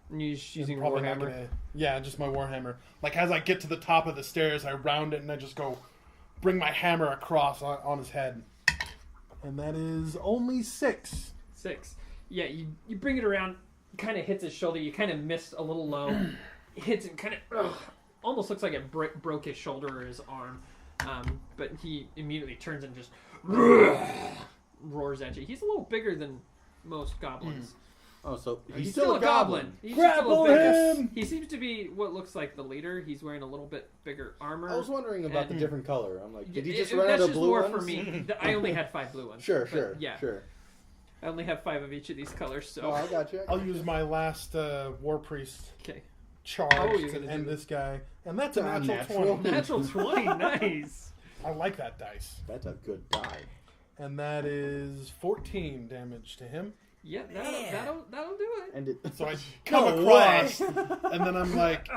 And you're just using I'm your probably not warhammer. gonna- yeah, just my warhammer. Like as I get to the top of the stairs, I round it and I just go bring my hammer across on his head. And that is only 6. 6. Yeah, you bring it around, kind of hits his shoulder. You kind of missed a little low. Hits it, kind of almost looks like it broke his shoulder or his arm. But he immediately turns and just roars at you. He's a little bigger than most goblins. Oh, so He's still a goblin. He's just a Grapple little bigger. him! He seems to be what looks like the leader. He's wearing a little bit bigger armor. I was wondering about the And- different color. I'm like, did he just It- run out that's of just blue more ones? for me. I only had 5 blue ones. Sure, but sure, yeah, sure. I only have 5 of each of these colors. So Oh, I got you. I'll use my last War Priest okay, charge you're to gonna end do- this guy, and that's a Ah, natural natural. 20. natural 20, nice. I like that dice. That's a good die. And that is 14 damage to him. Yeah, that'll do it. And it. So I come No across, and then I'm like,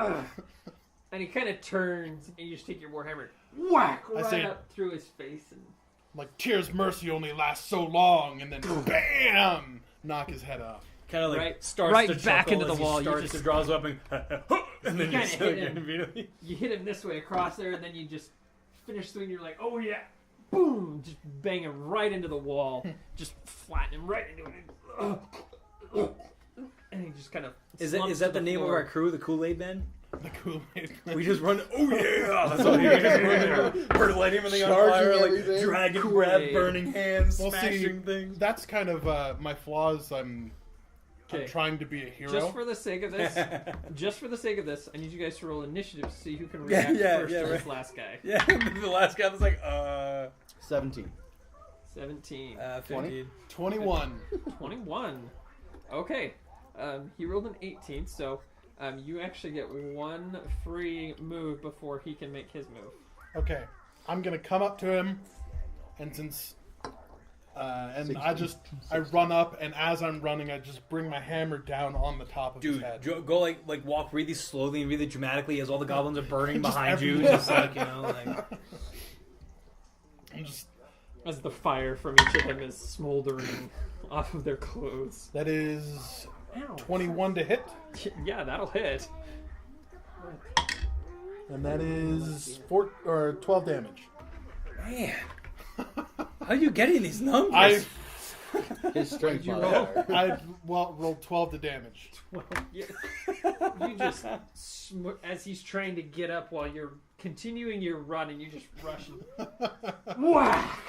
And he kind of turns, and you just take your warhammer, whack I right say- up through his face, and like Tears Mercy only lasts so long, and then bam, knock his head off. Kind of like Right- starts right to back chuckle into the as he wall. You starts just- to draws up and then you kinda still hit get him. immediately. you hit him this way across there, and then you just finish swinging. You're like, oh yeah, boom, just bang him right into the wall, just flatten him right into it, and he just kind of. Is slumps that to the name of floor. our crew, the Kool-Aid Men? The Kool-Aid. We just run. Oh yeah! That's all we just run there. We're lighting everything on Charging fire, like everything. dragon Kool-Aid. breath, burning hands, Well, see, smashing things. that's kind of my flaws. I'm Okay. trying to be a hero. Just for the sake of this, I need you guys to roll initiative to see who can Yeah, react yeah, first yeah, to this right. last guy. Yeah, the last guy was like, 17. 17. 15. 21. 21. Okay. He rolled an 18, so you actually get 1 free move before he can make his move. Okay, I'm gonna come up to him, and since I run up, and as I'm running, I just bring my hammer down on the top of his Dude, head. go like walk really slowly and really dramatically as all the goblins are burning Just behind you. everywhere. Just like, you know, like I'm just As the fire from each of them is smoldering off of their clothes. that is Ow. 21 to hit, Yeah, that'll hit. and that is 12 damage. man, how are you getting these numbers? I His strength you modifier. rolled 12 to damage. You just, as he's trying to get up while you're continuing your run, and you just rush and whack!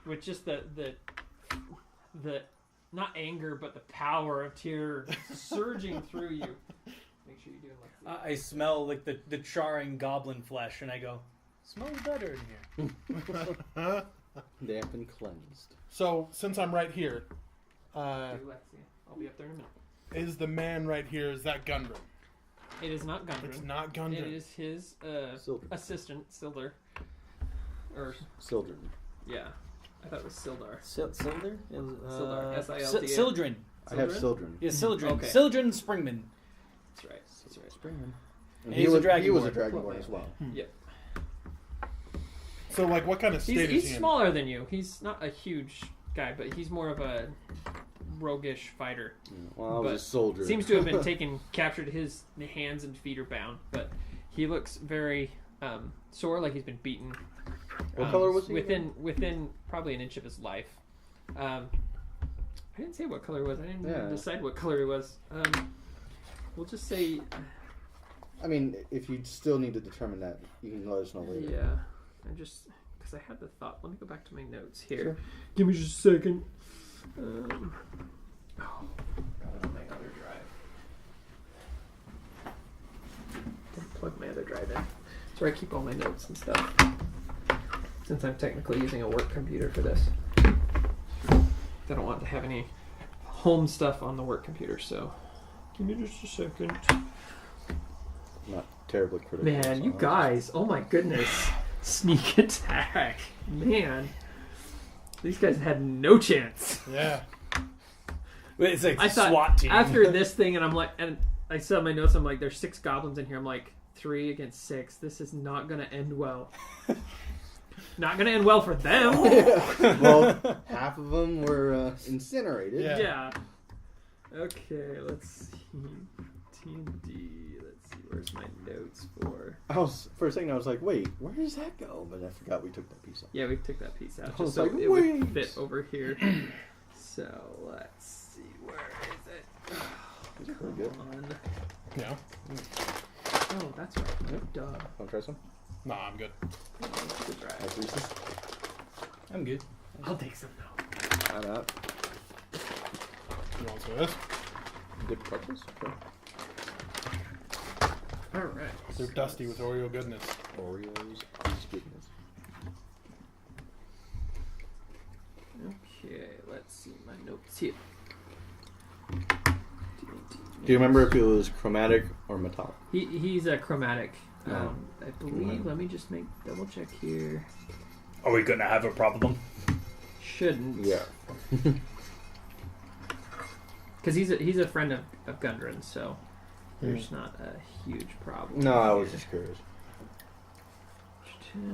With just the not anger, but the power of tear surging through you. Make sure you're doing like I smell like the charring goblin flesh, and I go, smells better in here. They have been cleansed. So since I'm right here, do Lexi. I'll be up there in a minute. is the man right here? Is that Gundren? It is not Gundren. It's not It Gundren. is his Sildren. assistant, Sildar. Or, Sildren. yeah. I thought it was Sildar. Sildar? Sildar. S-I-L-D-A. Sildren. I have Sildren? Sildren. Yeah, Sildren. Okay. Sildren Springman. That's right. That's right. Springman. And He's a he was a dragonborn. dragonborn as well. Yeah. So like, what kind of state is He's he in? smaller than you. He's not a huge guy, but he's more of a roguish fighter. Well, I was But a soldier. Seems to have been captured. His hands and feet are bound, but he looks very sore, like he's been beaten. What color was he? Within probably an inch of his life. I didn't say what color he was. I didn't decide what color he was. We'll just say, I mean, if you still need to determine that, you can let us know later. yeah. I just because I had the thought. Let me go back to my notes here. Sure. Give me just a second. Got it on my other drive. Didn't plug my other drive in. That's where I keep all my notes and stuff. Since I'm technically using a work computer for this, I don't want to have any home stuff on the work computer. So, give me just a second. Not terribly critical. Man, you so- guys! Oh my goodness! Sneak attack, man. These guys had no chance. Yeah. It's like I thought SWAT team. after this thing, and I'm like, and I saw my notes. I'm like, there's 6 goblins in here. I'm like, 3 against 6. This is not gonna end well. Not gonna end well for them. Well, half of them were incinerated. Yeah. Yeah. Okay, let's see. T&D. Let's see. Where's my notes for? For a second, I was like, wait, where does that go? But I forgot we took that piece off. Yeah, we took that piece out I just was so like, it would wait. fit over here. So let's see. Where is it? Is it pretty good? Come on. Yeah. Oh, that's right. Yep. Duh. Want to try some? No, I'm good. Good try. Like Reese's? I'm good. I'll take some now. Try that. You want some of this? Good purpose. Sure. All right. They're dusty with Oreo goodness. Oreos. Goodness. Okay, let's see my notes here. Do you remember if it was chromatic or metallic? He's a chromatic. Oh. I believe. Let me just double check here. Are we gonna have a problem? Shouldn't. Yeah. Because he's a friend of Gundren's, so there's not a huge problem. No, I here. was just curious.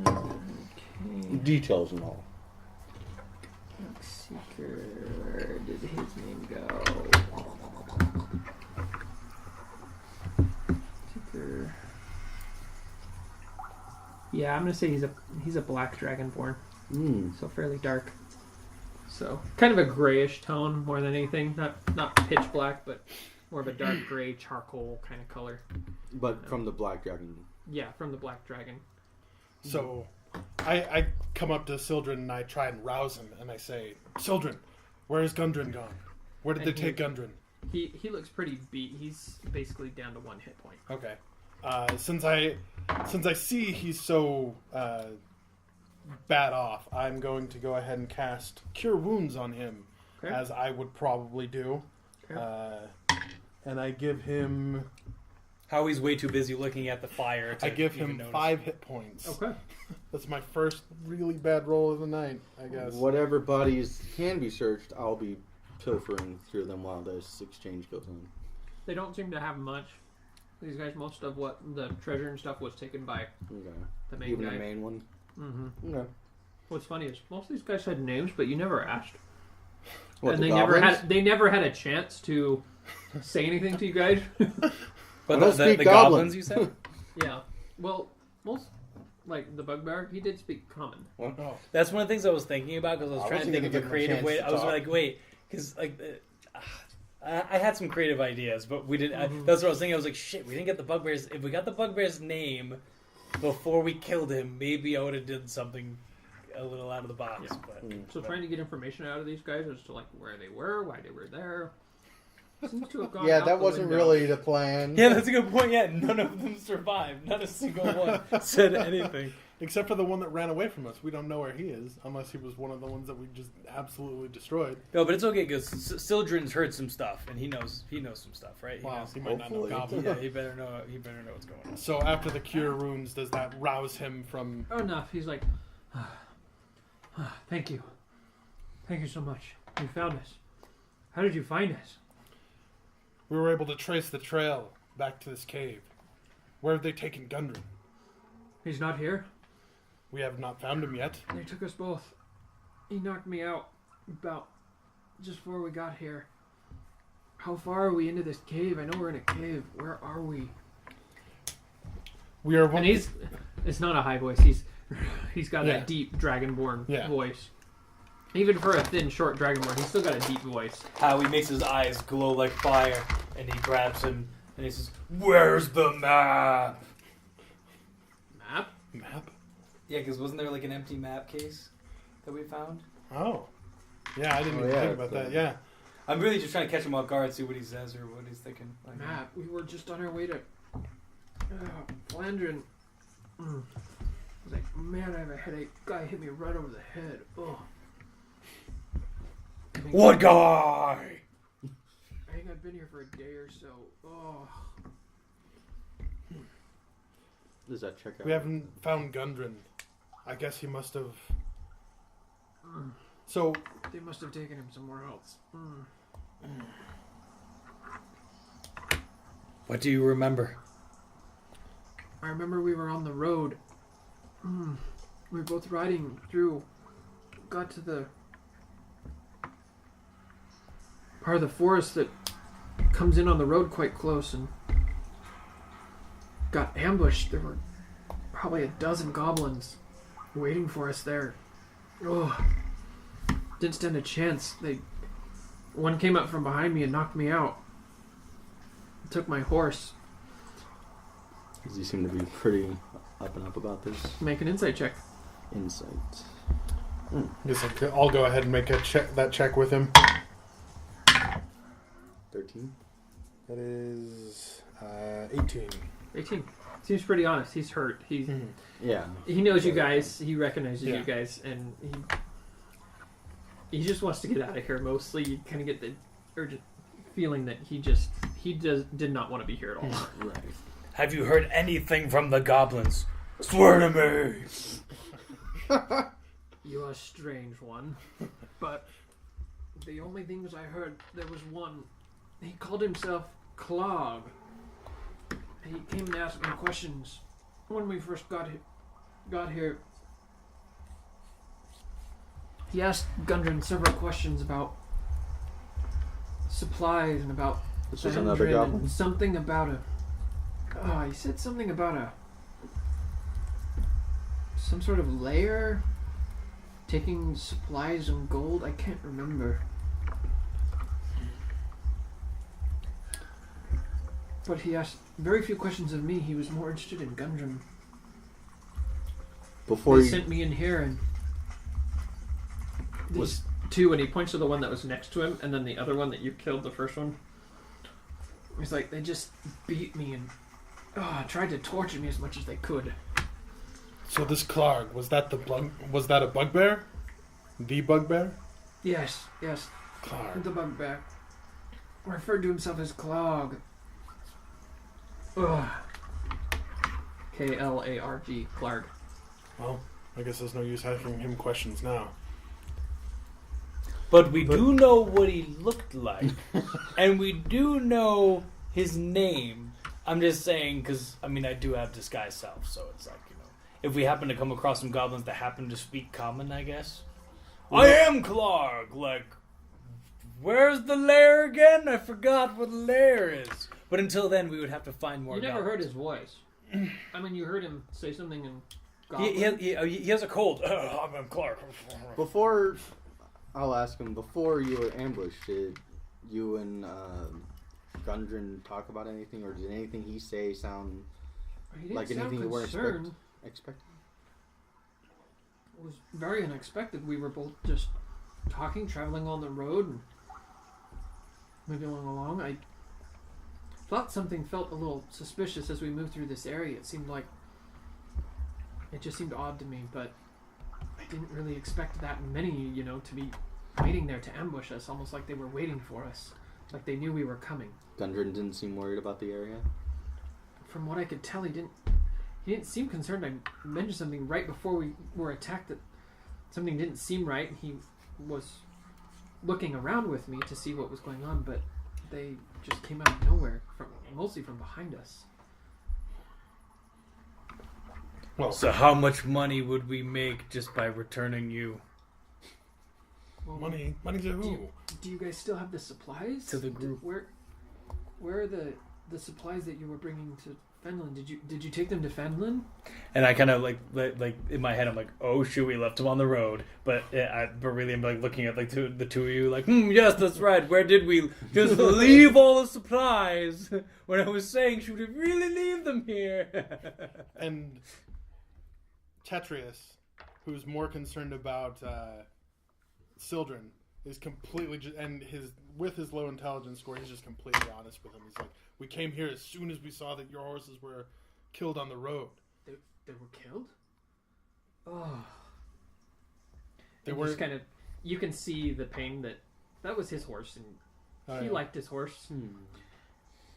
Okay. Details and all. Seeker. Where did his name go? Seeker. Yeah, I'm gonna say he's a black dragonborn, so fairly dark. So kind of a grayish tone more than anything. Not pitch black, but more of a dark gray charcoal kind of color. But from the Black Dragon. Yeah, from the black dragon. So, I come up to Sildren and I try and rouse him, and I say, Sildren, where is Gundren gone? Where did they take Gundren? He looks pretty beat. He's basically down to 1 hit point. Okay. Since I see he's so bad off, I'm going to go ahead and cast Cure Wounds on him, Okay. as I would probably do. Okay. And I give him Howie's way too busy looking at the fire. To I give even him notice. 5 hit points. Okay. That's my first really bad roll of the night, I guess. Whatever bodies can be searched, I'll be pilfering through them while this exchange goes on. They don't seem to have much. These guys, most of what the treasure and stuff was taken by Okay. the main Even guy. the main one? Mm-hmm. Okay. What's funny is most of these guys had names, but you never asked, What, and the they goblins? never had a chance to say anything to you guys. But I don't the speak goblins, goblin. you said? Yeah. Well, most like the bugbear, he did speak common. Oh. That's one of the things I was thinking about because I was I trying to wasn't think of gonna a give him a creative chance way. to I was talk. like, wait, because like I had some creative ideas, but we didn't. That's what I was thinking. I was like, shit, we didn't get the bugbear's. If we got the bugbear's name before we killed him, maybe I would have did something a little out of the box. Yeah. But, So trying to get information out of these guys as to like where they were, why they were there, seems to have gone Yeah, out that the wasn't window. really the plan. yeah, that's a good point. Yeah, none of them survived. Not a single one said anything. Except for the one that ran away from us. We don't know where he is, unless he was one of the ones that we just absolutely destroyed. No, but it's okay because Sildren's heard some stuff, and he knows some stuff, right? He Wow, knows- he might not know Hopefully. Goblin. yeah, he better know. He better know what's going on. So after the Cure Runes, does that rouse him from... Oh, enough. He's like, thank you. Thank you so much. You found us. How did you find us? We were able to trace the trail back to this cave. Where have they taken Gundren? He's not here. We have not found him yet. They took us both. He knocked me out about just before we got here. How far are we into this cave? I know we're in a cave. Where are we? We are And it's not a high voice. He's got Yeah. that deep dragonborn Yeah. voice. Even for a thin, short dragonborn, he's still got a deep voice. How he makes his eyes glow like fire, and he grabs him, and he says, "Where's the map?" Map? Map? Yeah, because wasn't there like an empty map case that we found? Oh. Yeah, I didn't Oh, even yeah, think about that. Yeah. I'm really just trying to catch him off guard, see what he says or what he's thinking. Like, Map. We were just on our way to Flandrin. I was like, man, I have a headache. Guy hit me right over the head. Oh. What guy? I think I've been here for a day or so. Oh. Does that check out? We haven't found Gundren. I guess he must have... So, They must have taken him somewhere else. What do you remember? I remember we were on the road. We were both riding through. Got to the part of the forest that comes in on the road quite close and got ambushed. There were probably a dozen goblins waiting for us there. Oh, didn't stand a chance. One came up from behind me and knocked me out. Took my horse. Because you seem to be pretty up and up about this. Make an insight check. Insight. I, 'll go ahead and make that check with him. 13. That is 18. 18. Seems pretty honest. He's hurt. Yeah. He knows you guys. He recognizes Yeah. you guys, and he just wants to get out of here. Mostly, you kind of get the urgent feeling that he did not want to be here at all. Right. Have you heard anything from the goblins? Swear to me. You are a strange one, but the only things I heard, there was one. He called himself Clog. He came and asked me questions when we first got here. He asked Gundren several questions about supplies and about This was another Fendrin goblin. and something about he said something about some sort of lair, taking supplies and gold. I can't remember. But he asked very few questions of me. He was more interested in Gundren. Before They you sent me in here, and these Was- two, and he points to the one that was next to him, and then the other one that you killed, the first one. He's like, they just beat me and tried to torture me as much as they could. So this Clark, was that a bugbear? The bugbear? Yes, Clark. the bugbear. Referred to himself as Clog. Ugh. Klarg, Clark. Well, I guess there's no use asking him questions now. But we do know what he looked like. And we do know his name. I'm just saying, because, I mean, I do have disguise self, so it's like, you know, if we happen to come across some goblins that happen to speak common, I guess. I am Clark! Like, where's the lair again? I forgot what the lair is. But until then, we would have to find more You never heard goblins. his voice. I mean, you heard him say something in Goblin. He has a cold. I'm Clark. before I'll ask him, before you were ambushed, did you and Gundren talk about anything, or did anything he say sound He didn't like sound anything you weren't concerned. expecting? It was very unexpected. We were both just talking, traveling on the road, and moving along. I thought something felt a little suspicious as we moved through this area. It just seemed odd to me, but I didn't really expect that many, to be waiting there to ambush us, almost like they were waiting for us, like they knew we were coming. Gundren didn't seem worried about the area. From what I could tell, he didn't seem concerned. I mentioned something right before we were attacked that something didn't seem right. He was looking around with me to see what was going on, but they just came out of nowhere, mostly from behind us. Well, So how much money would we make just by returning you Well, money to who? Do you guys still have the supplies? to the group? Where are the supplies that you were bringing to Fenlin? Did you take them to Fenlin? And I kind of like in my head, I'm like, oh shoot, we left him on the road. But really, I'm like looking at like the two of you, like, yes, that's right. Where did we just leave all the supplies? When I was saying, should we really leave them here? And Tetrius, who's more concerned about Sildren, is completely with his low intelligence score, he's just completely honest with him. He's like, we came here as soon as we saw that your horses were killed on the road. They were killed? Oh. They And were just kind of, you can see the pain that was his horse, and he liked his horse.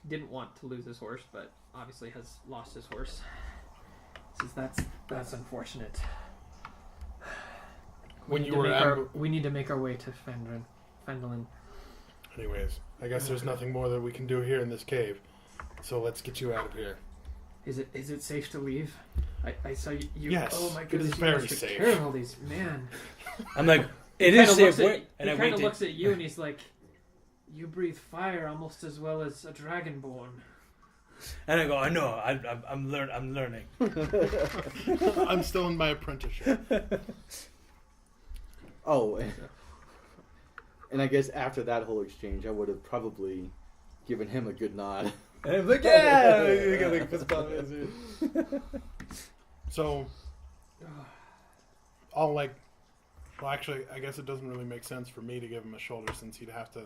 Didn't want to lose his horse, but obviously has lost his horse. Says that's unfortunate. When you were we need to make our way to Fenlin. Anyways, I guess there's nothing more that we can do here in this cave. So let's get you out of here. Is it safe to leave? I saw you. Yes, Oh my it goodness! is You very must take safe. care of all these, man. I'm like, it He is kinda safe. looks at- And he I kind of waited. looks at you and he's like, "You breathe fire almost as well as a dragonborn." And I go, I know. I'm learning. I'm still in my apprenticeship. Oh, and I guess after that whole exchange, I would have probably given him a good nod. And I'm like, yeah. We got like fist bump. So, well, actually, I guess it doesn't really make sense for me to give him a shoulder since he'd have to,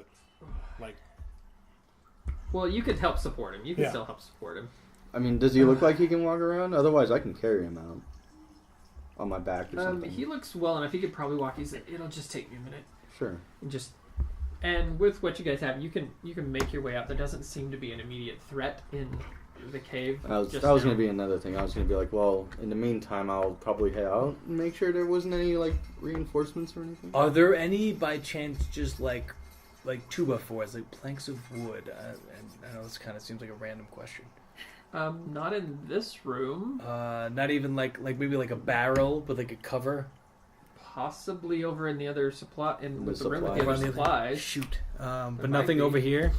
Well, you could help support him. You can Yeah. still help support him. I mean, does he look like he can walk around? Otherwise, I can carry him out on my back or something. He looks well enough. He could probably walk. It'll just take me a minute. Sure. And with what you guys have, you can make your way out. There doesn't seem to be an immediate threat in the cave. That was just going now. to be another thing. I was going to be like, well, in the meantime, I'll probably head out and make sure there wasn't any like reinforcements or anything. Are there any by chance just like 2x4s, like planks of wood? And I know this kind of seems like a random question. Not in this room. Not even like maybe like a barrel with like a cover. Possibly over in the other supply with the room with supplies. the other supplies. Shoot. But might nothing be. over here.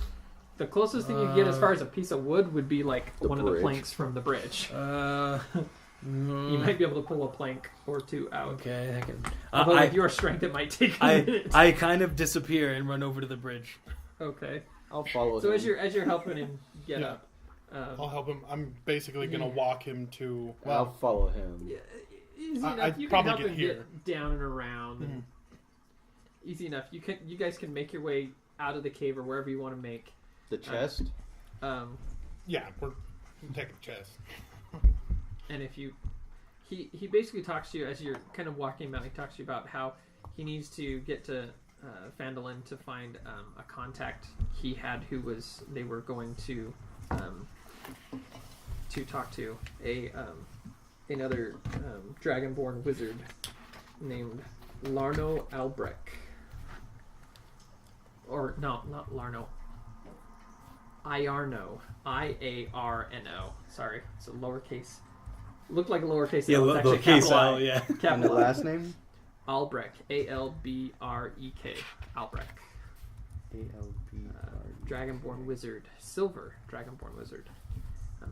The closest thing you can get as far as a piece of wood would be like The one of the bridge. planks from the bridge. You might be able to pull a plank or two out. Okay, I can. Although with your strength, it might take a minute. I kind of disappear and run over to the bridge. Okay. I'll follow So him. as you're helping him get Yeah. up, I'll help him. I'm basically gonna Yeah. walk him to. I'll Well, follow him. yeah, easy I- enough. I'd You can probably help get him here. get down and around. And easy enough. You guys can make your way out of the cave or wherever you want to make. The chest? yeah, we're taking chest. And if you, he basically talks to you as you're kind of walking about. He talks to you about how he needs to get to Phandalin to find a contact he had they were going to talk to another dragonborn wizard named Larno Albrecht. Or no, not Larno. Iarno. I-A-R-N-O. Sorry, it's a lowercase. Looked like a lowercase Yeah, L. It's actually lowercase capital I. L, yeah. And the Capital I. last name? Albrecht. A-L-B-R-E-K. Albrecht. A-L-B-R. Dragonborn wizard. Silver Dragonborn wizard.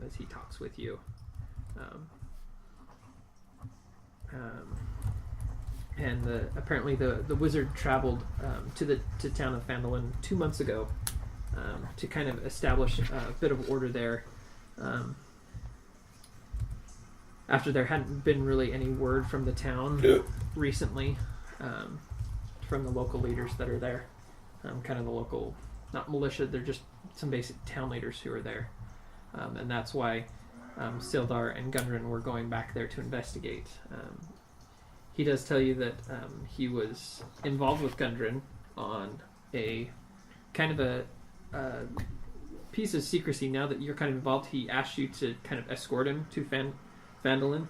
As he talks with you. And apparently the wizard traveled to town of Phandalin 2 months ago to kind of establish a bit of order there. After there hadn't been really any word from the town recently, from the local leaders that are there, kind of the local, not militia, they're just some basic town leaders who are there, and that's why Sildar and Gundren were going back there to investigate. He does tell you that he was involved with Gundren on a kind of a piece of secrecy. Now that you're kind of involved, he asks you to kind of escort him to Phandalin,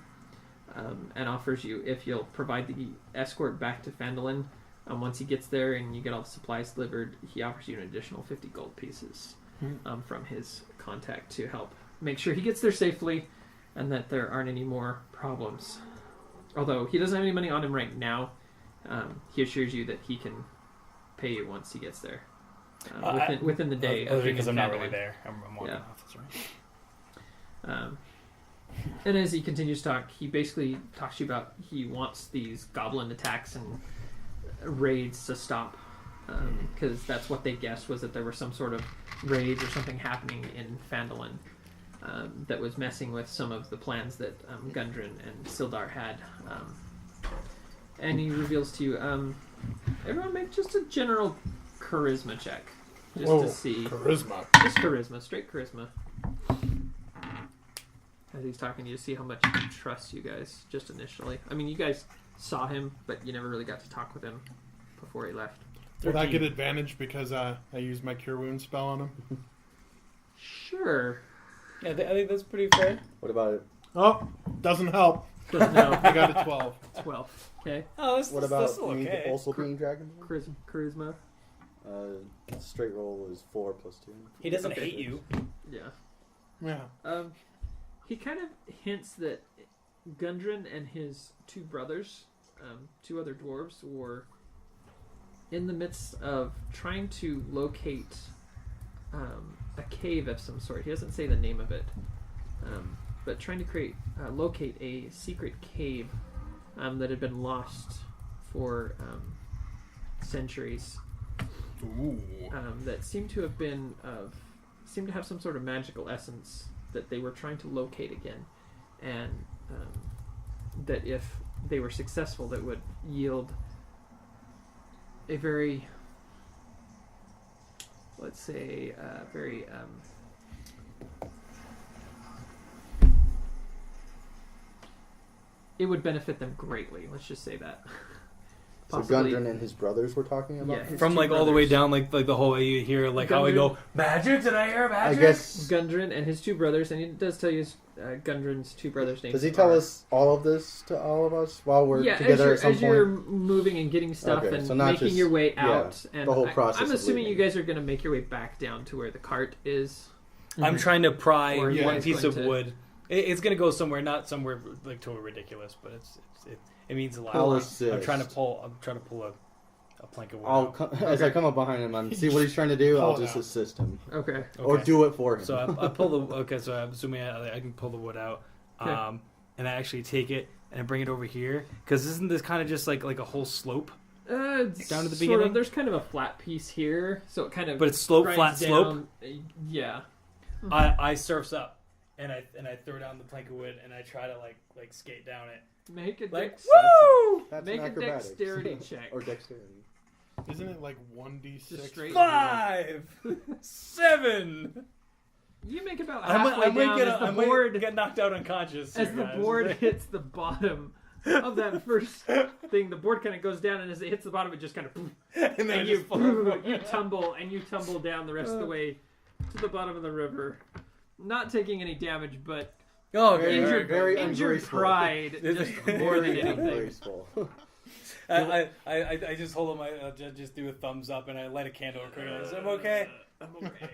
and offers you, if you'll provide the escort back to Phandalin, once he gets there and you get all the supplies delivered, he offers you an additional 50 gold pieces from his contact to help make sure he gets there safely and that there aren't any more problems. Although he doesn't have any money on him right now, he assures you that he can pay you once he gets there. Within the day. of being Because in I'm not Phandalin. really there. I'm walking Yeah. off. That's right. And as he continues to talk, he basically talks to you about he wants these goblin attacks and raids to stop. Because that's what they guessed, was that there were some sort of raids or something happening in Phandalin that was messing with some of the plans that Gundren and Sildar had. And he reveals to you, everyone make just a general charisma check. Just Whoa, to see. charisma. Just charisma, straight charisma. As he's talking to you, to see how much he trusts you guys, just initially. I mean, you guys saw him, but you never really got to talk with him before he left. Will I 13. get advantage because I used my cure wound spell on him? Sure. Yeah, I think that's pretty fair. What about it? Oh, doesn't help. Doesn't know. I got a 12. 12. Okay. Oh, that's, What that's, about that's still me okay. also being dragon? Charisma. Straight roll is 4 plus 2. He doesn't Okay. hate you. Yeah. Yeah. He kind of hints that Gundren and his two brothers, two other dwarves, were in the midst of trying to locate a cave of some sort. He doesn't say the name of it, but trying to locate a secret cave that had been lost for centuries. Ooh. That seemed to have some sort of magical essence that they were trying to locate again, and that if they were successful, that would yield a very let's say, very. It would benefit them greatly. Let's just say that. So Possibly- Gundren and his brothers we're talking about? Yeah, his From two like all the way brothers. down, like the whole way you hear like how we Gundren- go magic. Did I hear I magic? guess... Gundren and his two brothers, and he does tell you Gundren's two brothers' names. Does he tell are- us all of this to all of us while we're Yeah, together as at some you're point? moving and getting stuff Okay, and so not making just- your way yeah, out, and the whole process I'm of assuming you leaving. guys are going to make your way back down to where the cart is. I'm trying to pry Or you one guys piece going of to- wood. It's gonna go somewhere, not somewhere like totally ridiculous, but it means a lot. I'll I'm assist. trying to pull a plank of wood. I'll out. as I come up behind him and see what he's trying to do, Pull I'll it just out. assist him. Okay. Or Okay. do it for him. So I pull the. Okay, so I'm assuming I can pull the wood out, Okay. and I actually take it and I bring it over here because isn't this kind of just like a whole slope? Down Down to the Sort beginning? of. There's kind of a flat piece here, so it kind of. But it's slope, grinds flat slope. down. Yeah. I surfs up and I throw down the plank of wood and I try to like skate down it. Make a Like dex- woo! That's Make an a acrobatics. dexterity check. Or dexterity. Isn't it like 1d6? Just straight- 5, 7. You make about I halfway might down get as the I might board get knocked out unconscious. as here, the guys. board hits the bottom of that first thing. The board kind of goes down, and as it hits the bottom, it just kind of and then and I you just fall over. you tumble down the rest of the way to the bottom of the river, not taking any damage, but Oh, Very, okay. injured, very injured ungraceful. pride just more than Very anything. ungraceful. I just hold on my just do a thumbs up and I light a candle quick. I say, I'm okay. I'm okay.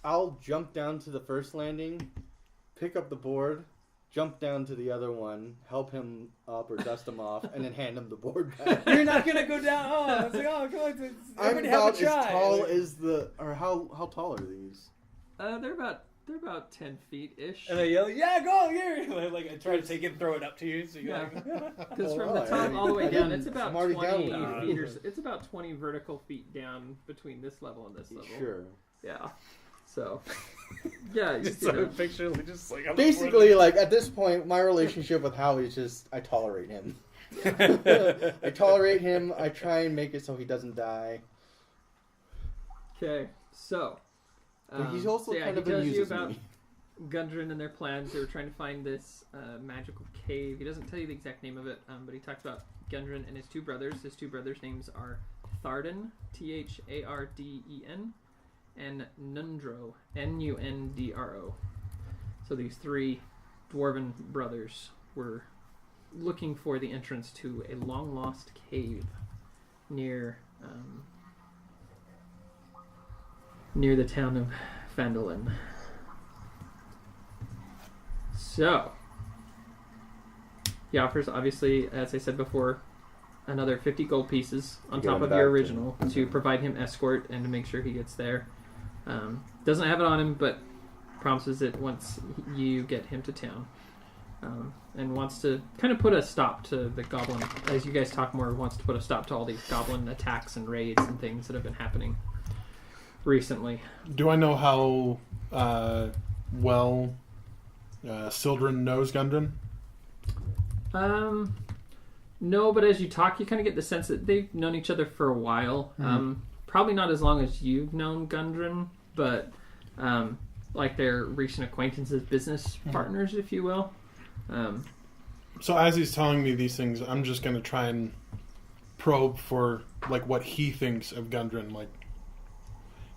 I'll jump down to the first landing, pick up the board, jump down to the other one, help him up or dust him off, and then hand him the board back. You're not gonna go down. Oh, it's like come on. I'm Everybody have about a try. as tall as the... Or how tall are these? They're about 10 feet ish. And I yell, "Yeah, go here!" Like I try to take it, and throw it up to you. So you Yeah. like, Because from Oh, the I top already- all the way I down, didn't- it's about I'm already 20 down with feet it. or so. It's about 20 vertical feet down between this level and this level. Sure. Yeah. So, yeah, you just see sort them. of picture like, just like on the Basically, like, at this point, my relationship with Howie is just, I tolerate him. I tolerate him. I try and make it so he doesn't die. Okay, so. But he's also so yeah, kind he of tells you amuses about me. Gundren and their plans. They were trying to find this magical cave. He doesn't tell you the exact name of it, but he talks about Gundren and his two brothers. His two brothers' names are Tharden, Tharden, and Nundro, Nundro. So these three dwarven brothers were looking for the entrance to a long-lost cave near the town of Phandalin. So, he offers, obviously, as I said before, another 50 gold pieces on To get top him of back your to- original to provide him escort and to make sure he gets there. Doesn't have it on him, but promises it once you get him to town. And wants to kind of put a stop to the goblin, as you guys talk more, wants to put a stop to all these goblin attacks and raids and things that have been happening recently. Do I know how well Sildren knows Gundren? No, but as you talk, you kind of get the sense that they've known each other for a while. Probably not as long as you've known Gundren, but like they're recent acquaintances, business partners, if you will. So as he's telling me these things, I'm just going to try and probe for like what he thinks of Gundren. Like,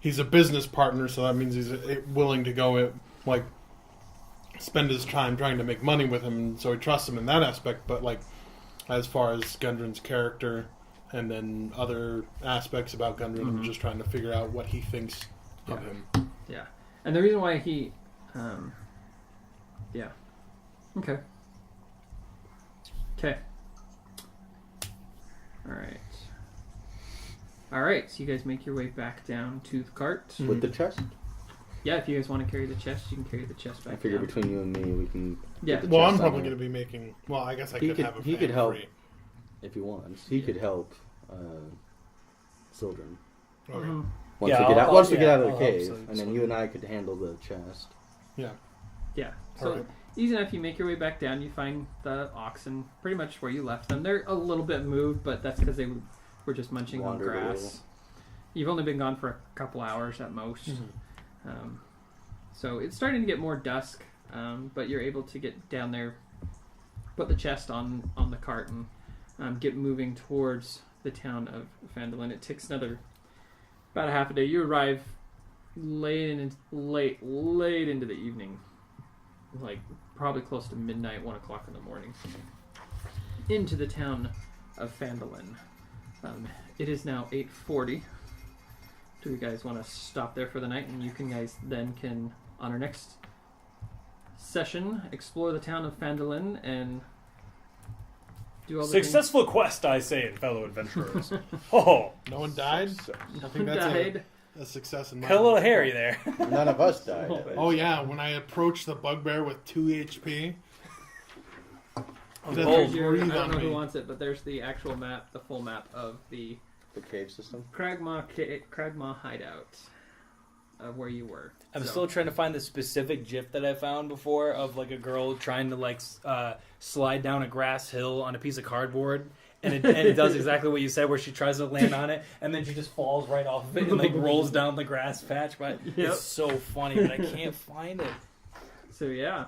he's a business partner, so that means he's willing to go like spend his time trying to make money with him, so he trusts him in that aspect. But like, as far as Gundren's character and then other aspects about Gundren, I'm just trying to figure out what he thinks of him. Yeah. And the reason why he... yeah. Okay. Okay. Alright, so you guys make your way back down to the cart. With the chest? Yeah, if you guys want to carry the chest, you can carry the chest back I figure down. between you and me, we can... Yeah. get the Well, I'm chest probably on going to there. be making... Well, I guess I He could could- have a he fan could help. free. If he wants. He could help Sildren. Okay. Mhm. Once Yeah, we get I'll- out, once we yeah, get out of I'll the help cave, Sildren. and then you and I could handle the chest. Yeah. Yeah. So Alright. easy enough. You make your way back down. You find the oxen pretty much where you left them. They're a little bit moved, but that's because they were just munching on Wandered a grass. little. You've only been gone for a couple hours at most. So it's starting to get more dusk, but you're able to get down there, put the chest on the cart, and get moving towards the town of Phandalin. It takes about a half a day. You arrive late into the evening, like probably close to midnight, 1 o'clock in the morning, into the town of Phandalin. It is now 8:40. Do you guys want to stop there for the night, and you guys can on our next session explore the town of Phandalin and do all the Successful quest, I say, fellow adventurers. Oh, No one died? I think that's died. a success in my got a little book. hairy there. None of us died. Oh yeah, when I approached the bugbear with 2 HP. I'm Then bold. There's your, I breathe don't on know who me. wants it, but there's the actual map, the full map of the The cave system. Cragmaw hideout of where you were. I'm So- still trying to find the specific GIF that I found before of like a girl trying to slide down a grass hill on a piece of cardboard, and it does exactly what you said, where she tries to land on it and then she just falls right off of it and like rolls down the grass patch. But Yep. it's so funny, but I can't find it. So yeah,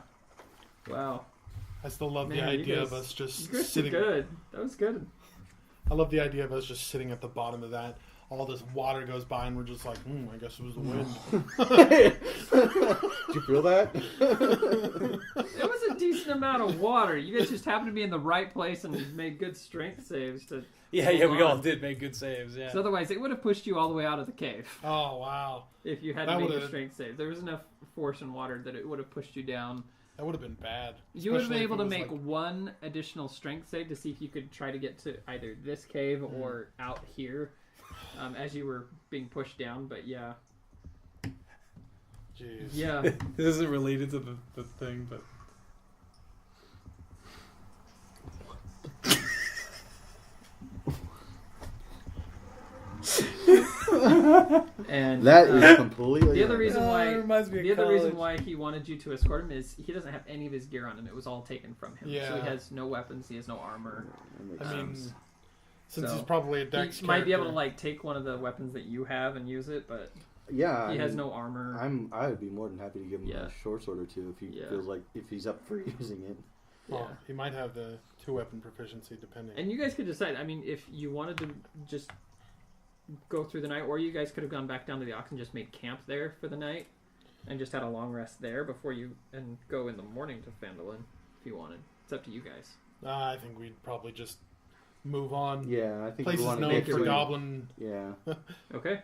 wow. I still love the Man, you idea guys- of us just You guys did sitting. good. That was good. I love the idea of us just sitting at the bottom of that. All this water goes by, and we're just like, I guess it was the wind. Did you feel that? It was a decent amount of water. You guys just happened to be in the right place and made good strength saves to. Yeah, hold we all on. did make good saves. Yeah. So otherwise, it would have pushed you all the way out of the cave Oh wow, if you had That to make a would've- strength save. There was enough force in water that it would have pushed you down. that would have been bad. You would have been Especially if able it to was, make like- one additional strength save to see if you could try to get to either this cave or out here as you were being pushed down. But yeah. Jeez. Yeah. This isn't related to the thing, but And That is completely. the other reason Oh, why it reminds me of the other reason college. why he wanted you to escort him is he doesn't have any of his gear on him. It was all taken from him. So Yeah. he has no weapons. He has no armor. I mean, since so he's probably a dex He might be able to character. like take one of the weapons that you have and use it, but Yeah, he I has mean, no armor. I would be more than happy to give him Yeah. a short sword or two if he Yeah. feels like if he's up for using it. Yeah. Oh, he might have the 2-weapon proficiency, depending. And you guys could decide. I mean, if you wanted to just go through the night, or you guys could have gone back down to the Ox and just made camp there for the night, and just had a long rest there before you and go in the morning to Phandalin if you wanted. It's up to you guys. I think we'd probably just move on. Yeah, I think Places we want to known make for sure. goblin. Yeah, Okay.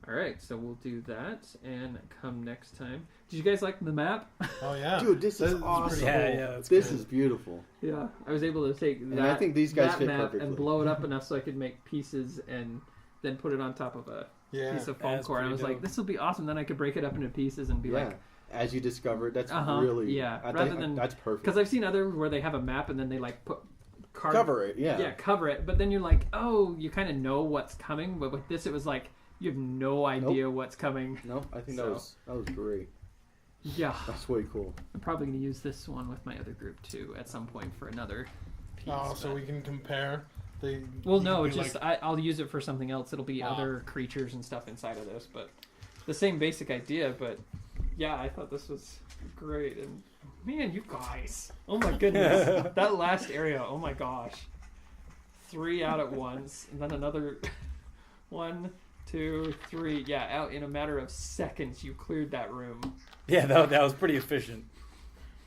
All right, so we'll do that and come next time. Did you guys like the map? Oh yeah, dude, this is That is awesome. pretty yeah, cool. yeah, that's This good. is beautiful. Yeah, I was able to take And that, I think these guys that fit map perfectly. and blow it up enough so I could make pieces and then put it on top of a Yeah. piece of foam That's core. And I was pretty like, dope. this will be awesome. Then I could break it up into pieces and be Yeah, like, as you discovered, that's Uh-huh, really yeah, I rather think than- that's perfect. because I've seen other where they have a map and then they like put Cover it, yeah. cover it. But then you're like, oh, you kind of know what's coming. But with this, it was like you have no idea what's coming. No, I think So- that was great. Yeah, That's way cool. I'm probably going to use this one with my other group too at some point for another piece. Oh, so but- we can compare. The Well, you no, can it's be just like, I'll use it for something else. It'll be Ah. other creatures and stuff inside of this, but the same basic idea. But yeah, I thought this was great. And man, you guys! Oh my goodness, that last area! Oh my gosh, 3 out at once, and then another 1, 2, 3. Yeah, out in a matter of seconds, you cleared that room. Yeah, that was pretty efficient.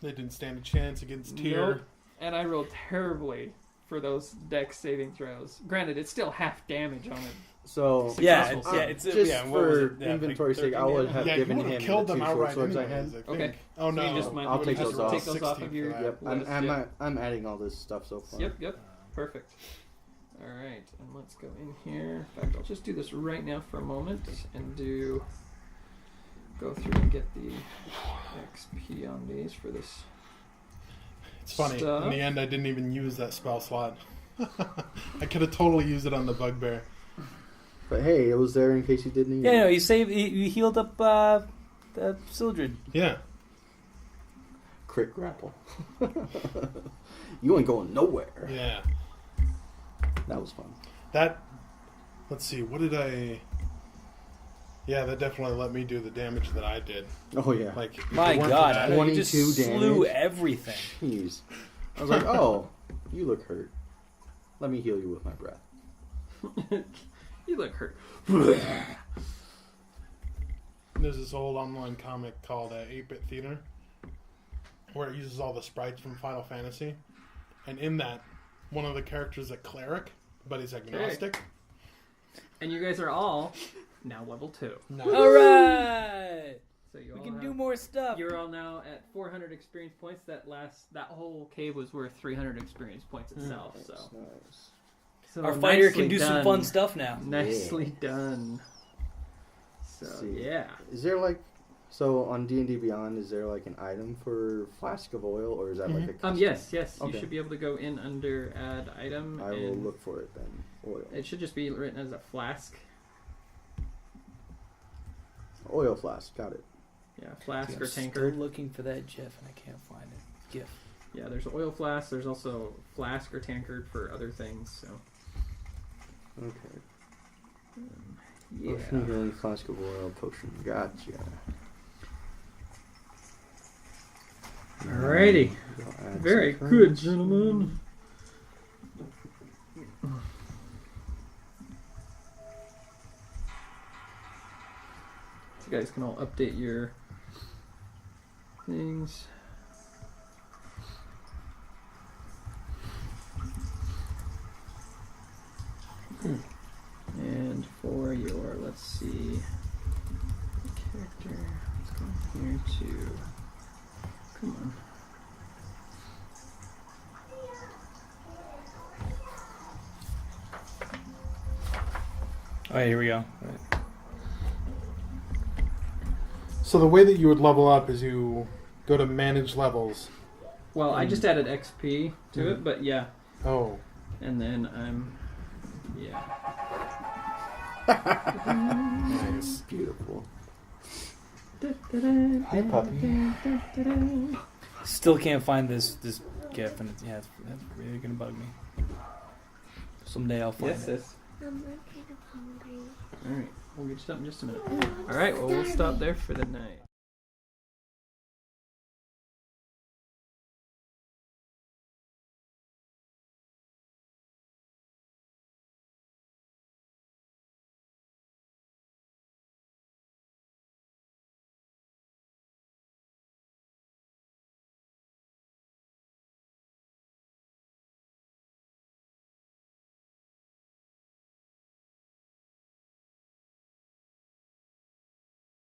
they didn't stand a chance against Tyr. Nope. And I rolled terribly for those dex saving throws. Granted, it's still half damage on it. So Yeah, Successful. it's just yeah. What was for it? Yeah, inventory like sake, I would have Yeah, you given would him have killed the them 2 short outright swords I anyways, had. I Okay. think. Oh So no, you just might- I'll you take just those off. Take those off 16 of your. for that. Yep, list, I'm yep. I'm adding all this stuff so far. Yep. Perfect. All right, and let's go in here. In fact, I'll just do this right now for a moment and go through and get the XP on these for this. It's funny. Stuff. In the end, I didn't even use that spell slot. I could have totally used it on the bugbear. But hey, it was there in case you didn't need Yeah, no, it. you healed up Sildred. Yeah. Crit grapple. You ain't going nowhere. Yeah. That was fun. That Let's see, what did I... Yeah, that definitely let me do the damage that I did. Oh yeah. Like, if My it weren't for God, that- you just 22 slew damage. everything. Jeez. I was like, oh, you look hurt. Let me heal you with my breath. You look hurt. There's this old online comic called 8-Bit Theater, where it uses all the sprites from Final Fantasy. And in that, one of the characters is a cleric, but he's agnostic. And you guys are all now level 2. All right. So you We all can have, do more stuff. You're all now at 400 experience points. That whole cave was worth 300 experience points itself. So, Nice. so Our fighter nicely can do some done. fun stuff now. Nicely done. So See. yeah. Is there like, so on D&D Beyond, is there like an item for Flask of Oil, or is that like a custom? Yes. You Okay. should be able to go in under add item. I will and look for it then. Oil. It should just be written as a flask. Oil flask, got it. Yeah, flask I'm or still tankard. looking for that GIF and I can't find it. GIF. Yeah, there's oil flask. There's also flask or tankard for other things. So Okay. yeah. Potion healing, Flask of Oil, potion. Gotcha. Alrighty. We'll add Very some good, cards. gentlemen. You guys can all update your things. And for your, let's see, character, let's go here to, come on. All right, here we go. So the way that you would level up is you go to manage levels. Well, I just added XP to it, but yeah. Oh. And then I'm, yeah. Nice. Beautiful. Hi, puppy. Still can't find this GIF, and it's really gonna bug me. Someday I'll find Yes, it. sis. I'm kind of hungry. All right, we'll get you something in just a minute. All right, well, we'll stop there for the night.